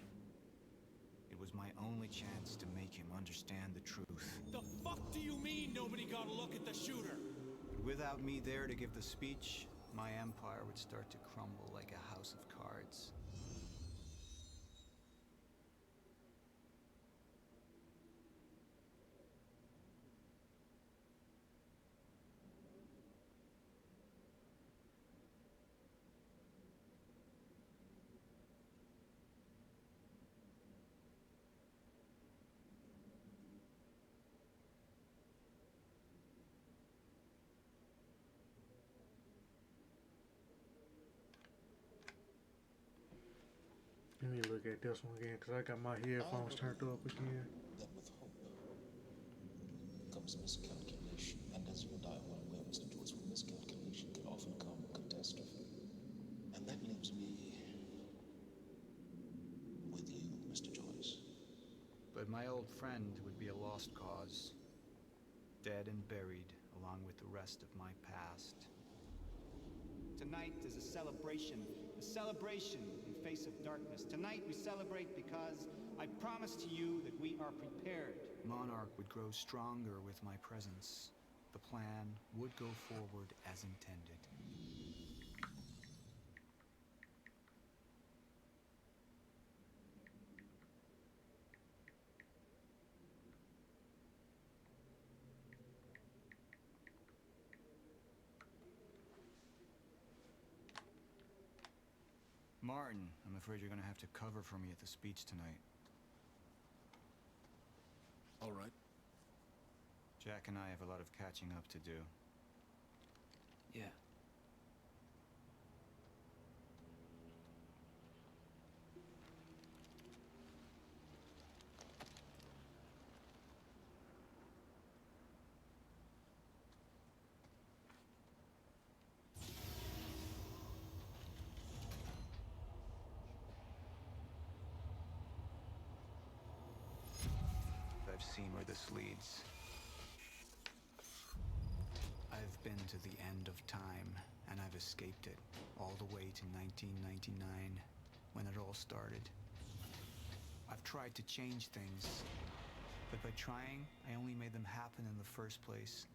Speaker 18: It was my only chance to make him understand the truth.
Speaker 6: The fuck do you mean nobody got a look at the shooter?
Speaker 18: But without me there to give the speech, my empire would start to crumble like a house of cards.
Speaker 1: Let me look at this one again, because I got my headphones turned up again.
Speaker 20: That with hope comes miscalculation, and as you and I well aware, Mr. Joyce, with miscalculation can often come catastrophe. And that leaves me with you, Mr. Joyce.
Speaker 18: But my old friend would be a lost cause. Dead and buried, along with the rest of my past.
Speaker 9: Tonight is a celebration in face of darkness. Tonight we celebrate because I promise to you that we are prepared.
Speaker 18: Monarch would grow stronger with my presence. The plan would go forward as intended. Martin, I'm afraid you're gonna have to cover for me at the speech tonight.
Speaker 20: All right.
Speaker 18: Jack and I have a lot of catching up to do.
Speaker 12: Yeah.
Speaker 18: I've seen where this leads. I've been to the end of time, and I've escaped it, all the way to 1999, when it all started. I've tried to change things, but by trying, I only made them happen in the first place.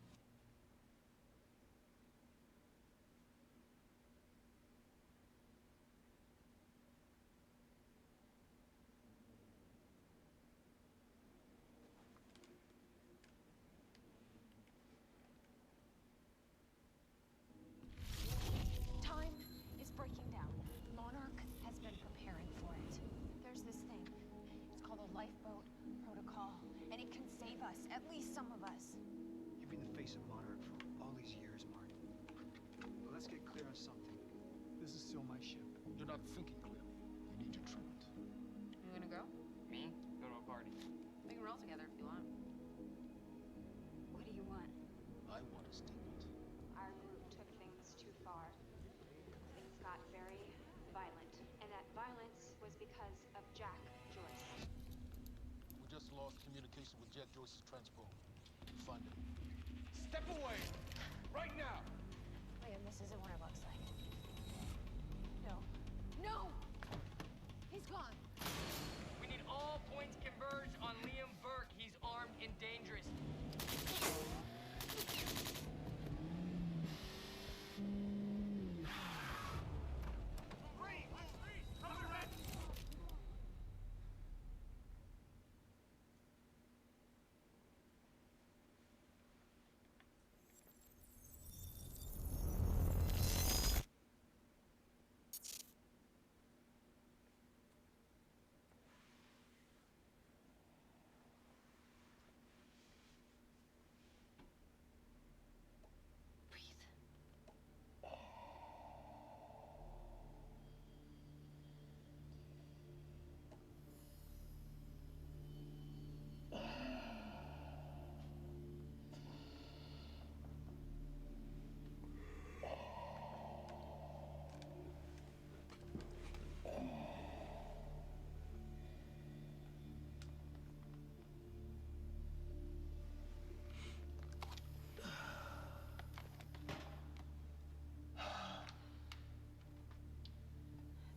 Speaker 3: At least some of us.
Speaker 9: You've been the face of Monarch for all these years, Martin. But let's get clear on something. This is still my ship.
Speaker 20: You're not thinking clearly. You need your treatment.
Speaker 11: You gonna go?
Speaker 12: Me? Go to a party.
Speaker 11: We can roll together if you want.
Speaker 13: What do you want?
Speaker 20: I want a statement.
Speaker 13: Our group took things too far. Things got very violent. And that violence was because of Jack Joyce.
Speaker 20: We just lost communication with Jack Joyce's transport. Find him.
Speaker 4: Step away! Right now!
Speaker 3: Liam, this isn't what it looks like. No. No! He's gone.
Speaker 12: We need all points converged on Liam Burke. He's armed and dangerous.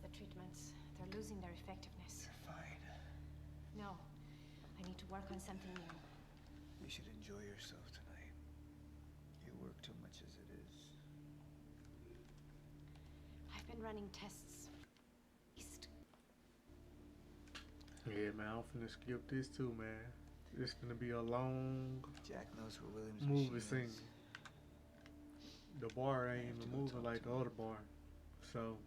Speaker 17: The treatments, they're losing their effectiveness.
Speaker 9: You're fine.
Speaker 17: No, I need to work on something new.
Speaker 9: You should enjoy yourself tonight. You work too much as it is.
Speaker 17: I've been running tests. East.
Speaker 1: Yeah, man, I'm finna skip this too, man. It's gonna be a long
Speaker 9: Jack knows where Williams'
Speaker 1: movie
Speaker 9: machine
Speaker 1: scene.
Speaker 9: is.
Speaker 1: The bar ain't
Speaker 9: I have to
Speaker 1: even
Speaker 9: go
Speaker 1: moving
Speaker 9: talk
Speaker 1: like
Speaker 9: to
Speaker 1: the
Speaker 9: him.
Speaker 1: other bar. So,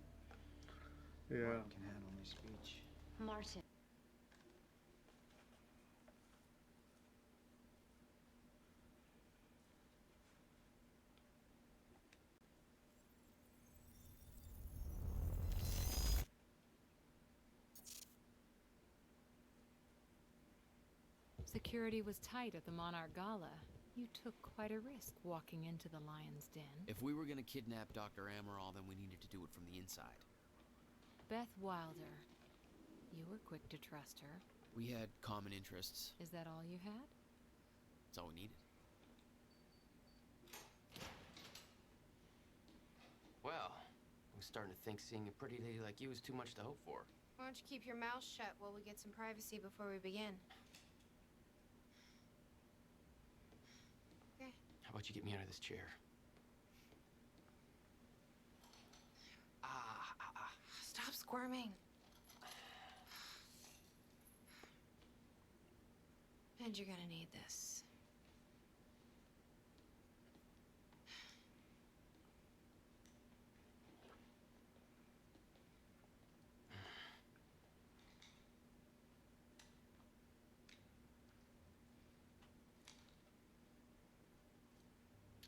Speaker 1: yeah.
Speaker 9: Martin can handle my speech.
Speaker 17: Martin.
Speaker 7: Security was tight at the Monarch Gala. You took quite a risk walking into the Lion's Den.
Speaker 2: If we were gonna kidnap Dr. Amaral, then we needed to do it from the inside.
Speaker 7: Beth Wilder. You were quick to trust her.
Speaker 2: We had common interests.
Speaker 7: Is that all you had?
Speaker 2: That's all we needed.
Speaker 12: Well, I'm starting to think seeing a pretty lady like you is too much to hope for.
Speaker 17: Why don't you keep your mouth shut while we get some privacy before we begin? Okay.
Speaker 12: How about you get me out of this chair?
Speaker 17: Stop squirming. And you're gonna need this.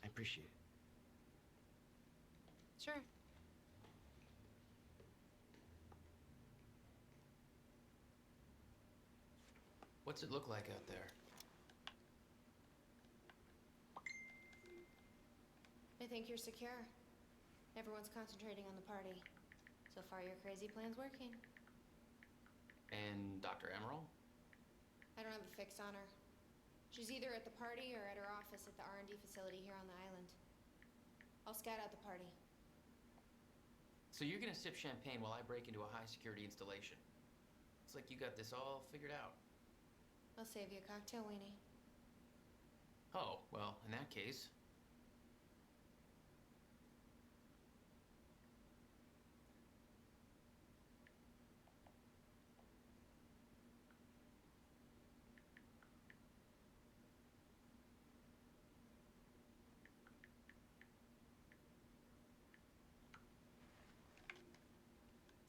Speaker 12: I appreciate it.
Speaker 17: Sure.
Speaker 12: What's it look like out there?
Speaker 17: I think you're secure. Everyone's concentrating on the party. So far, your crazy plan's working.
Speaker 12: And Dr. Amaral?
Speaker 17: I don't have a fix on her. She's either at the party or at her office at the R&D facility here on the island. I'll scout out the party.
Speaker 12: So you're gonna sip champagne while I break into a high-security installation. It's like you got this all figured out.
Speaker 17: I'll save you a cocktail, Weenie.
Speaker 12: Oh, well, in that case...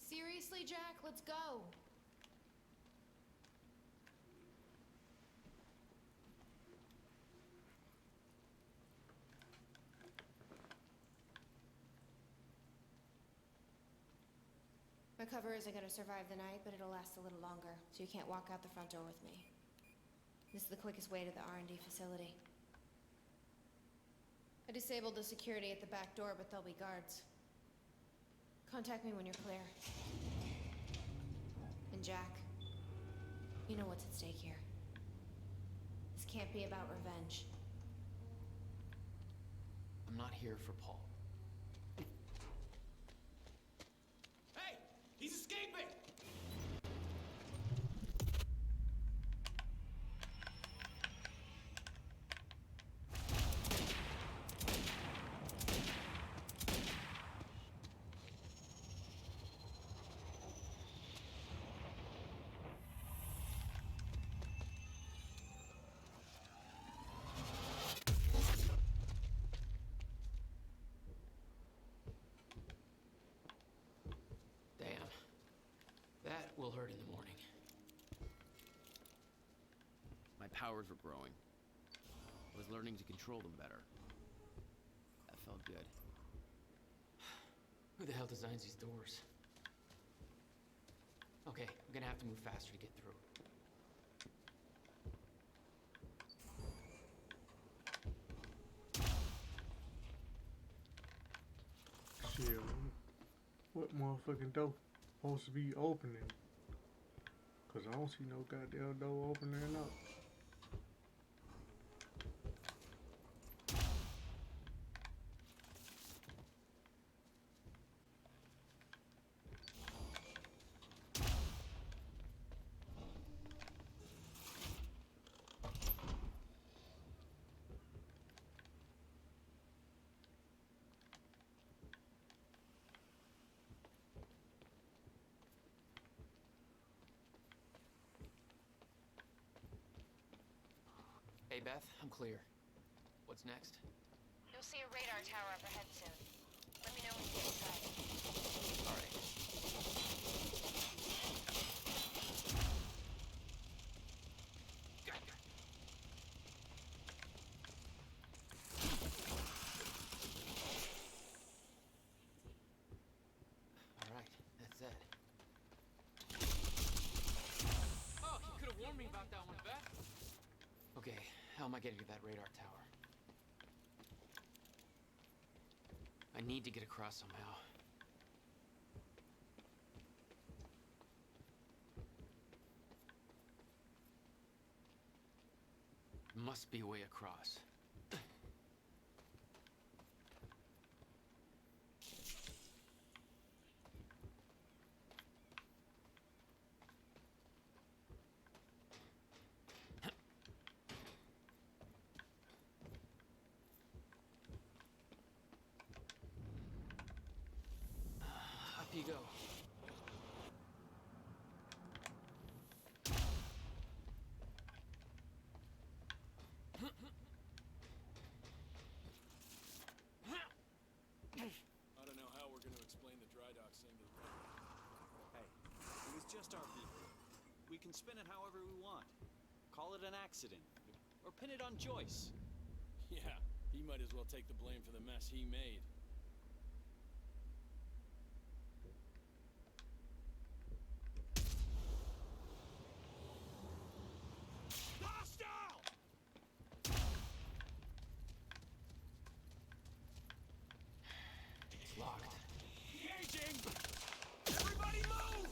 Speaker 17: Seriously, Jack? Let's go. My cover isn't gonna survive the night, but it'll last a little longer, so you can't walk out the front door with me. This is the quickest way to the R&D facility. I disabled the security at the back door, but there'll be guards. Contact me when you're clear. And Jack, you know what's at stake here. This can't be about revenge.
Speaker 12: I'm not here for Paul.
Speaker 6: Hey! He's escaping!
Speaker 12: Damn. That will hurt in the morning.
Speaker 2: My powers were growing. I was learning to control them better. That felt good.
Speaker 12: Who the hell designs these doors? Okay, I'm gonna have to move faster to get through.
Speaker 1: Shit, what motherfucking door supposed to be opening? Cause I don't see no goddamn door opening up.
Speaker 12: Hey, Beth, I'm clear. What's next?
Speaker 3: You'll see a radar tower up ahead soon. Let me know when you get inside.
Speaker 12: All right. All right, that's it. Oh, you could have warned me about that one, Beth. Okay, how am I getting to that radar tower? I need to get across somehow. Must be a way across. Up you go.
Speaker 10: I don't know how we're going to explain the dry dock scene to the public.
Speaker 6: Hey, it was just our people. We can spin it however we want. Call it an accident. Or pin it on Joyce.
Speaker 10: Yeah, he might as well take the blame for the mess he made.
Speaker 6: Hostile!
Speaker 12: It's locked.
Speaker 6: Engaging! Everybody move!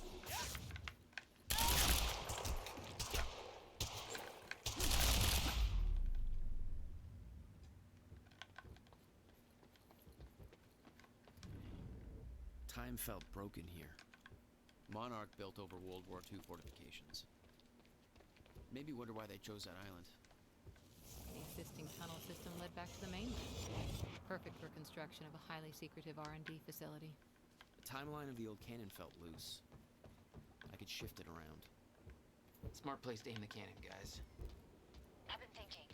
Speaker 2: Time felt broken here. Monarch built over World War II fortifications. Maybe wonder why they chose that island.
Speaker 7: The existing tunnel system led back to the mainland. Perfect for construction of a highly secretive R&D facility.
Speaker 2: The timeline of the old cannon felt loose. I could shift it around.
Speaker 12: Smart place to aim the cannon, guys.
Speaker 3: I've been thinking.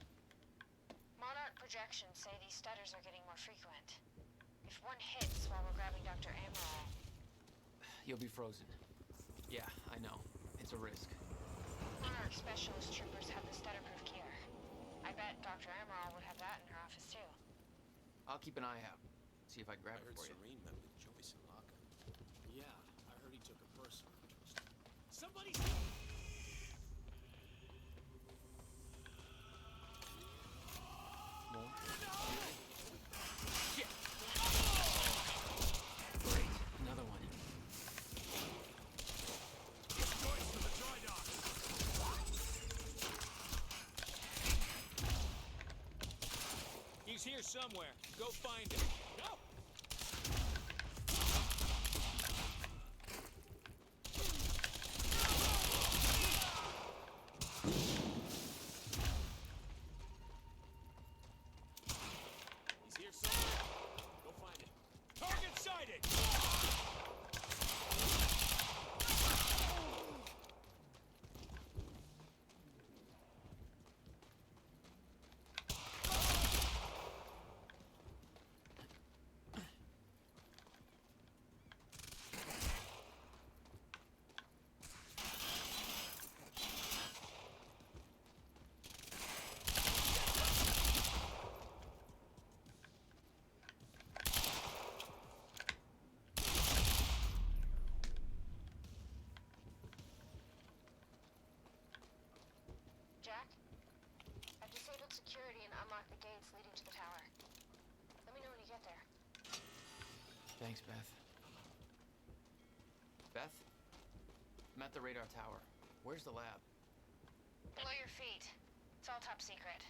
Speaker 3: Monarch projections say these stutters are getting more frequent. If one hits while we're grabbing Dr. Amaral...
Speaker 12: You'll be frozen. Yeah, I know. It's a risk.
Speaker 3: Monarch specialist troopers have the stutter-proof gear. I bet Dr. Amaral would have that in her office, too.
Speaker 12: I'll keep an eye out. See if I can grab
Speaker 10: I
Speaker 12: it
Speaker 10: heard
Speaker 12: for you.
Speaker 10: Serene met with Joyce and Laka. Yeah, I heard he took a first.
Speaker 19: Somebody.
Speaker 12: More? Shit! Great, another one.
Speaker 19: Joyce to the dry docks. He's here somewhere. Go find him. Go! He's here somewhere. Go find him. Target sighted!
Speaker 3: Jack, I've disabled security and unlocked the gates leading to the tower. Let me know when you get there.
Speaker 12: Thanks, Beth. Beth? I'm at the radar tower. Where's the lab?
Speaker 3: Below your feet. It's all top secret.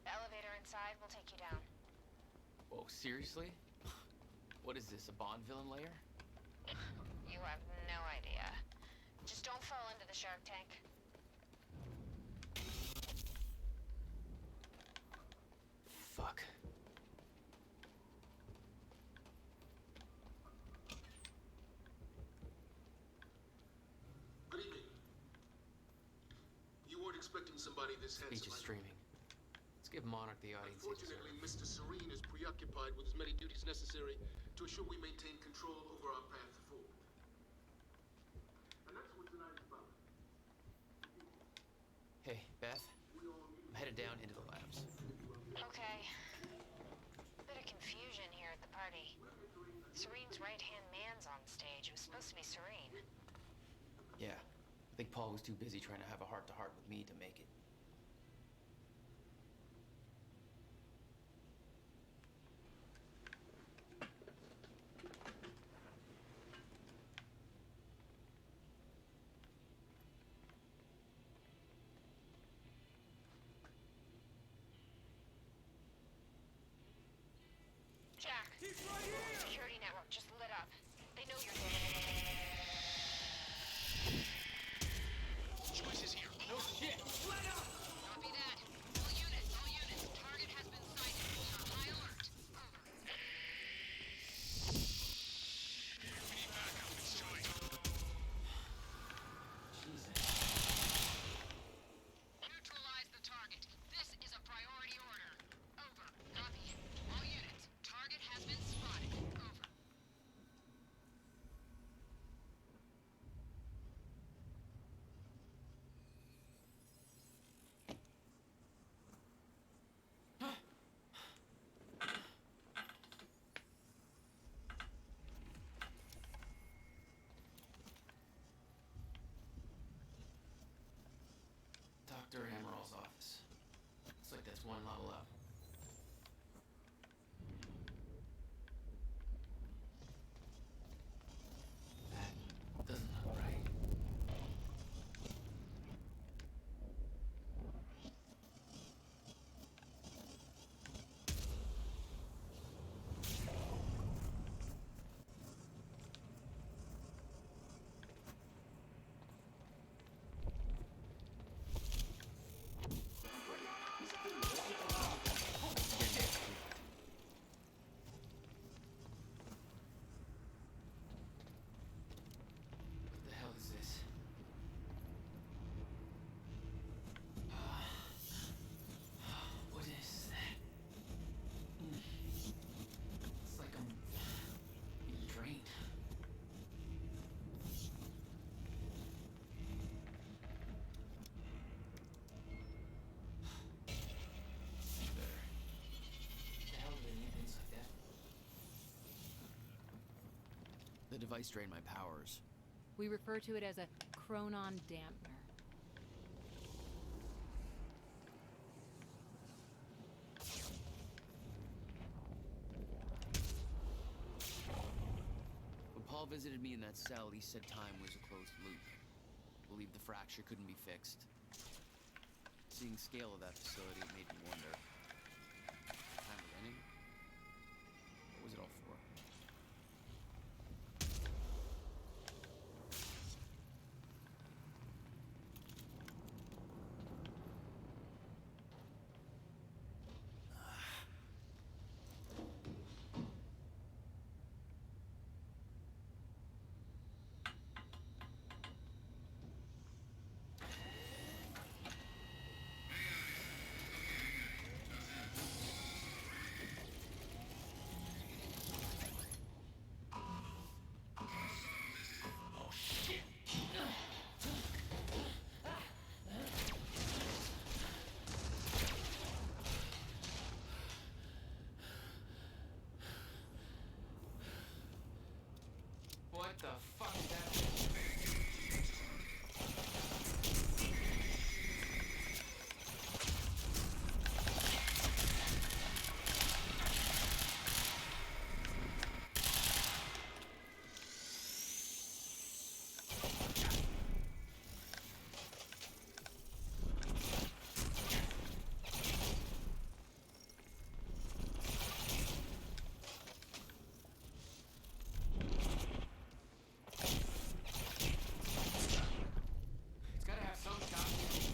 Speaker 3: The elevator inside will take you down.
Speaker 12: Whoa, seriously? What is this, a Bond villain lair?
Speaker 3: You have no idea. Just don't fall into the shark tank.
Speaker 12: Fuck.
Speaker 20: Good evening. You weren't expecting somebody this handsome.
Speaker 12: Speech is streaming. Let's give Monarch the audience he
Speaker 20: Unfortunately,
Speaker 12: deserves.
Speaker 20: Mr. Serene is preoccupied with as many duties necessary to ensure we maintain control over our path forward. And that's what tonight is about.
Speaker 12: Hey, Beth. I'm headed down into the labs.
Speaker 3: Okay. Bit of confusion here at the party. Serene's right-hand man's on stage. It was supposed to be Serene.
Speaker 12: Yeah. I think Paul was too busy trying to have a heart-to-heart with me to make it.
Speaker 3: Jack, security network just lit up. They know you're there.
Speaker 15: Joyce is here.
Speaker 12: No shit!
Speaker 3: Let up! Copy that. All units, target has been sighted. Be on high alert. Over.
Speaker 15: We need backup. It's Joyce.
Speaker 12: Jesus.
Speaker 3: Neutralize the target. This is a priority order. Over. Copy. All units, target has been spotted. Over.
Speaker 12: Dr. Emerald's office. Looks like that's one level up. That doesn't look right. What the hell is this? What is that? It's like I'm being drained. Better. What the hell do they need things like that?
Speaker 2: The device drained my powers.
Speaker 7: We refer to it as a chronon dampener.
Speaker 2: When Paul visited me in that cell, he said time was a closed loop. Believed the fracture couldn't be fixed. Seeing the scale of that facility, it made me wonder. Time was ending? What was it all for?
Speaker 12: What the fuck is that? It's gotta have some goddamn use.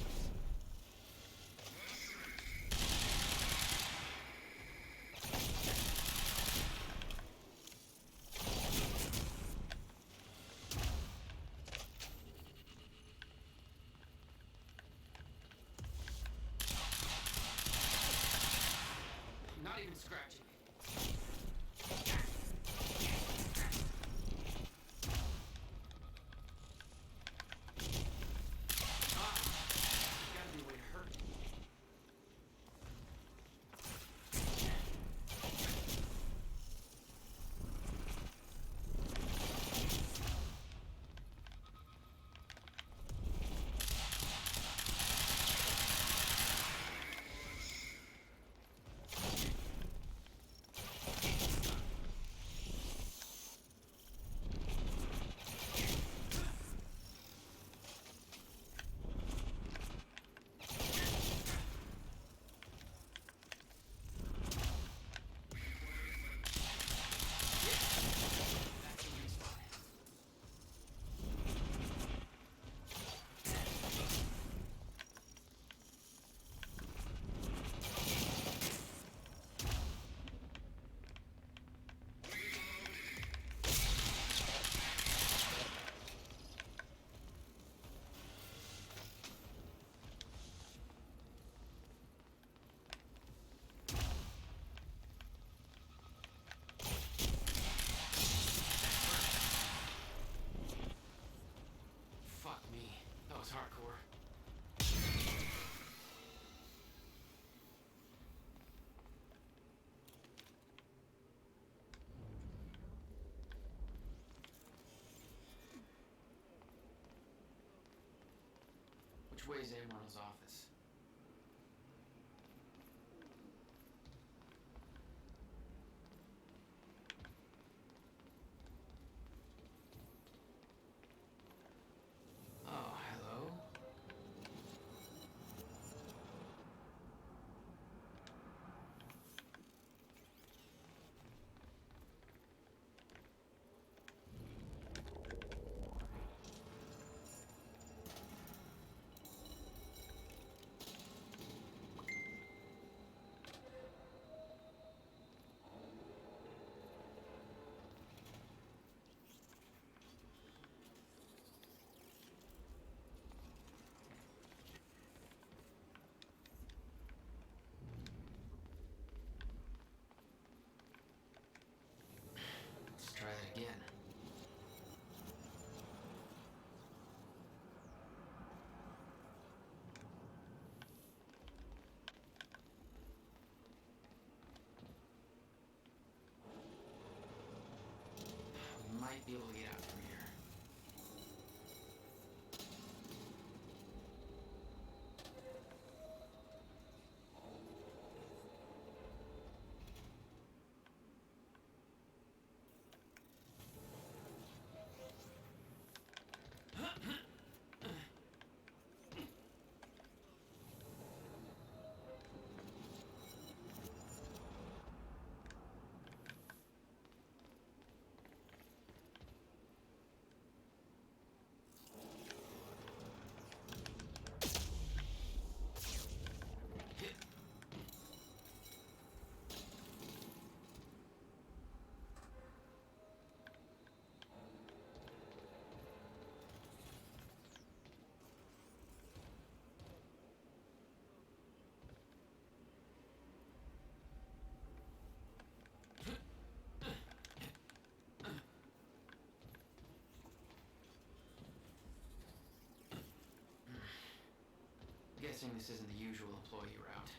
Speaker 12: Not even scratching it. Gotta be a way to hurt it. Fuck me. That was hardcore. Which way is Amaril's office? Oh, hello. Let's try that again. We might be able to get out from here. guessing this isn't the usual employee route.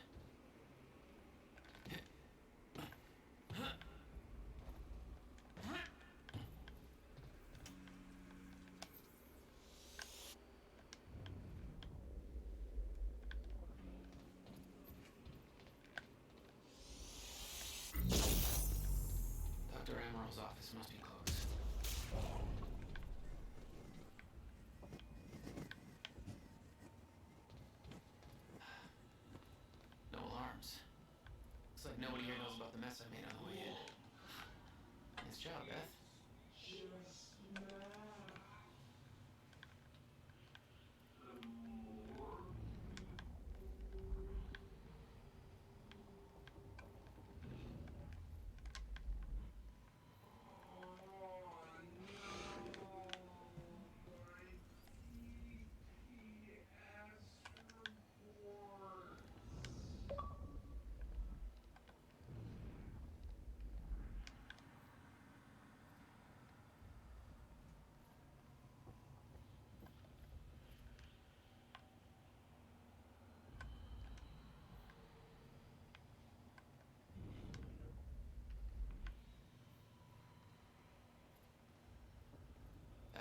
Speaker 12: Dr. Amaril's office must be closed. No alarms. Looks like nobody here knows about the mess I made on the way in. Nice job, Beth.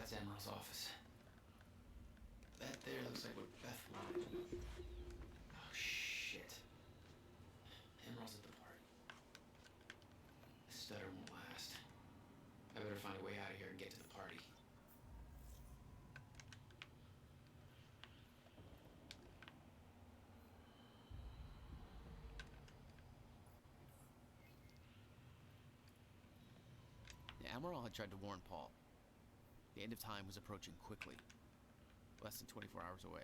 Speaker 12: That's Emerald's office. That there looks like what Beth wanted. Oh, shit. Emerald's at the party. This stutter won't last. I better find a way out of here and get to the party.
Speaker 2: The Amaral had tried to warn Paul. The end of time was approaching quickly. Less than 24 hours away.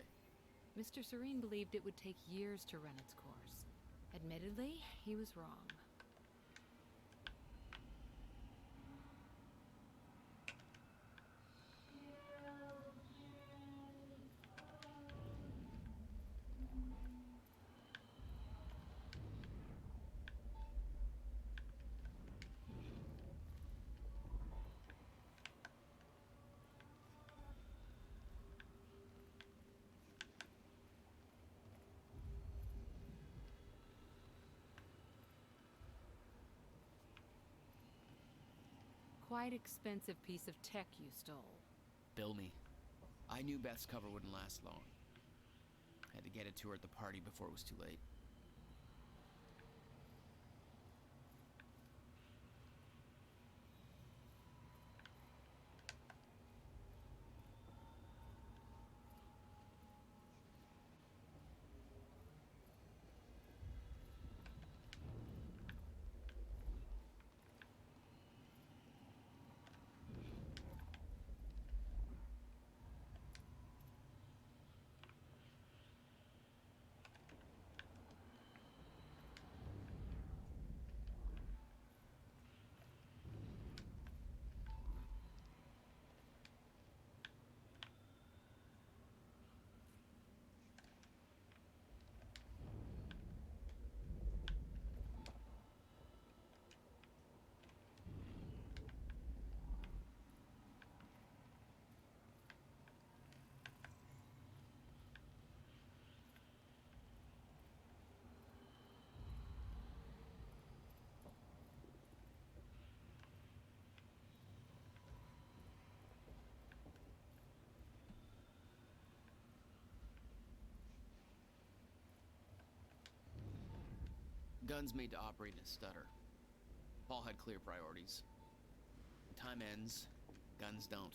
Speaker 7: Mr. Serene believed it would take years to run its course. Admittedly, he was wrong. Quite expensive piece of tech you stole.
Speaker 2: Bill me. I knew Beth's cover wouldn't last long. Had to get it to her at the party before it was too late. Guns made to operate in a stutter. Paul had clear priorities. Time ends, guns don't.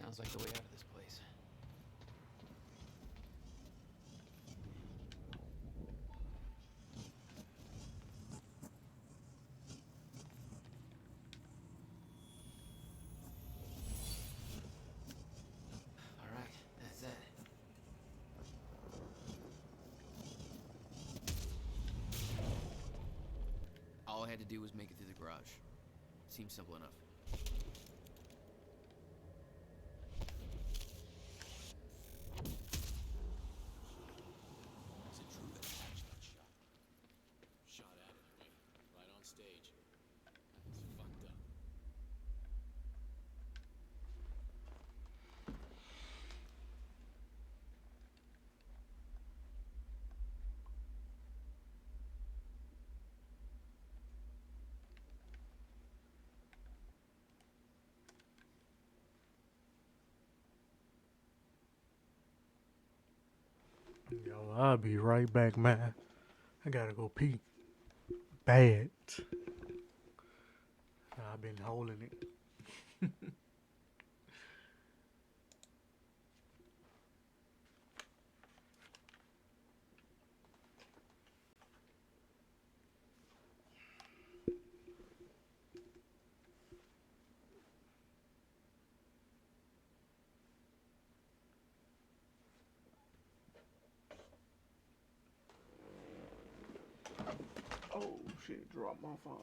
Speaker 12: Sounds like the way out of this place. All right, that's it.
Speaker 2: All I had to do was make it through the garage. Seems simple enough.
Speaker 10: Is it true that Hatch got shot? Shot at anyway. Right on stage. That's fucked up.
Speaker 1: Yo, I'll be right back, man. I gotta go pee. Bad. I've been holding it. Oh shit, dropped my phone.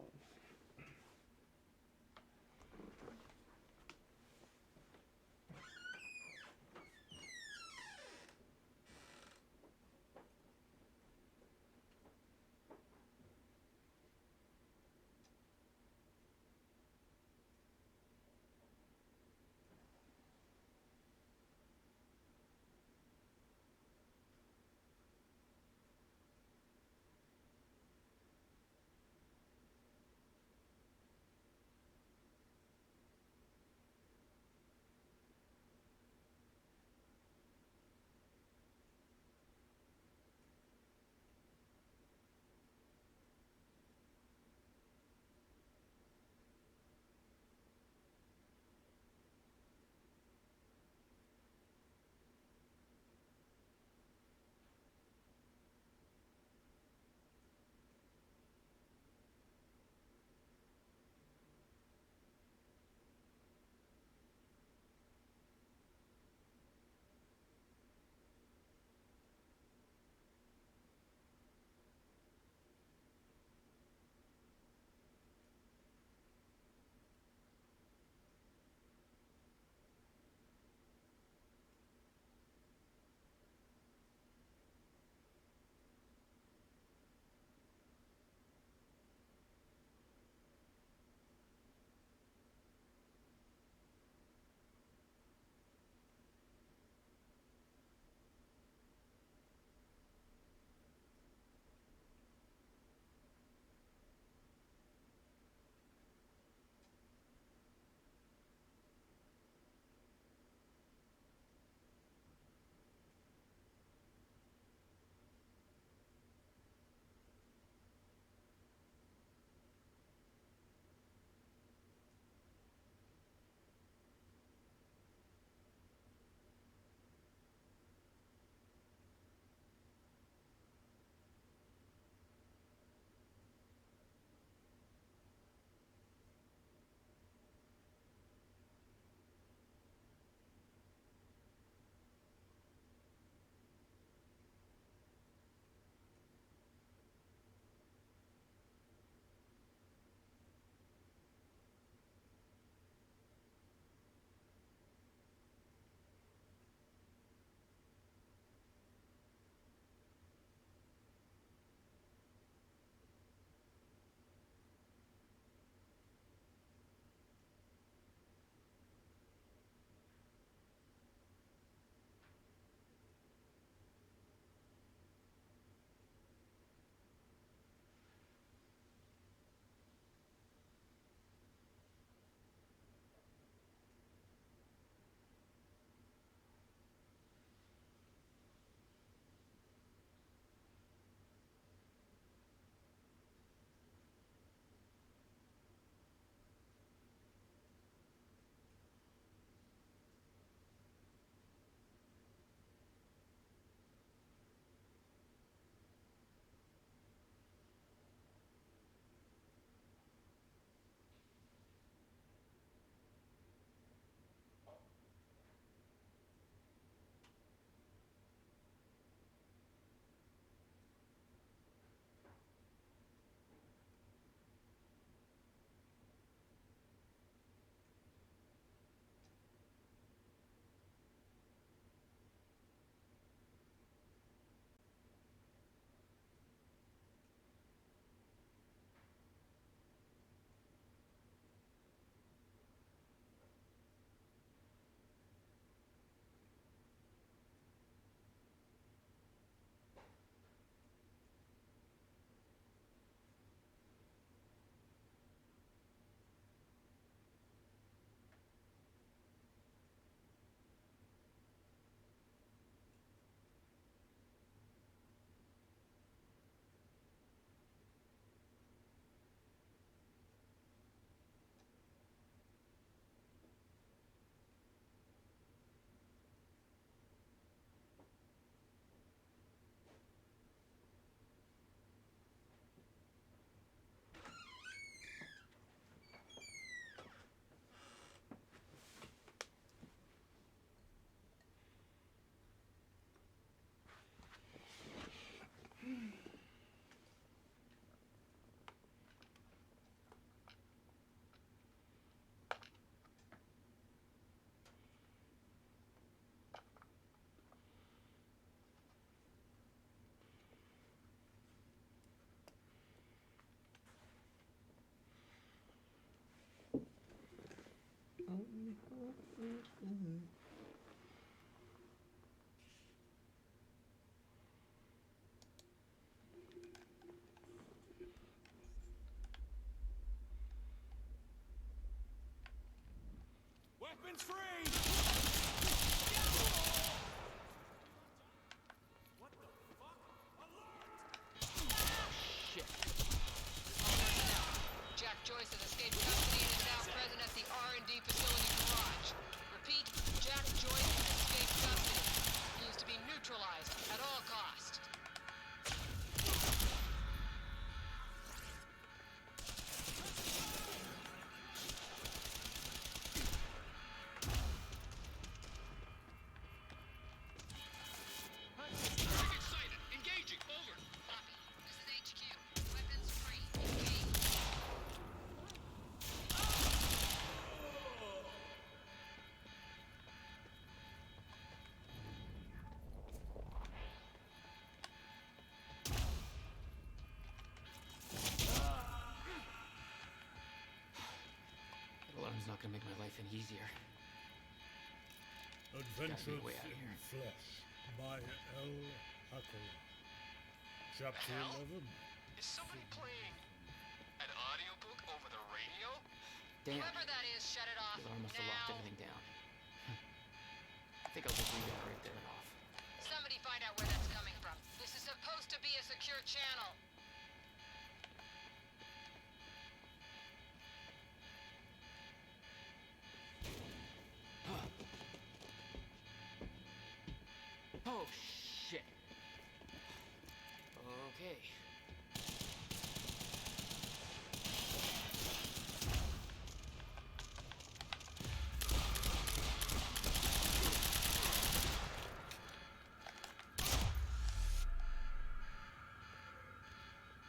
Speaker 14: Weapons free! What the fuck? Alert!
Speaker 12: Shit.
Speaker 5: Jack Joyce has escaped custody and is now present at the R&D facility garage. Repeat, Jack Joyce has escaped custody. He is to be neutralized at all costs.
Speaker 15: Target sighted. Engaging. Over.
Speaker 5: Copy. This is HQ. Weapons free. Engage.
Speaker 12: That alarm's not gonna make my life any easier.
Speaker 21: Adventures
Speaker 12: way out of
Speaker 21: in
Speaker 12: here.
Speaker 21: Flesh by L. Hakala. Chapter
Speaker 15: Hell?
Speaker 21: 11.
Speaker 15: Is somebody playing an audiobook over the radio?
Speaker 12: Damn.
Speaker 5: Whoever that is, shut it off
Speaker 12: The alarm must have locked
Speaker 5: now.
Speaker 12: everything down. I think I'll just leave it right there and off.
Speaker 5: Somebody find out where that's coming from. This is supposed to be a secure channel.
Speaker 12: Oh, shit. Okay.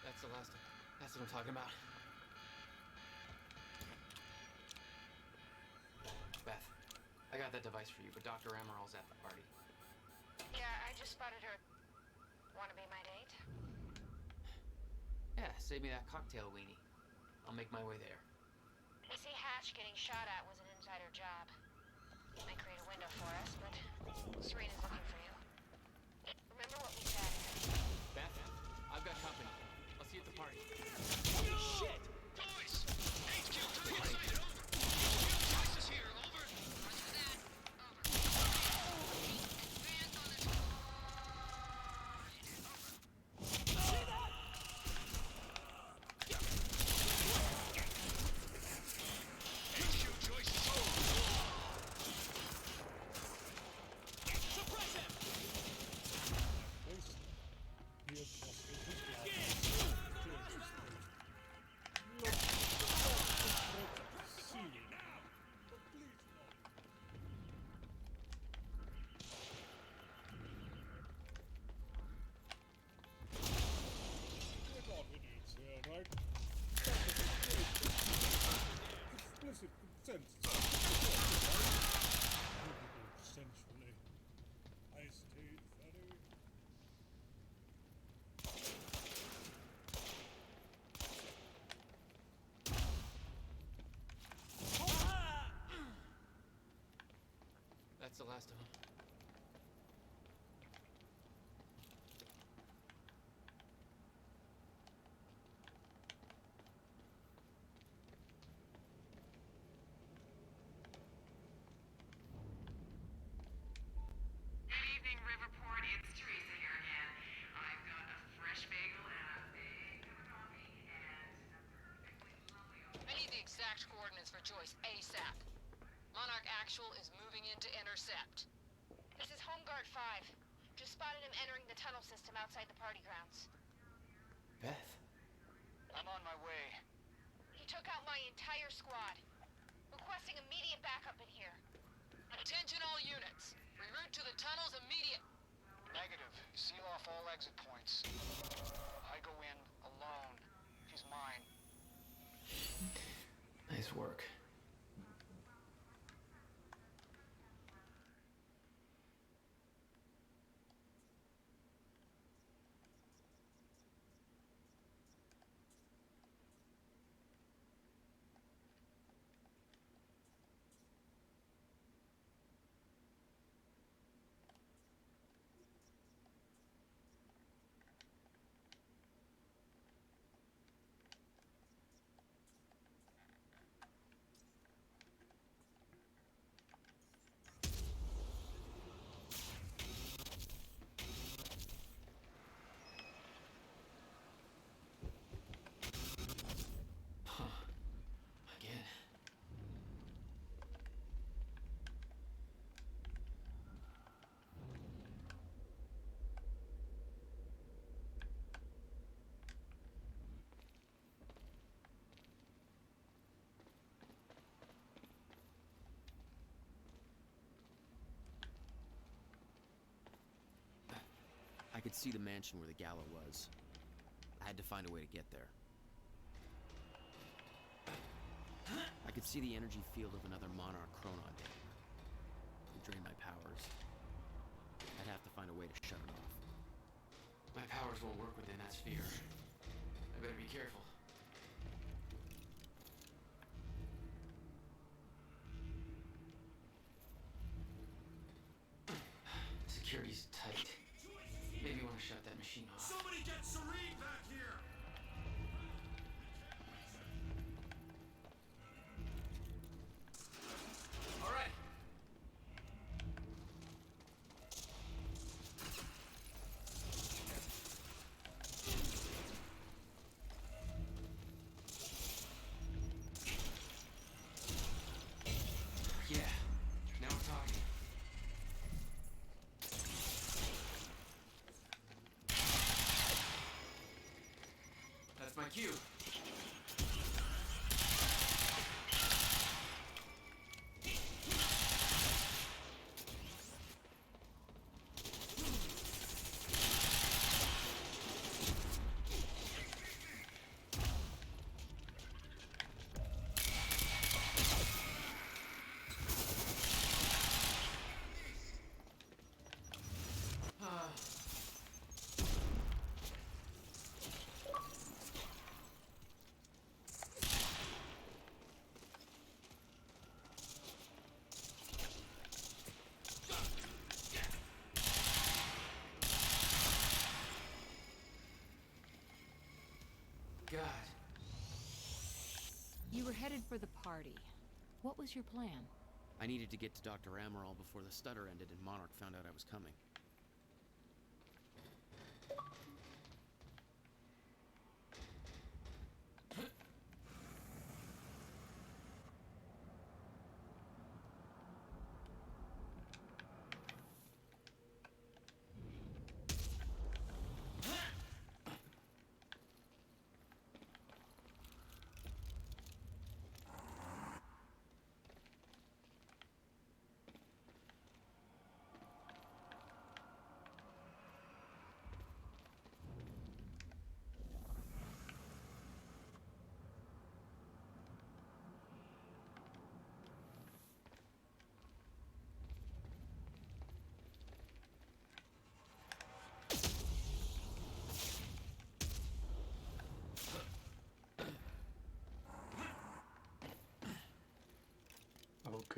Speaker 12: That's the last of That's what I'm talking about. Beth, I got that device for you, but Dr. Amaril's at the party.
Speaker 3: Yeah, I just spotted her. Wanna be my date?
Speaker 12: Yeah, save me that cocktail weenie. I'll make my way there.
Speaker 3: You see, Hatch getting shot at was an insider job. Might create a window for us, but Serena's looking for you. Remember what we said?
Speaker 12: Beth, I've got company. I'll see you at the party.
Speaker 15: Holy shit! Joyce! HQ, target sighted. Over. HQ, Joyce is here. Over.
Speaker 5: Roger that. Over. Advance on the
Speaker 15: HQ, Joyce is over.
Speaker 14: Suppress him!
Speaker 21: Place. He had possibly his life. Look, see you now. But please, we're not idiots here, right? Explicit consent. Essentially. I stayed funny.
Speaker 12: That's the last of them.
Speaker 23: Good evening, Riverport. It's Teresa here again. I've got a fresh bagel and a big cup of coffee and some perfectly lovely
Speaker 5: I need the exact coordinates for Joyce ASAP. Monarch Actual is moving in to intercept.
Speaker 3: This is Home Guard 5. Just spotted him entering the tunnel system outside the party grounds.
Speaker 12: Beth.
Speaker 3: I'm on my way. He took out my entire squad. Requesting immediate backup in here.
Speaker 5: Attention all units. Reroute to the tunnels immediate.
Speaker 22: Negative. Seal off all exit points. I go in alone. He's mine.
Speaker 12: Nice work.
Speaker 2: could see the mansion where the gala was. I had to find a way to get there. I could see the energy field of another Monarch Chronon day. It drained my powers. I'd have to find a way to shut it off.
Speaker 12: My powers won't work within that sphere. I better be careful. Security's tight. Maybe you want to shut that machine off.
Speaker 14: Somebody get Serene back here!
Speaker 12: All right. Yeah. Now we're talking. That's my cue. God.
Speaker 7: You were headed for the party. What was your plan?
Speaker 2: I needed to get to Dr. Amaral before the stutter ended and Monarch found out I was coming.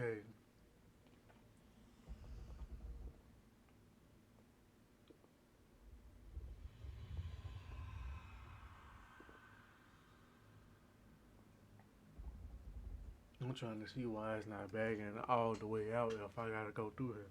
Speaker 1: Okay. I'm trying to see why it's not bagging all the way out if I gotta go through here.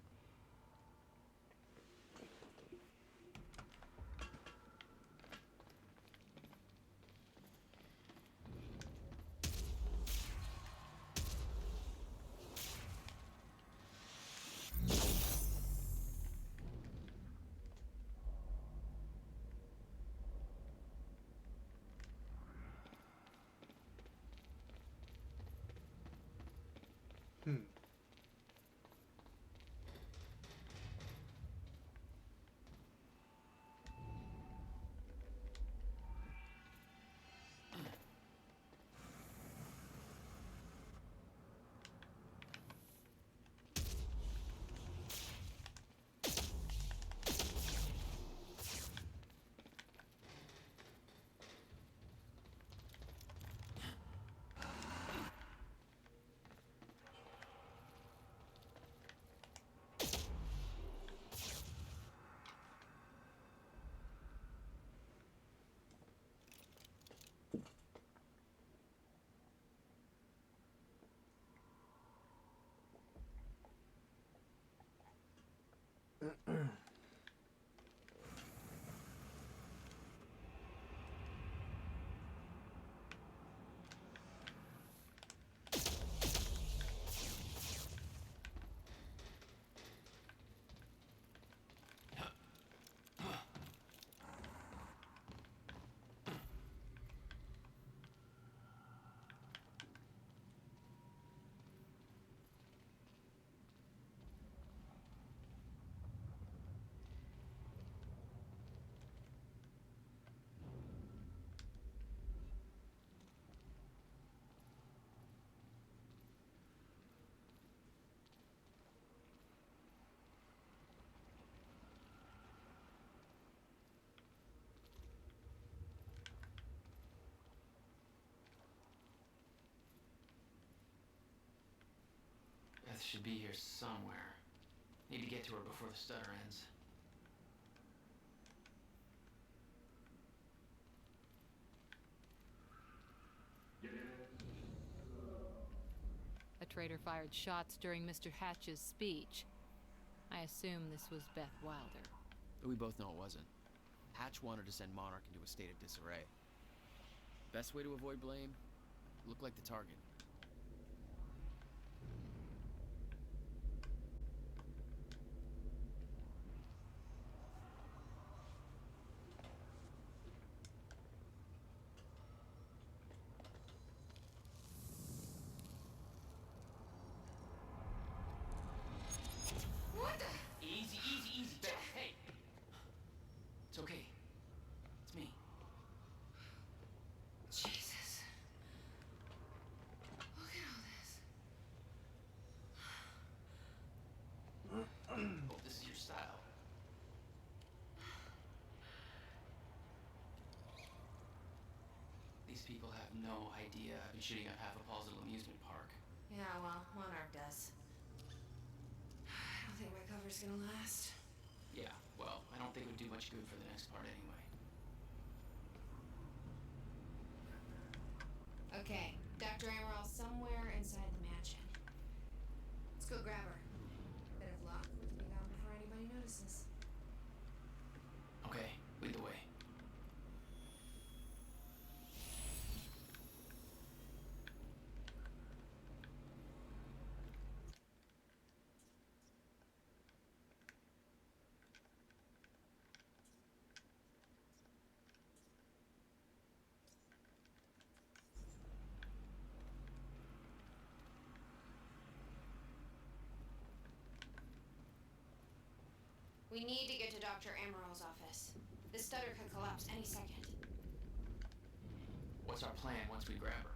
Speaker 12: Beth should be here somewhere. Need to get to her before the stutter ends.
Speaker 7: A traitor fired shots during Mr. Hatch's speech. I assume this was Beth Wilder.
Speaker 2: But we both know it wasn't. Hatch wanted to send Monarch into a state of disarray. Best way to avoid blame? Look like the target.
Speaker 12: Easy, Beth. Hey! It's okay. It's me.
Speaker 17: Jesus. Look at all this.
Speaker 12: Hope this is your style. These people have no idea I've been shooting up half of Paul's little amusement park.
Speaker 17: Yeah, well, Monarch does. I don't think my cover's gonna last.
Speaker 12: Yeah, well, I don't think it would do much good for the next part anyway.
Speaker 17: Okay, Dr. Amaril's somewhere inside the mansion. Let's go grab her. Bit of luck, we can be gone before anybody notices.
Speaker 12: Okay, lead the way.
Speaker 17: We need to get to Dr. Amaril's office. This stutter could collapse any second.
Speaker 12: What's our plan once we grab her?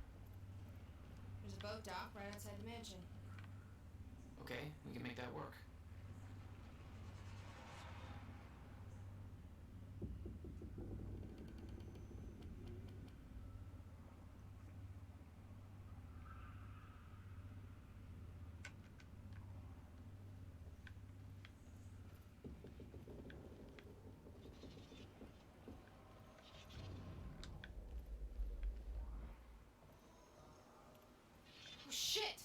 Speaker 17: There's a boat dock right outside the mansion.
Speaker 12: Okay, we can make that work.
Speaker 17: Oh, shit!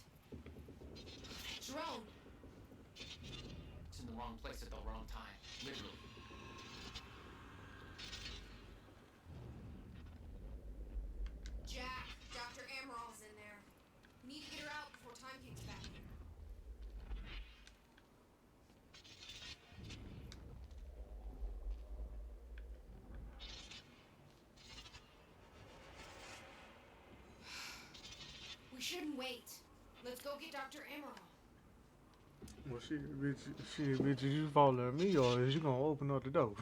Speaker 17: Drone!
Speaker 12: It's in the wrong place at the wrong time. Literally.
Speaker 17: Jack, Dr. Amaril's in there. We need to get her out before time kicks back in. We shouldn't wait. Let's go get Dr. Amaral.
Speaker 1: Well, bitch, is you following me or is you gonna open up the door?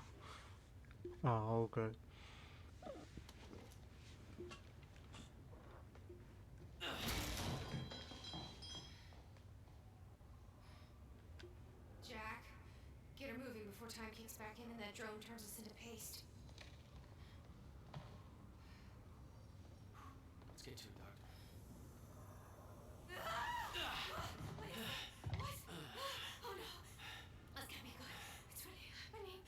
Speaker 1: Oh, okay.
Speaker 17: Jack, get her moving before time kicks back in and that drone turns us into paste.
Speaker 12: Let's get to it, Doctor.
Speaker 17: What? Oh no. That's gonna be good. It's really happening.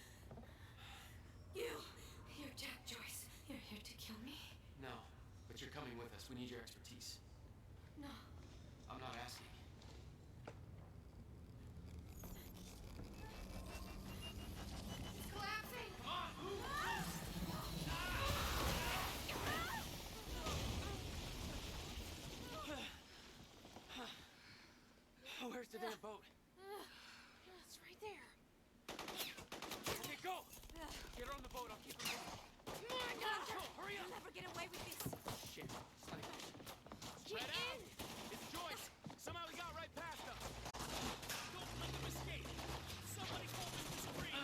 Speaker 17: You're Jack Joyce. You're here to kill me?
Speaker 12: No, but you're coming with us. We need your expertise.
Speaker 17: No.
Speaker 12: I'm not asking.
Speaker 17: It's collapsing.
Speaker 12: Where's the damn boat?
Speaker 17: It's right there.
Speaker 12: Okay, go! Get her on the boat. I'll keep her moving.
Speaker 17: Come on, Doctor.
Speaker 12: Hurry up!
Speaker 17: You'll never get away with this.
Speaker 12: Shit. Sonic.
Speaker 17: Get in.
Speaker 10: It's Joyce! Somehow he got right past us! Don't let him escape! Somebody call Mr. Scream!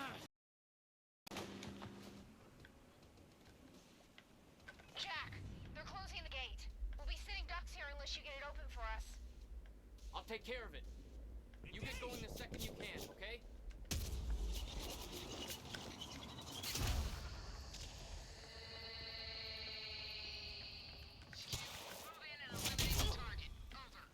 Speaker 3: Jack, they're closing the gate. We'll be sitting ducks here unless you get it open for us.
Speaker 12: I'll take care of it. You get going the second you can, okay?
Speaker 3: Move in and eliminate the target. Over.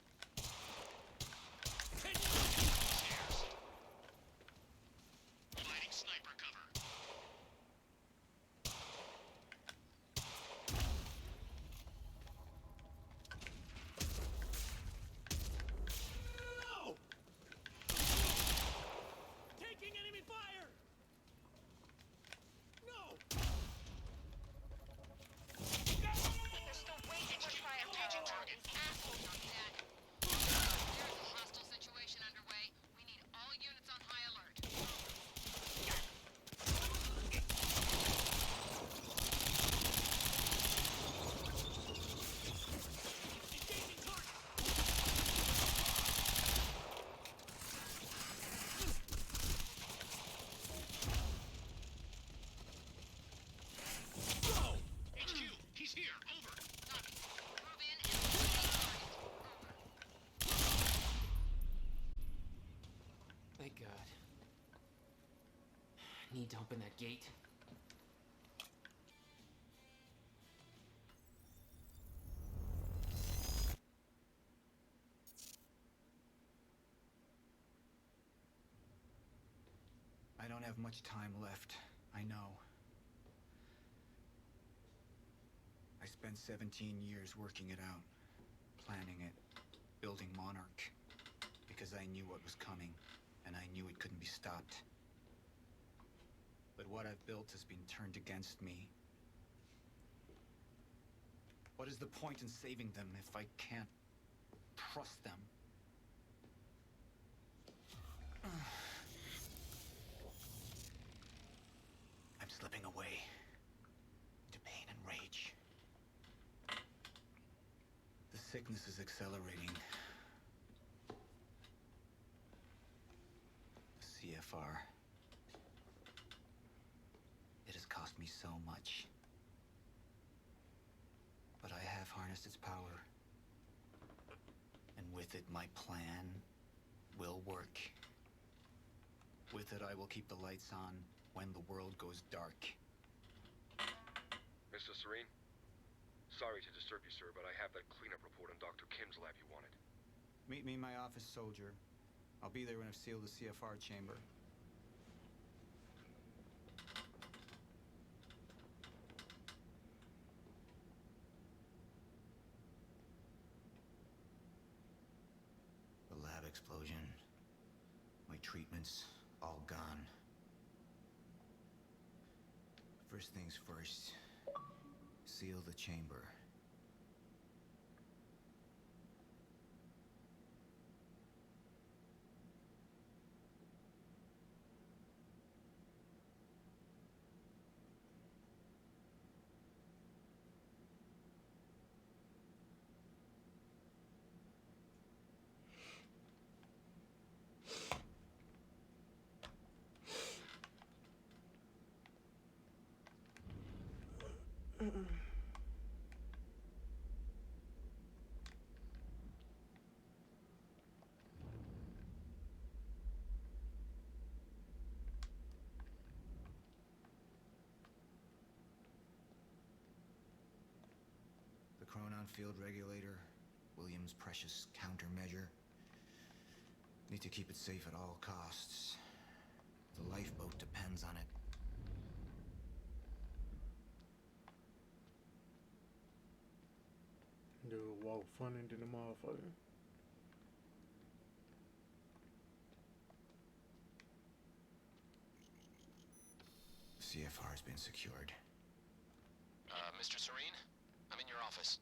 Speaker 12: need to open that gate.
Speaker 9: I don't have much time left. I know. I spent 17 years working it out, planning it, building Monarch, because I knew what was coming, and I knew it couldn't be stopped. But what I've built has been turned against me. What is the point in saving them if I can't trust them? I'm slipping away into pain and rage. The sickness is accelerating. The CFR. It has cost me so much. But I have harnessed its power. And with it, my plan will work. With it, I will keep the lights on when the world goes dark.
Speaker 8: Mr. Serene? Sorry to disturb you, sir, but I have that cleanup report on Dr. Kim's lab you wanted.
Speaker 9: Meet me in my office, soldier. I'll be there when I've sealed the CFR chamber. The lab explosion. My treatments, all gone. First things first, seal the chamber. The Chronon field regulator, William's precious countermeasure. Need to keep it safe at all costs. The lifeboat depends on it.
Speaker 1: Dude walk funny to the motherfucker.
Speaker 9: CFR has been secured.
Speaker 2: Mr. Serene? I'm in your office.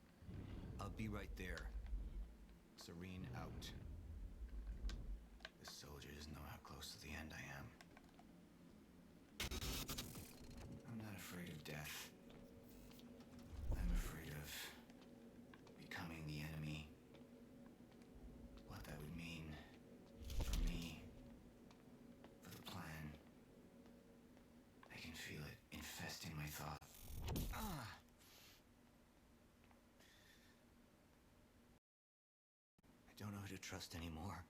Speaker 9: I'll be right there. Serene out. This soldier doesn't know how close to the end I am. I'm not afraid of death. I'm afraid of becoming the enemy. What that would mean for me, for the plan. I can feel it infesting my thoughts. I don't know who to trust anymore.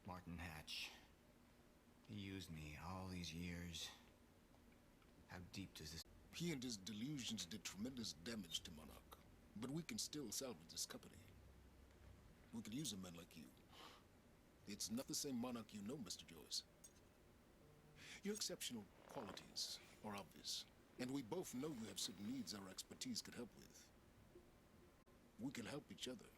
Speaker 9: Martin Hatch. He used me all these years. How deep does this...
Speaker 20: He and his delusions did tremendous damage to Monarch. But we can still salvage this company. We could use a man like you. It's not the same Monarch you know, Mr. Joyce. Your exceptional qualities are obvious. And we both know you have certain needs our expertise could help with. We can help each other.